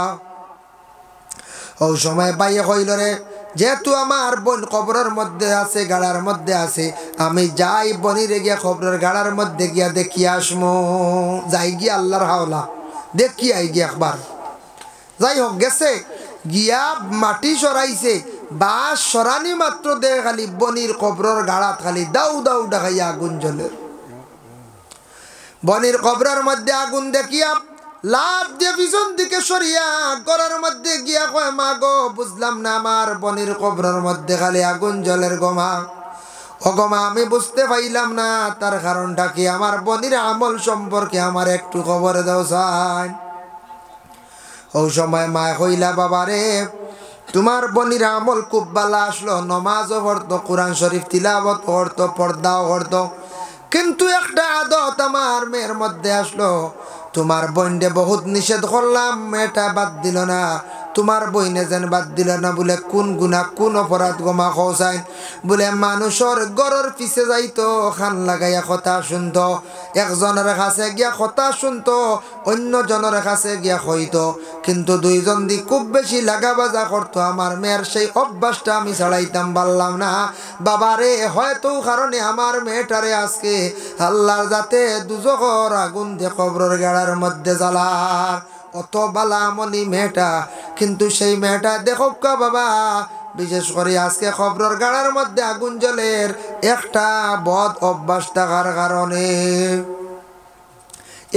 ও সময় বাইয়ে কইল রে যেহেতু আমার বোন কবরের মধ্যে আছে গাড়ার মধ্যে আছে, আমি যাই বনিরে গিয়া কবরের গাড়ার মধ্যে গিয়া দেখি আসমো। যাই গিয়া আল্লাহর হাওলা দেখি আই গিয়া একবার। যাই হোক গেছে গিয়া মাটি সরাইছে, বাস সরানি মাত্র দেখে খালি বনির কবরের গাড়াত খালি দাউ দাউ ডাকাইয়া আগুন জ্বলে। বনির কবরের মধ্যে আগুন দেখিয়া লাভ দিয়ে পিছন দিকে সরিয়া ঘরের মধ্যে গিয়া কয় মা গো বুঝলাম না আমার বনির কবরের মধ্যে খালি আগুন জ্বলের গোমা। ও গোমা আমি বুঝতে পাইলাম না তার কারণটা কি, আমার বনির আমল সম্পর্কে আমার একটু খবর দাও চাই। ও সময় মা কইলা বাবা রে তোমার বনির আমল খুব ভালো আসলো, নমাজও পড়তো, কোরআন শরীফ তিলাওয়াত করতো, পর্দাও করতো, কিন্তু একটা আদত আমার মেয়ের মধ্যে আসলো। তোমার বইনে বহুত নিষেধ করলাম মেয়েটা বাদ দিল না, তোমার বইনে যেন বাদ দিল না। বলে কোন গুনাহ কোন অপরাধ গোমা খোসাইন? বলে মানুষের গরর পিছে যাইতো খান লাগাইয়া কথা শুনতো, একজনের কাছে গিয়া কথা শুনতো, অন্য জনের কাছে গিয়া হইতো, কিন্তু দুইজন দি খুব বেশি লাগা বাজা করতো। আমার মেয়ের সেই অভ্যাসটা আমি ছাড়াইতাম পারলাম না বাবারে। হয়তো কারণে আমার মেয়েটারে আজকে আল্লাহর যাতে দুজখর আগুন দিয়ে কবরের গাড়ার মধ্যে জ্বালার। অত বালা আমলি মেয়েটা, কিন্তু সেই মেয়েটা দেখো কা বাবা বিশেষ করে আজকে কবরের গাড়ার মধ্যে আগুন জ্বলের একটা বদ অভ্যাস থাকার কারণে,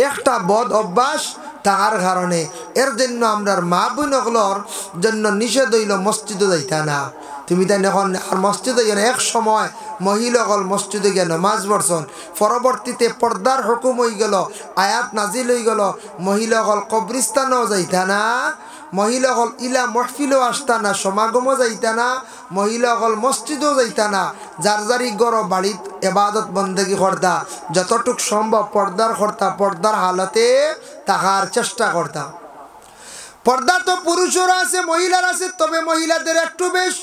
একটা বদ অভ্যাস থাকার কারণে। এর জন্য আমরার মা বোনগুলোর জন্য নিষেধ হইল মসজিদে যাইতা না। তুমি তাই এখন আর মসজিদে গেলে এক সময় মহিলাগল মসজিদে গিয়ে নামাজ পড়ছন, পরবর্তীতে পর্দার হুকুম হয়ে গেল, আয়াত নাজিল হয়ে গেল, মহিলাগল কবরস্থানেও যাইতা না, মহিলাগল ইলা মহফিলও আসতা না, সমাগমও যাইতা না, মহিলাগল মসজিদও যাইতা না। যার যারি গড় বাড়িত এবাদত বন্দেগি করতা, যতটুক সম্ভব পর্দার করতা, পর্দার হালতে তাহার চেষ্টা করতা। পর্দা তো পুরুষের আছে মহিলার আছে, তবে মহিলাদের একটু বেশ,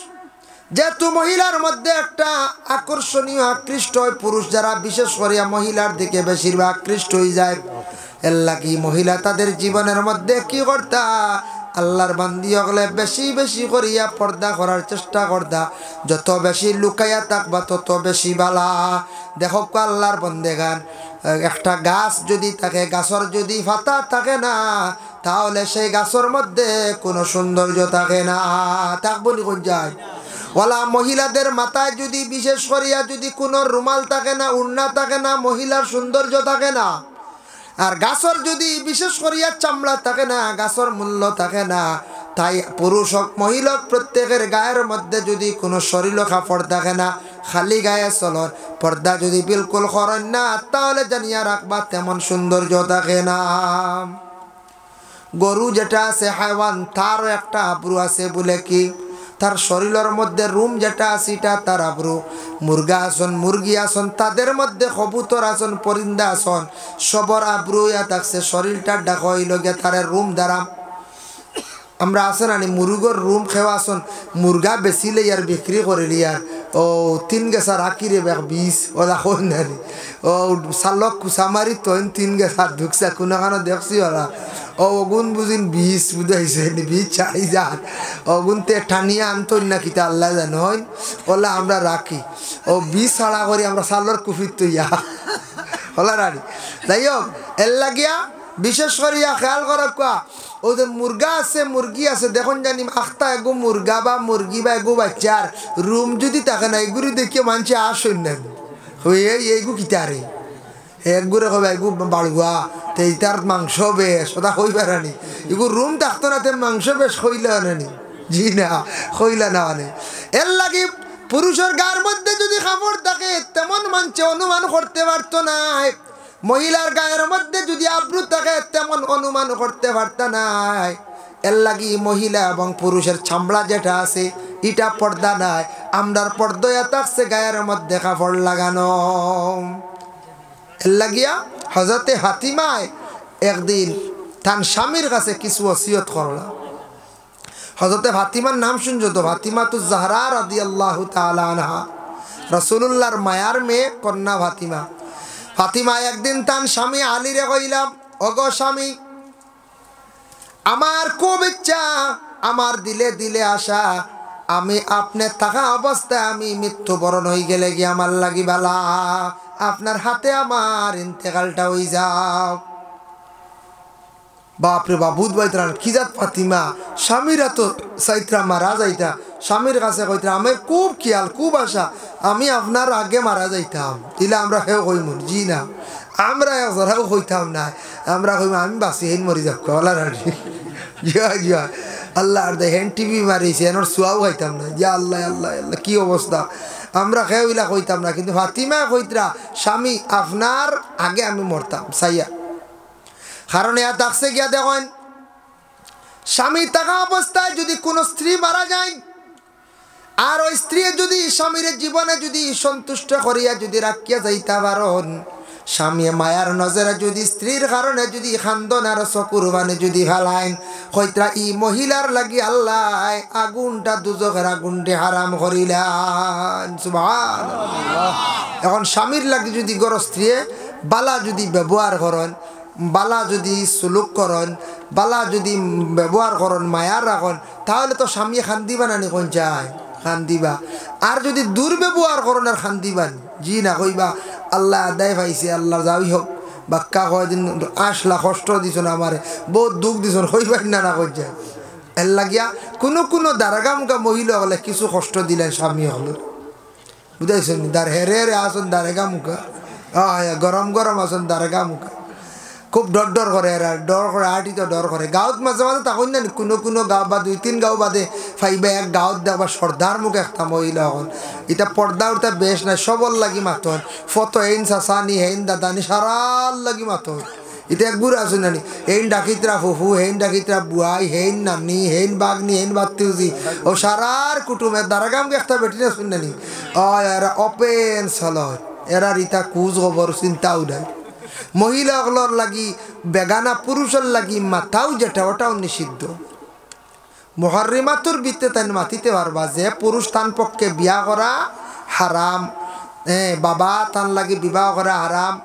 যেহেতু মহিলার মধ্যে একটা আকর্ষণীয় আকৃষ্ট হয়, পুরুষ যারা বিশেষ করে মহিলার দিকে বেশিরভাগ আকৃষ্ট হয়ে যায়। এর লাগি মহিলা তাদের জীবনের মধ্যে কি করতা আল্লাহর বান্দি হলে বেশি বেশি করিয়া পর্দা করার চেষ্টা করদা। যত বেশি লুকাইয়া থাকবা তত বেশি বালা। দেখো আল্লাহর বন্দেগান, একটা গাছ যদি থাকে, গাছের যদি পাতা থাকে না, তাহলে সেই গাছের মধ্যে কোনো সৌন্দর্য থাকে না। থাকবো নি কোন যায়? ওলা মহিলাদের মাথায় যদি বিশেষ করিয়া যদি কোনো রুমাল থাকে না, উড়না থাকে না, মহিলার সৌন্দর্য থাকে না। আর গাছের যদি বিশেষ করিয়া চামড়া থাকে না, গাছের মূল্য থাকে না। তাই পুরুষ হোক মহিলা হোক, প্রত্যেকের গায়ের মধ্যে যদি কোনো শরীর কাপড় থাকে না, খালি গায়ে চলন, পর্দা যদি বিলকুল করেন না, তাহলে জানিয়া রাখবা তেমন সৌন্দর্য থাকে না। গরু যেটা আছে হাইওয়ান, তার একটা আব্রু আছে বলে কি, তার শরীরের মধ্যে রুম যেটা আছে এটা তার আব্রু। মুরগা আসন, মুরগি আসন, তাদের মধ্যে কবুতর আসন, পরিন্দা আসন, সবর আব্রু ইয়া থাকছে। শরীরটা ডাকা হইল গে তার রুম দ্বারা। আমরা আসেন আনি মুরগর রুম খেওয়া আসন, মুরগা বেচিলে ইয়ার বিক্রি করিলি আর ও 3 গেছা রাখি রে বেক 20 ও দেখো নানি ও সালক কুসামারি তৈন 3 গেছা ঢুকছে কোনখানে দেখছি ওরা ও ওগুন বুঝিন 20 বুঝাইছে 20 চাই যান ওগুনতে ঠানিয়া আনতন না কিতা আল্লাহ জানো হয় ওলা আমরা রাখি ও 20 ছাড়া করি আমরা সালর কুফির তৈয়া ওলা রানি। যাই হোক এর লাগিয়া বিশেষ করিয়া খেয়াল করা কোয়া ও যে মুরগা আছে মুরগি আছে দেখুন জানি আখতা এগো মুরগা বা মুরগি বা এগো বাচ্চার রুম যদি থাকে না এগুলি দেখিয়ে মানুষে আসেন না হয়ে এইগু কিতারে একগুরে কবে এগু বাড়ুয়া তেইতার মাংস বেশ ওটা হই পারানি এগু রুম থাকতো না তে মাংস বেশ হইলে আনেনি জি না হইলা না আনে। এর লাগে পুরুষের গার মধ্যে যদি কাপড় থাকে তেমন মানুষে অনুমান করতে পারতো না। মহিলার গায়ের মধ্যে যদি আব্রু থাকে তেমন অনুমান করতে পারত নাই। এর লাগি মহিলা এবং পুরুষের চামড়া যেটা আছে এটা পর্দা নাই, আমরার পর্দা থাকছে গায়ের মধ্যে কাপড় লাগানো। এর লাগিয়া হযরতে ফাতিমায় একদিন তার স্বামীর কাছে কিছু ওসিয়ত করল। হযরতে ফাতিমার নাম শুনছো তো? ফাতিমাতুজ জাহরা রাদিয়াল্লাহু তাআলা আনহা, রাসূলুল্লাহর মায়ার মেয়ে কন্যা ফাতিমা। ফাতিমা একদিন তার স্বামী আলীরে কইলাম, ওগো স্বামী, আমার খুব ইচ্ছা, আমার দিলে দিলে আশা, আমি আপনার থাকা অবস্থায় আমি মৃত্যুবরণ হয়ে গেলে গিয়ে আমার লাগি বালা, আপনার হাতে আমার ইন্তেকালটা হয়ে যাও। বাপরে বাপ বুধ বাইতরান কি জাত ফাতিমা, স্বামীরা তো সাইত্রা মারা যাইতা, স্বামীর কাছে কইতা আমি খুব খেয়াল খুব আশা আমি আপনার আগে মারা যাইতাম, দিলে আমরা হেও কইম জি না, আমরা একজরাও কইতাম না, আমরা কইম আমি বাঁচি হেন মরি যাক আল্লাহ জিয়া জিয়া আল্লাহ আর হেন টিভি মারিছে এনর চুয়াও খাইতাম না, যা আল্লাহ আল্লাহ আল্লাহ কি অবস্থা, আমরা খেউলা কইতাম না। কিন্তু ফাতিমা কইতরা স্বামী আপনার আগে আমি মরতাম সাইয়া। কারণ এ দেখছে গিয়া দেখেন স্বামী থাকা অবস্থায় যদি কোনো স্ত্রী মারা যায় আর ওই স্ত্রী যদি স্বামীর জীবনে যদি সন্তুষ্ট করিয়া যদি রাখিয়া যাইতে পারেন, স্বামী মায়ার নজরে যদি স্ত্রীর কারণে যদি খান্দন আর চকুর মানে যদি ফেলাইন, কইতরা ই মহিলার লাগি আল্লাহ আগুনটা দুজকের আগুনটি হারাম করিলেন। সুবহানাল্লাহ। এখন স্বামীর লাগি যদি গর স্ত্রী বালা যদি ব্যবহার করেন, বালা যদি সুলুক করেন, বালা যদি ব্যবহার করেন, মায়ার রাখেন, তাহলে তো স্বামী খান দিবা না নি কোন চায় খান দিবা। আর যদি দুর্ব্যবহার করেন আর খান দিবান জি না কইবা আল্লাহ আদায় পাইছে আল্লাহ যাই হোক বাক্কা কয়দিন আসলা কষ্ট দিছ না আমারে বহুত দুঃখ দিছ কইবাই না না কই যায়। এর লাগিয়া কোনো কোনো দারাগামুখা মহিলা হলে কিছু কষ্ট দিলেন স্বামী হল বুঝাইছেন, দার হেরে হেরে আসুন দারেগা মুখা গরম গরম আসুন দারেগা মুখা খুব ডর ডর করে এরা, ডর করে আটি তো ডর করে। গাঁৱত মাঝে মাঝে তখন না কোনো কোনো গাঁও বা 2-3 গাঁও বাদে ফাইবা এক গাঁৱত দেখবা সর্দার মুখে একটা মহিলা হন, এটা পর্দা উঠা বেশ নাই সবল লাগি মাতন, ফটো হেন চাচানি হেন দাদানি সারাল লাগি মাতন। এটা একগুড় আছে নানি হেন ডাকিতরা ফুফু, হেন ডাকিতরা বুয়াই, হেন নানি, হেন বাগনি, হেন বাত্তিউজি ও সারার কুটুমের দারাগামকে একটা বেটি না শুন নানি এরা ওপেন চলত, এরা রিতা কুজ খবর চিন্তা উঠায়। মহিলাগুলোর লাগি বেগানা পুরুষের লাগি মাথাও যেটা ওটাও নিষিদ্ধ। মুহাররিমাতুর ভিত্তিতে তাই মাতিতে পারবা যে পুরুষ তান পক্ষে বিয়া করা হারাম, বাবা তান লাগি বিবাহ করা হারাম,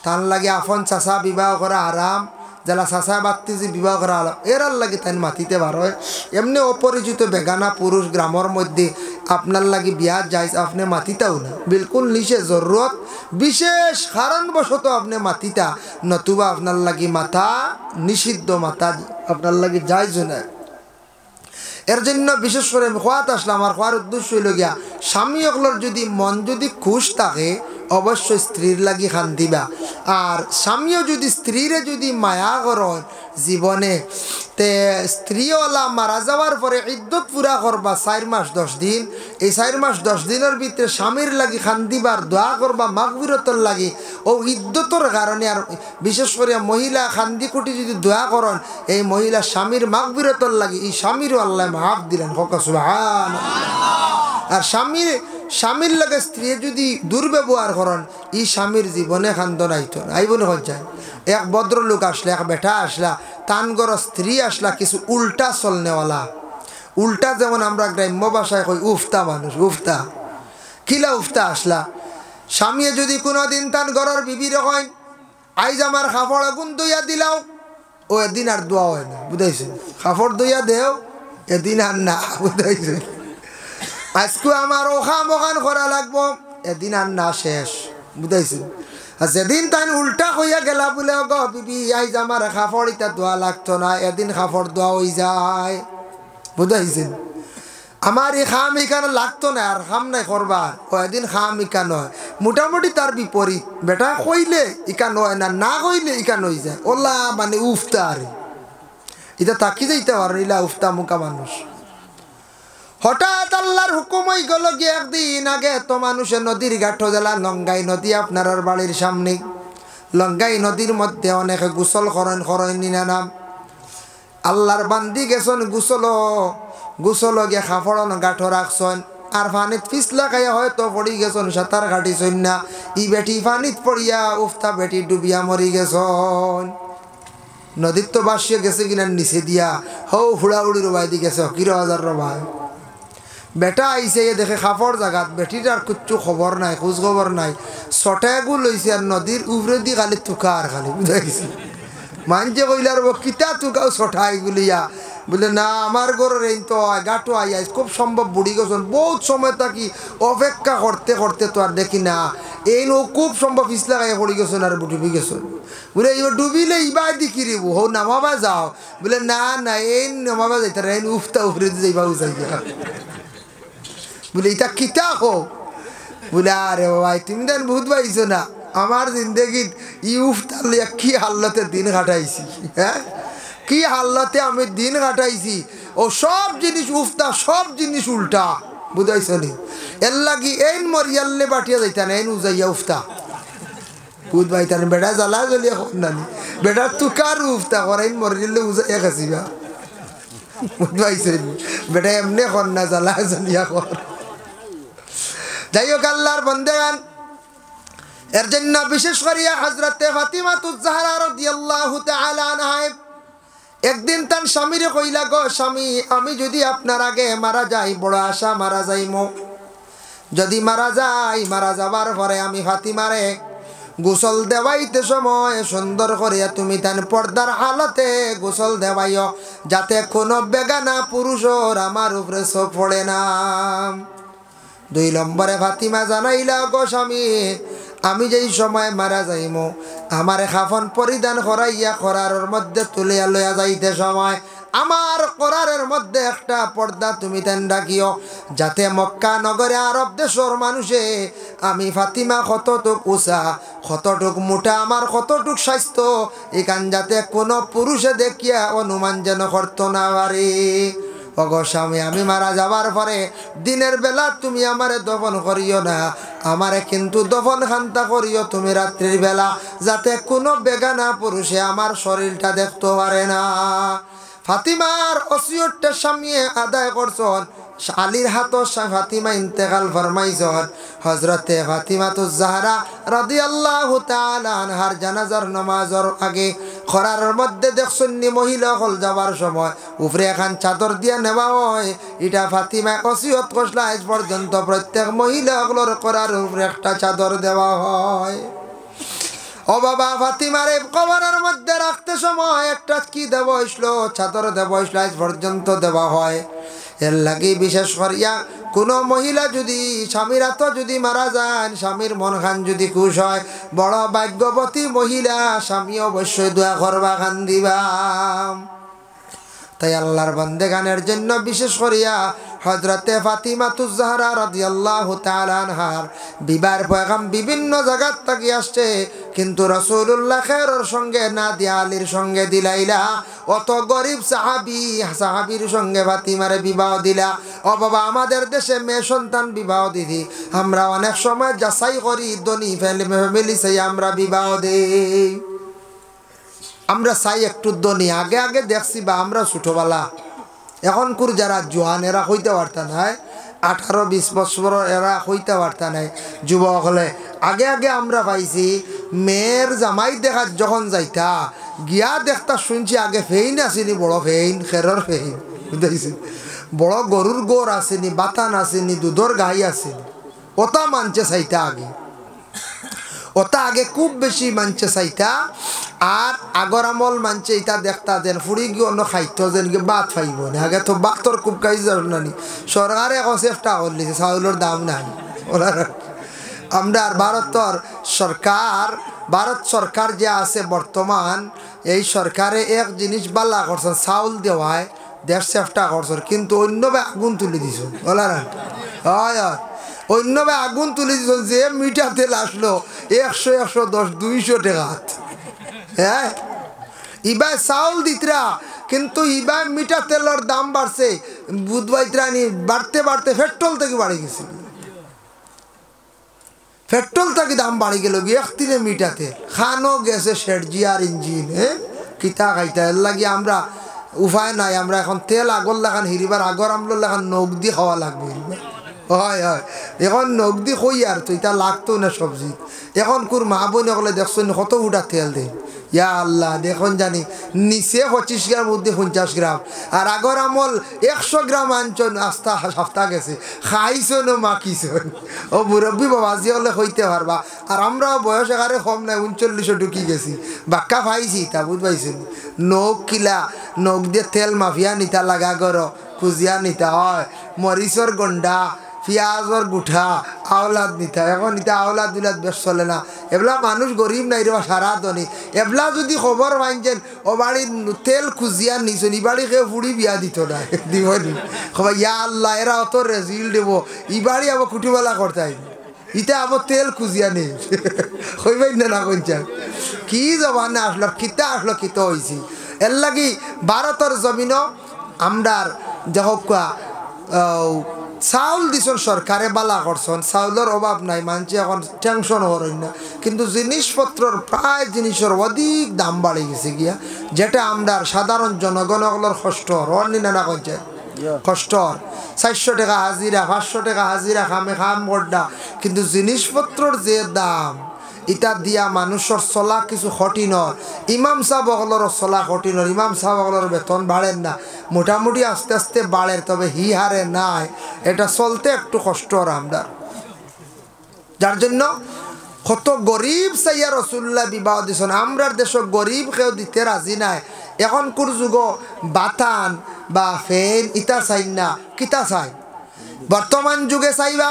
তান লাগি আফন চাচা বিবাহ করা হারাম, যারা চাচা বাত্তি যে বিবাহ করা হলো এরার লাগে তাই মাতিতে পারো এমনি অপরিচিত বেগানা পুরুষ গ্রামের মধ্যে আপনার লাগে বিয়া যাইস আপনি মাতিতাও না বিলকুল নিষে জরুরত বিশেষ কারণবশত আপনি মাতিতা নতুবা আপনার লাগে মাথা নিষিদ্ধ মাথা আপনার লাগে যাইজ না এর জন্য বিশেষ করে আমি খোয়াত আসলাম আর খোয়ার উদ্দেশ্য হইল গিয়া স্বামী অকলর যদি মন যদি খুশ থাকে অবশ্যই স্ত্রীর লাগি খান দিবা আর স্বামীও যদি স্ত্রীরে যদি মায়া করেন জীবনে তে স্ত্রীওয়ালা মারা যাওয়ার পরে ইদ্যত পুরা করবা 4 মাস 10 দিন এই 4 মাস 10 দিনের ভিতরে স্বামীর লাগি খান দিবার দোয়া করবা মাগফিরতর লাগি ও ইদ্যতর কারণে আর বিশেষ করে মহিলা খান্দি কুটি যদি দোয়া করেন এই মহিলা স্বামীর মাগফিরতর লাগি এই স্বামীরও আল্লাহ মাফ দিলেন হকা সুবহানাল্লাহ আর স্বামীর লাগে স্ত্রী যদি দুর্ব্যবহার করেন এই স্বামীর জীবনে খান্দন আইতো না আইব না যায় এক ভদ্রলোক আসলে এক বেটা আসলা তানগর স্ত্রী আসলা কিছু উল্টা চলনেওয়ালা উল্টা যেমন আমরা গ্রাম্য ভাষায় কই উফতা মানুষ উফতা কিলা উফতা আসলা স্বামী যদি কোনোদিন তান ঘরের বিবির হয় আইজ আমার কাপড় আগুন দইয়া দিলাও ও এদিন আর দোয়া হয় না বুঝাইছে কাপড় দইয়া দেও এদিন আর না বুঝাইছে আজকে আমার ওখান ওখান করা লাগবো এদিন আর না শেষ বুঝাইছে আর যেদিন তাই উল্টা হইয়া গেলা বলে গো বিবি আইজ আমার কাপড় ইটা দোয়া লাগতো না এদিন কাপড় দোয়া হয়ে যায় বুঝাইছেন আমার এই খাম ইকানো লাগতো না আর খাম নাই করবার ও এদিন খাম ইকা নয় মোটামুটি তার বিপরীত বেটা কইলে ইকা নয় না না কইলে ইকা নই যায় ওলা মানে উফতা আর এটা তাকি যাইতে পারে ইলা উফতা মুখা মানুষ হঠাৎ আল্লাহর হুকুম হয়ে গেল গিয়ে একদিন আগে তো মানুষের নদীর ঘাট জেলা লঙ্গাই নদী আপনার বাড়ির সামনে লঙ্গাই নদীর মধ্যে অনেকে গোসল করেন না নাম আল্লাহর বান্দি গেছেন গোসল গিয়ে খাফড়ন গাঠ রাখছেন আর পানিত পিছলা খাইয়া হয়তো পড়ি গেছেন সাঁতার কাটিছেন না ই বেটি পানিত পড়িয়া উফতা বেটি ডুবিয়া মরি গেছেন নদীর তো বাসিয়ে গেছে কিনা নিচে দিয়া হৌ হুড়াহুড়ির রবাই দি গেছে হকির হাজার রবাই বেটা আইসে দেখে খাফড় জায়গাত বেটির আর কিচ্ছু খবর নাই খোঁজ খবর নাই ছটাগু লইছে আর নদীর উবরে দি খালি তুকা আর খালি বুঝা গেছে মানছে কইলে আর কিতা তুকাও ছটাই গুলিয়া বলে না আমার ঘরের এই তো গাটো আই খুব সম্ভব বুড়ি গেছেন বহুত সময় থাকি অপেক্ষা করতে করতে তো আর দেখি না এই নো খুব সম্ভব পিছলা গায়ে পড়ি গেছেন আর ডুবি গেছেন বলে এবার ডুবিলে ইবাই দেখি রে হো নামাবা যাও বলে না না এই নামাবা যাইতে এই উফতা উফরে যাইবা উচাইয়া বলে এটা কিতা হো বলে আরে ভাই তুমি দেন বহুত পাইছো না আমার জিন্দগিত ইউফতা লিয়া কি হাল্লতে দিন কাটাইছি হ্যাঁ কি হাল্লতে আমি দিন কাটাইছি ও সব জিনিস উফতা সব জিনিস উল্টা বুঝাইছ নি এর লাগি এই মরিয়াল্লে বাটিয়া যাইতান এই উজাইয়া উফতা বুধ ভাইতান বেটা জ্বালা জ্বলিয়া কর নানি বেটা তুকার উফতা করাইন মরিয়াল্লে উজাইয়া খাসিবা বুধ ভাইছ বেটা এমনি কর না জ্বালা জ্বলিয়া কর যাই হোক আল্লাহর বন্দেগান এর জন্য বিশেষ করিয়া হযরতে ফাতিমাতুজ জাহরা রাদিয়াল্লাহু তাআলা আনহা একদিন তার স্বামীরে কইলা গো স্বামী আমি যদি আপনার আগে মারা যাই বড় আশা মারা যাইমো যদি মারা যাবার পরে আমি ফাতিমারে গোসল দেওয়াইতে সময় সুন্দর করিয়া তুমি তান পর্দার হালতে গোসল দেওয়াইও যাতে কোনো বেগানা পুরুষর আমার উপরে চোখ পড়ে না 2 নম্বরে ফাতিমা জানাইলা গো স্বামী আমি যেই সময় মারা যাইমো আমার কাফন পরিধান করাইয়া করারের মধ্যে তুলিয়া লইয়া যাইতে সময় আমার করারের মধ্যে একটা পর্দা তুমি তেন রাখিও যাতে মক্কা নগরে আরব দেশের মানুষে আমি ফাতিমা কতটুক উঁচা কতটুক মোটা আমার কতটুক স্বাস্থ্য এখান যাতে কোনো পুরুষে দেখিয়া অনুমান যেন করতো না পারে ওগো স্বামী আমি মারা যাবার পরে দিনের বেলা তুমি আমারে দফন করিও না আমারে কিন্তু দফন খান্তা করিও তুমি রাত্রির বেলা যাতে কোনো বেগানা পুরুষে আমার শরীরটা দেখতে পারে না ফাতিমার ওসিয়তটা স্বামী আদায় করছেন আলীর হাতর ফাতিমা ইন্তেকাল ফরমাইছেন হযরতে ফাতিমাতুজ জাহরা রাদিয়াল্লাহু তাআলা আনহার জানাজার নামাজের আগে খরারের মধ্যে দেখছেন মহিলা হল যাবার সময় উপরে এখন চাদর দিয়া নেওয়া হয় এটা ফাতিমা ওসিয়ত করলা আজ পর্যন্ত প্রত্যেক মহিলা হলর করার উপরে একটা চাদর দেওয়া হয় ও বাবা ফাতিমারে কবরের মধ্যে রাখতে সময় একটা কি দেব হইছিল, চাদর দেব হইছিল, আজ পর্যন্ত দেওয়া হয়। এর লাগি বিশেষ করিয়া কোনো মহিলা যদি স্বামীরা তো যদি মারা যান, স্বামীর মন খান যদি খুশ হয়, বড় ভাগ্যবতী মহিলা, স্বামী অবশ্যই দোয়া করবা, খান দিবা। তাই আল্লাহর বান্দেগানের জন্য বিশেষ করিয়া হযরতে ফাতিমাতুজ জাহরা রাদিয়াল্লাহু তাআলা আনহার বিবাহের পয়গাম বিভিন্ন জায়গার থেকে আসছে, কিন্তু রাসূলুল্লাহ খেরের সঙ্গে না দিয়া আলীর সঙ্গে দিলাইলা। অত গরিব সাহাবীর সঙ্গে ফাতিমারে বিবাহ দিলা। ও বাবা, আমাদের দেশে মেয়ে সন্তান বিবাহ দিদি আমরা অনেক সময় যাচাই করি, ধনী ফ্যামিলি চাই আমরা বিবাহ দেই, আমরা চাই একটু ধনী। আগে আগে দেখছি বা আমরা ছোটবেলা, এখনকার যারা জোয়ান এরা হইতে পারতা নাই, 18-20 বছর এরা হইতে পারতা নাই যুবক হলে। আগে আগে আমরা পাইছি মেয়ের জামাই দেখা যখন যাইতা গিয়া দেখতা শুনছি আগে ফেইন আসেনি, বড় ফেইন, খেরর ফেইন বুঝাইছি, বড় গরুর গোর আসেনি, বাতান আসেনি, দুধর গাই আসেনি, ওটা মানছে চাইতা আগে, ওটা আগে খুব বেশি মানছে চাইতা। আর আগর আমল মানছে এটা দেখতা যেন ফুড়ি গিয়ে অন্য খাইতো যেন বাত ফাইব না। আগে তো বাতর খুব কাজ জানি, সরকারে এখন চেষ্টা করলিছে, চাউলের দাম নাই। আমরা ভারত সরকার যে আছে বর্তমান, এই সরকারে এক জিনিস বালা করছেন, চাউল দেওয়ায় দেশ চেষ্টা করছেন, কিন্তু অন্যভাবে আগুন তুলে দিছ। বলা না হয় হয়, অন্যভাবে আগুন তুলে দিছ। যে মিঠা তেল আসলো 100, 110, 200 টাকা, হ্যাঁ ইবাই চাউল দিতরা, কিন্তু ইবাই মিঠা তেলের দাম বাড়ছে, বুধবাইত্রানি বাড়তে বাড়তে পেট্রোল থেকে বাড়ি গেছে, পেট্রোল থেকে দাম বাড়ি গেল, একদিনে মিঠা তেল খানো গেছে শেরজিয়ার ইঞ্জিন। হ্যাঁ কিতা খাইতা এর লাগি আমরা উপায় নাই, আমরা এখন তেল আগর লাগান হিরিবার আগর আমলো লাগান নখ দিয়ে খাওয়া লাগবে। হয় হয়, এখন নখ দি কই আর তো এটা লাগতো না সবজি। এখন কুর মা বোন হলে দেখছেন কত উঠা তেল দেয়, ইয়া আল্লাহ, দেখুন জানি নিচে 25 গ্রাম মধ্যে 50 গ্রাম, আর আগর আমল 100 গ্রাম আনছন, আস্তা সপ্তাহ গেছে, খাইছন ও মাখিছন। ও মুরব্বী বাবাজি হলে হইতে পারবা। আর আমরাও বয়স এগারে কম নাই, 39 ঢুকি গেছি, বাক্কা পাইছি তা বুঝ পাইছেন। নখ কিলা নখ দিয়ে তেল মাফিয়া নিতা লাগা গর, কুজিয়া নিতা হয়, মরিচর গন্ডা, পিঁয়াজর গুঠা, আওলাদ নিতা। এখন নিতা আওলাদ দুলাদ বেশ চলে না, এবলা মানুষ গরিব নাই রে সারা ধনী। এবলা যদি খবর মানছেন ও বাড়ির তেল খুঁজিয়া নিছেন, ই বাড়ি কেউ ফুড়ি বিয়া দিত না, দিবনি খবর ইয়া আল্লাহ এরা অত রেজিল দেব, ই বাড়ি আবার কুটিবেলা করতে ইটা আবার তেল খুঁজিয়া নেই কইবাই না কইছেন। কি জবানে আসলো, কিতা আসলো, কিতা হয়েছি। এর লাগি ভারতের জমিনও আমরার যা চাউল দিছন সরকারে বালা করছন, চাউলের অভাব নাই, মানুষ এখন টেনশন হরেন না, কিন্তু জিনিসপত্রর প্রায় জিনিসের অধিক দাম বাড়ে গেছে গিয়া, যেটা আমরার সাধারণ জনগণগুলোর কষ্ট হরনি না করছে, কষ্ট 400 টাকা হাজিরা, 500 টাকা হাজিরা, খাম গড্ডা, কিন্তু জিনিসপত্রর যে দাম এটা দিয়া মানুষের চলা কিছু কঠিন। ইমাম সাহেবগুলোর চলা কঠিন, ইমাম সাহেবগুলোর বেতন বাড়েন না, মোটামুটি আস্তে আস্তে বাড়ে, তবে হি হারে নাই, এটা চলতে একটু কষ্ট আমরা। যার জন্য কত গরিব চাইয়া রসুল্লাহ বিবাহ দিছেন, আমরার দেশ গরিব কেউ দিতে রাজি নাই। এখনকার যুগ বাতান বা ফেন ইটা চাই না, কিতা চাই বর্তমান যুগে চাইবা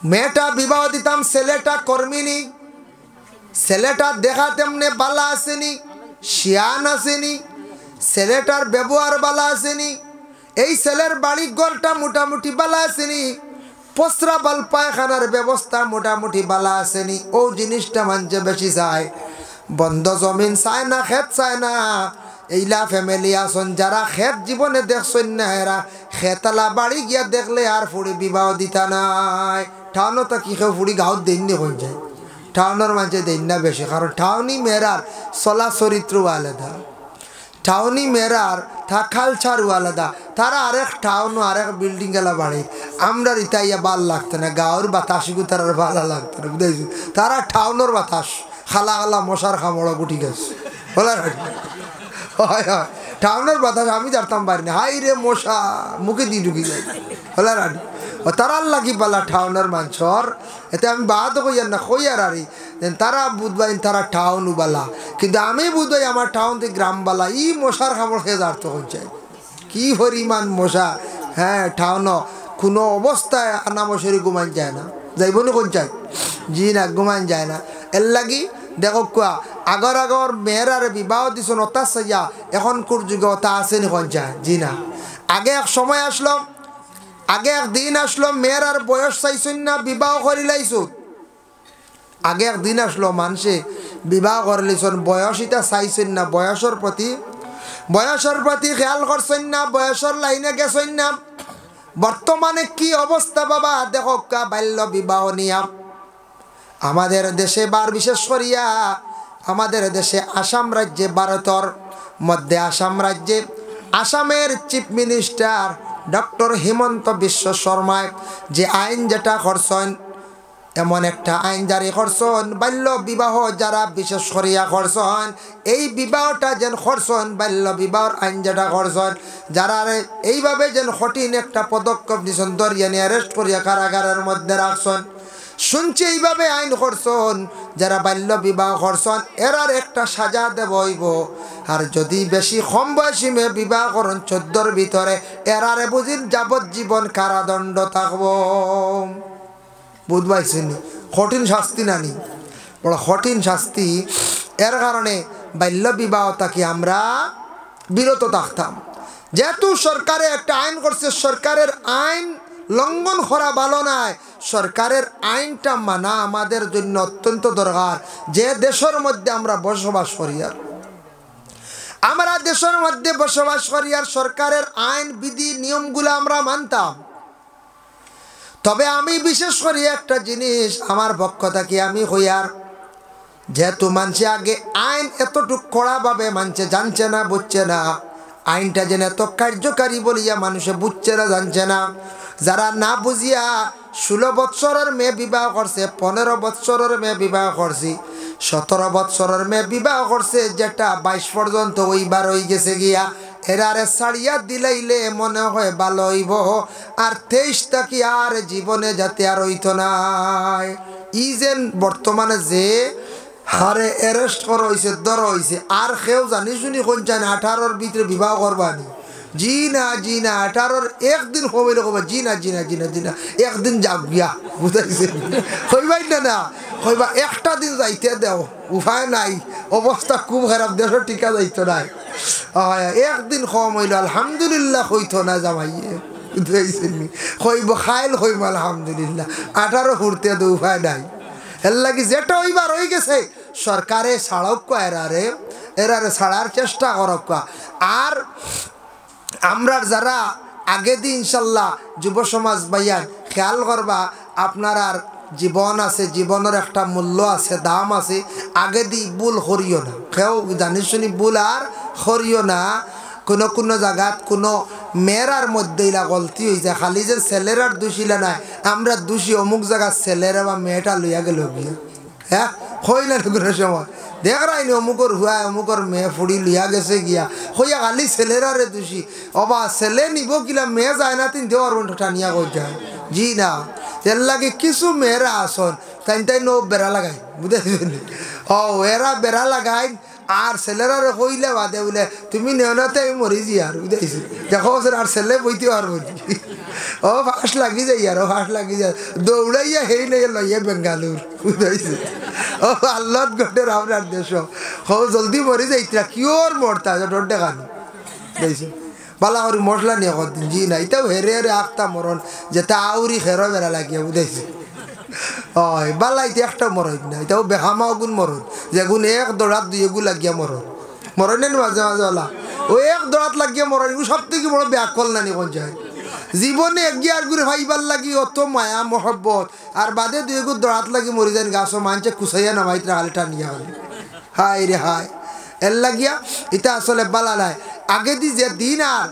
মেয়েটা বিবাহ দিতাম, ছেলেটা কর্মিনী, ছেলেটা দেখা তেমনি বালা আসেনি, শিয়ান আসেনি, ছেলেটার ব্যবহার বালা আসেনি, এই ছেলের বাড়ি ঘরটা মোটামুটি বালা আসেনি, পসরা বাল পায়খানার ব্যবস্থা মোটামুটি বালা আসেনি। ও জিনিসটা মানছে বেশি চায়, বন্ধ জমিন চায় না, খেত চায় না। এইলা ফ্যামিলি আসন যারা খেত জীবনে দেখছেন না, এরা খেতালা বাড়ি গিয়া দেখলে আর ফুড়ি বিবাহ দিতা নাই। টাউনও তো কি কেউ ফুড়ি গাঁত দেন নি হয়ে যায়, টাউনের মাঝে দেন না বেশি, কারণ টাউনি মেয়েরার চলা চরিত্রও আলাদা, টাউনি মেয়েরার থাকাল ছাড়ও আলাদা, তারা আরেক টাউন আরেক বিল্ডিং গেলা বাড়ি। আমরা ইতাইয়া ভাল লাগতো না, গাঁর বাতাসিগু তার ভালো লাগতো না, বুঝাইছি। তারা টাউনের বাতাস খালা খালা মশার খামড়া গুটি গেছে, বলা হয় হয়, টাউনের বাতাস আমি জানতাম পারি না, হাই রে মশা মুখে দিয়ে ঢুকি যায়, বলা রানি ও তারার লাগি বালা টাউনের মানুষর এতে আমি বাদ কইয়ার না কইয়ার আরি তারা বুধবাই তারা টাউন বালা কিন্তু আমি বুধবাই আমার টাউন থেকে গ্রাম বালা ই মশার খাবার খেয়ে যার তখন চাই কি পরিমাণ মশা হ্যাঁ টাউন কোনো অবস্থায় আনামশরি ঘুমান যায় না যাইব না কোন চাই জি না ঘুমান যায় না এর লাগি দেখো কোয়া আগর আগর মেয়েরারে বিবাহ দিছ নতা সাইয়া এখন কোর যুগে ওটা আসেনি কোন চায় জি না আগে এক সময় আসলো আগে একদিন আসলো মেয়েরার বয়স চাইছেন না বিবাহ করি লাইছো আগে একদিন আসলো মানুষে বিবাহ করে লাইছেন বয়স এটা চাইছেন না বয়সের প্রতি খেয়াল করছেন না বয়সের লাইনে গেছেন না বর্তমানে কি অবস্থা বাবা দেখো বাল্য বিবাহ নিয়া আমাদের দেশে বার বিশেষ করিয়া আমাদের দেশে আসাম রাজ্যে ভারতের মধ্যে আসাম রাজ্যে আসামের chief minister doctor Himanta Biswa শর্মায় যে আইন যেটা করছেন এমন একটা আইন জারি করছেন বাল্য বিবাহ যারা বিশেষ করিয়া করছেন এই বিবাহটা যেন করছেন বাল্য বিবাহর আইন যেটা করছেন যারা এইভাবে যেন কঠিন একটা পদক্ষেপ নিছেন ধরিয়া নিয়ে অ্যারেস্ট করিয়া কারাগারের মধ্যে রাখছেন শুনছি এইভাবে আইন করছেন যারা বাল্য বিবাহ করছেন এরার একটা সাজা দেব হইব আর যদি বেশি কম বয়সী মেয়ে বিবাহ করেন 14-র ভিতরে এরারে বুঝিন যাবজ্জীবন কারাদণ্ড থাকব বুঝবাইছেন কঠিন শাস্তি নানি বড় কঠিন শাস্তি এর কারণে বাল্য বিবাহ থেকে আমরা বিরত থাকতাম যেহেতু সরকারে একটা আইন করছে সরকারের আইন লঙ্ঘন করা ভালো নয় সরকারের আইনটা মানা আমাদের জন্য অত্যন্ত দরকার যে দেশের মধ্যে আমরা বসবাস করি আর আমরা দেশের মধ্যে বসবাস করি আর সরকারের আইন বিধি নিয়মগুলো আমরা মানতাম তবে আমি বিশেষ করি একটা জিনিস আমার পক্ষ থেকে আমি হইয়ার যেহেতু মানুষে আগে আইন এতটুকু কড়াভাবে মানছে জানছে না বুঝছে না আইনটা যেন এত কার্যকারী বলিয়া মানুষে বুঝছে না জানছে না যারা না বুঝিয়া 16 বৎসরের মেয়ে বিবাহ করছে 15 বৎসরের মেয়ে বিবাহ করছি 17 বৎসরের মেয়ে বিবাহ করছে যেটা 22 পর্যন্ত ওইবার হয়ে গেছে গিয়া এরারে ছাড়িয়া দিলাইলে মনে হয় ভালো হইব আর 23 থাকি আর জীবনে যাতে আর হইতো নাই ই যেন বর্তমানে যে হারে অ্যারেস্ট করা হয়েছে ধরা হয়েছে আর কেউ জানি শুনি কোন চান 18-র ভিতরে বিবাহ করবানি জি না 18-র একদিন কমাইলে কবা জি না একদিন যাক গিয়া বুঝাইছে কইবাই না কইবা একটা দিন যাইতে দেও উপায় নাই অবস্থা খুব খারাপ দেশের টিকা যাইতো নাই একদিন কম হইল আলহামদুলিল্লাহ হইতো না জামাইয়ে বুঝাইছেন কইব খাইল কইব আলহামদুলিল্লাহ 18 ঘুরতে তো উপায় নাই এর লাগি যেটা ওইবার হয়ে গেছে সরকারে ছাড়ক এরারে ছাড়ার চেষ্টা করক আর আমরা যারা আগে দিন ইনশাল্লাহ যুব সমাজ ভাইয়ান খেয়াল করবা আপনার আর জীবন আছে জীবনের একটা মূল্য আছে দাম আছে আগে দি ভুল করিও না কেউ জানি শুনি ভুল আর করিও না কোনো জায়গাত কোনো মেয়েরার মধ্যে ইলা গলতি হয়েছে খালি যে ছেলেরার দোষিলা নাই আমরা দোষী অমুক জায়গার ছেলেরা বা মেয়েটা লইয়া গেল গিয়া হ্যাঁ হই না কোনো সময় দেখ রাইনি অমুকর হুয়া অমুকর মেয়ে ফুড়ি লিয়া গেছে গিয়া হইয়া খালি ছেলেরারে দোষী অবা ছেলে নিব কিলা মেয়ে যায় না তিন দেওয়ার টানিয়া কই যায় জি না তেল লাগে কিছু মেয়েরা আসন তাই নো বেড়া লাগাই বুঝেছেন এরা বেড়া লাগাই আর ছেলেরারে কইলে বাদে বলে তুমি নেওনাতে আমি মরি যাই আর বুঝাইছি দেখো আর ছেলে বইতে পারবো ফাঁস লাগি যাই আর ফাঁস লাগি যায় দৌড়াইয়া হেই নাই লইয়া বেঙ্গালুর বুঝাইছে আল্লাহ গটের আপনার দেশ জলদি মরি যাইতরা কিওর মরতা ডর দেখানো বুঝাইছে বালা করি মশলা নিয়ে কদিন জি না এটাও হেরে হেরে আখতা মরণ যেটা আউরি খেরো বেড়া লাগিয়া বুঝাইছে বালাইতে একটা মরণ না এটাও বেহামা গুণ মরণ যে গুণ এক দৌড়াত দুই এগু লাগিয়া মরণের মাঝে মাঝে ওলা ও এক দৌড়াত লাগিয়া মরণ এগুলো সব থেকে বড় ব্যাকল নানি কোন যায় জীবনে এগিয়ে করে ভাইবার লাগি অত মায়া মহব্বত আর বাদে দুই এগু দৌড়াত লাগি মরি যান গাছ মানছে কুসাইয়া নামাইতে হালটা নিয়া হলে হাই রে হাই এর লাগিয়া এটা আসলে বালা নাই আগে দি যে দিন আর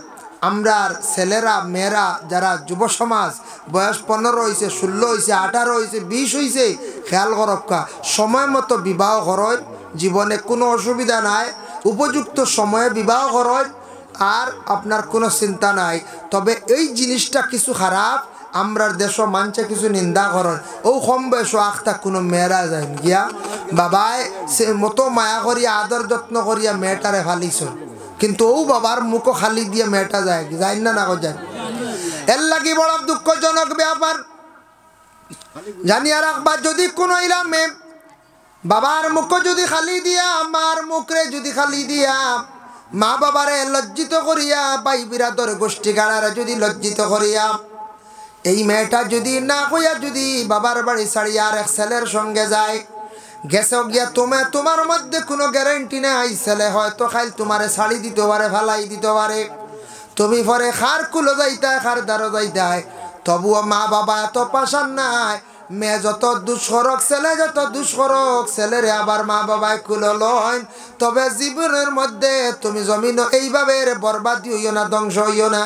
আমরা ছেলেরা মেয়েরা যারা যুব সমাজ বয়স 15 হয়েছে 16 হয়েছে 18 হয়েছে 20 হয়েছে খেয়াল করক্কা সময় মতো বিবাহ করেন জীবনে কোনো অসুবিধা নাই উপযুক্ত সময়ে বিবাহ করেন আর আপনার কোনো চিন্তা নাই তবে এই জিনিসটা কিছু খারাপ আমরার দেশ মানছে কিছু নিন্দা করেন ও কম বয়স আখতা কোনো মেয়েরা যায় গিয়া বাবায় সে মতো মায়া করিয়া আদর যত্ন করিয়া মেয়েটারে ফালিছ কিন্তু ও বাবার মুখ খালি দিয়ে মেয়েটা যায় যাই না না যায় এর লাগি বড় দুঃখজনক ব্যাপার জানিয়া রাখবা যদি কোনো ইলামে বাবার মুখ যদি খালি দিয়া আমার মুখরে যদি খালি দিয়া মা বাবারে লজ্জিত করিয়া ভাই বিরাদর গোষ্ঠী গাড়ারে যদি লজ্জিত করিয়া এই মেয়েটা যদি না কইয়া যদি বাবার বাড়ি ছাড়িয়া আর এক ছেলের সঙ্গে যায় গেছে গিয়া তোমার মধ্যে কোনো গ্যারেন্টি নাই ছেলে হয়তো খাইল তোমারে ছাড়ি দিতে পারে ফালাই দিতে পারে তুমি পরে খার কুলো যাইতায় খার দ্বারো যাইতায় তবুও মা বাবা এত পাশান নাই মেয়ে যত দুষ্করক ছেলে যত দুষ্করক ছেলেরে আবার মা বাবায় কুলো লয় তবে জীবনের মধ্যে তুমি জমিন এইভাবে বরবাদি হইও না ধ্বংস হইও না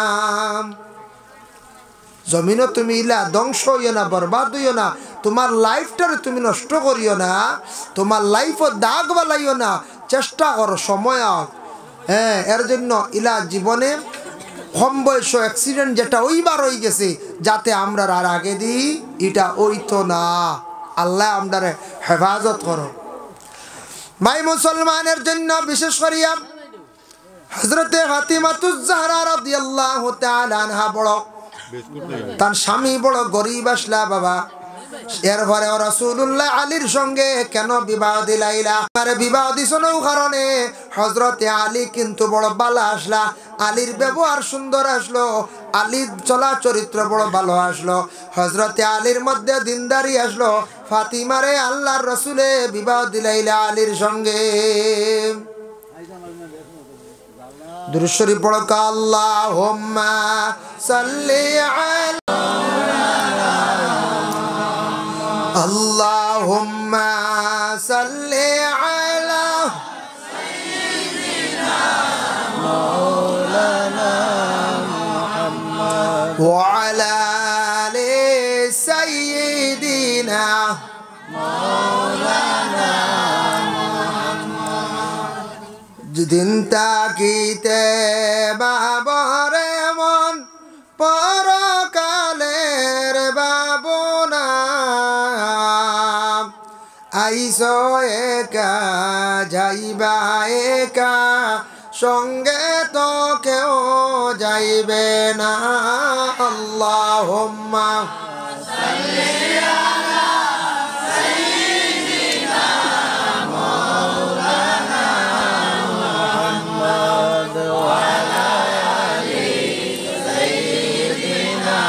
জমিনও তুমি ইলা ধ্বংস হইও না বরবাদ হইও না তোমার লাইফটারে তুমি নষ্ট করিও না তোমার লাইফও দাগ বালাইও না চেষ্টা করো সময় হ্যাঁ এর জন্য ইলা জীবনে কম বয়স অ্যাক্সিডেন্ট যেটা ওইবার হয়ে গেছে যাতে আমরা আর আগে দিই এটা ওইতো না আল্লাহ আমরারে হেফাজত করো ভাই মুসলমানের জন্য বিশেষ করিয়া হযরতে ফাতিমাতুজ জাহরা রাদিয়াল্লাহু তাআলা আনহা বড় তার স্বামী বড় গরিব আসলা বাবা এরপরে রাসূলুল্লাহ আলীর সঙ্গে কেন বিবাহ দিলাইলা আর বিবাহ দিছনো কারণে হযরতে আলী কিন্তু বড় ভালো আসলা আলীর ব্যবহার সুন্দর আসলো আলীর চলা চরিত্র বড় ভালো আসলো হযরতে আলীর মধ্যে দিনদারি আসলো ফাতিমারে আল্লাহর রাসূলে বিবাহ দিলাইলা আলীর সঙ্গে দুরূদ শরীফ পড়ো আল্লাহুম্মা সাল্লি আলা আল্লাহুম্মা সাল্লি আলা সাইয়্যিদিনা মাওলানা মুহাম্মদ ওয়া আলা আলি সাইয়্যিদিনা মাওলানা দিন তাকিতে বাবরে মন পরকালের বাবনা আইসো একা যাইবা একা সঙ্গে তো কেউ যাইবে না আল্লাহুম্মা সাল্লি আলা সাইয়্যিদিনা মাওলানা মুহাম্মদ ওয়া আলা আলি সাইয়্যিদিনা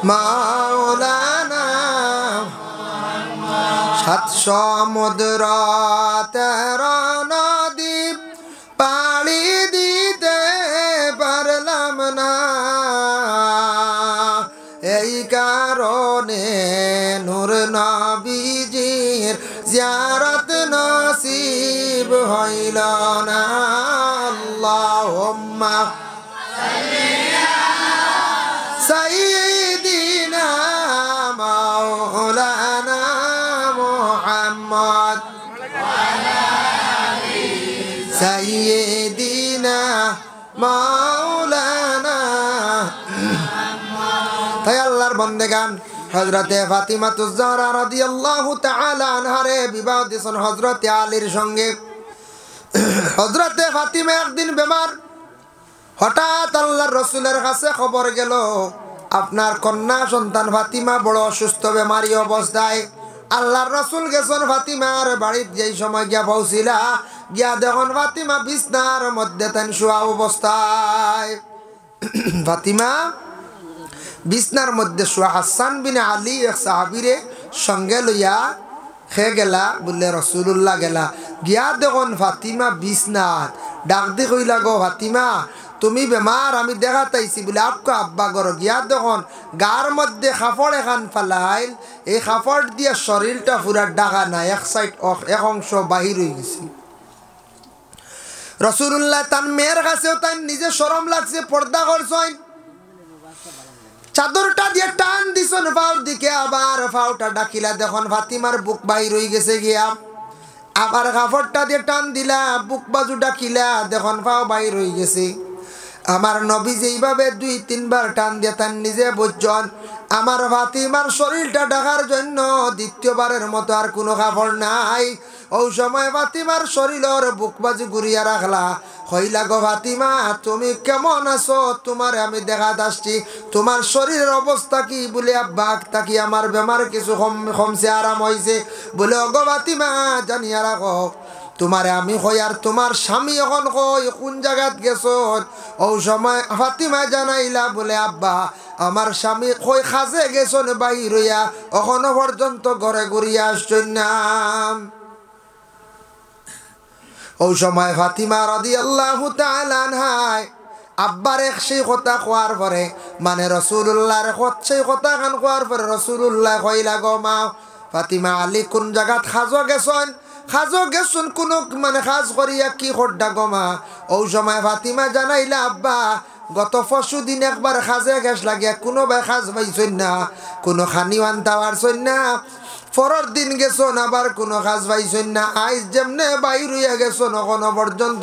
মাওলানা সাত সমুদ্র 13 নদী পাড়ি দিতে পারলাম না এই কারণে নূর নবীজির জিয়ারত নসিব হইল না আল্লাহুম্মা সাল্লি আলা সাইয়্যিদিনা মাওলানা মুহাম্মদ ওয়া আলা আলি সাইয়্যিদিনা মাওলানা তাই আল্লাহর বন্দেগান হযরতে ফাতিমাতুজ জাহরা রাদিয়াল্লাহু তাআলা আনহারে বিবাহ দিয়েছেন হযরতে আলীর সঙ্গে হযরতে ফাতিমা একদিন বেমার হঠাৎ আল্লাহর রাসূলের কাছে খবর গেল আপনার কন্যা সন্তান ফাতিমা বড় অসুস্থ বেমারি অবস্থায় আল্লাহর রাসূল গেছেন ফাতিমার বাড়িতে যেই সময় গিয়া পৌঁছিলা গিয়া দেখুন ফাতিমা বিছনার মধ্যে তান শোয়া অবস্থায় ফাতিমা বিছনার মধ্যে শোয়া হাসান বিন আলী এক সাহাবীরে সঙ্গে লইয়া খেয়ে গেলা বললে রাসূলুল্লাহ গেলা গিয়া দেখুন ফাতিমা বিছনাত ডাক দি কইলা গো ফাতিমা তুমি বেমার আমি দেখা তাইছি বলে আপকা আব্বা গর গিয়া দেখুন গার মধ্যে কাপড় এখান ফালাইল এই কাপড় দিয়া শরীরটা পুরা ডাকা না এক সাইড এক অংশ বাহির হয়ে গেছে রাসূলুল্লাহ তার মেয়ের কাছেও তার নিজে শরম লাগছে পর্দা করছেন চাদরটা দিয়ে টান দিছেন পাউর দিকে আবার পাউটা ডাকিলা দেখুন ফাতিমার বুক বাহির হয়ে গেছে গিয়া আবার কাপড়টা দিয়ে টান দিলা বুক বাজু ডাকিলা দেখুন পাও বাহির হয়ে গেছে আমার নবী যেইভাবে 2-3 বার টান দিয়ে তার নিজে বুঝছেন আমার ফাতিমার শরীরটা ঢাকার জন্য দ্বিতীয়বারের মতো আর কোনো কাপড় নাই। ওই সময় ফাতিমার শরীরের বুকবাজি ঘুরিয়া রাখলা, হইলা গো ফাতিমা তুমি কেমন আছো, তোমার আমি দেখাত আসছি, তোমার শরীরের অবস্থা কি? বলে আব্বা তাকি আমার বেমার কিছু কমছে, আরাম হয়েছে। বলে গো ফাতিমা জানিয়া রাখো, তোমারে আমি কই আর তোমার স্বামী এখন কই কোন জায়গাত গেছো? ওই সময় ফাতিমা জানাইলা বলে আব্বা আমার স্বামী কই খাজে গেছন বাহির হইয়া, এখনো পর্যন্ত ঘরে ঘুরিয়া আসছেন না। ওই সময় ফাতিমা রাদিয়াল্লাহু তাআলা আনহা আব্বার এক সেই কথা কোয়ার পরে, মানে রাসূলুল্লাহর সেই কথা খান কোয়ার পরে রাসূলুল্লাহ কইলা গো মা ফাতিমা আলী কোন জায়গাত খাজো গেছন? খাজো গেছুন কোনো মানে খাজ করিয়া কি খড্ডা গো মা? ওই সময় ফাতিমা জানাইলা আব্বা গত পরশু দিন একবার খাজে গেছ লাগিয়া কোনো ভাই খাজ পাইছেন না, কোনো খানিওয়ান তাওয়ারছেন না। পরের দিন গেছন আবার কোনো কাজ পাইছেন না। আইজ যেমনে বাইর হইয়া গেছন এখনো পর্যন্ত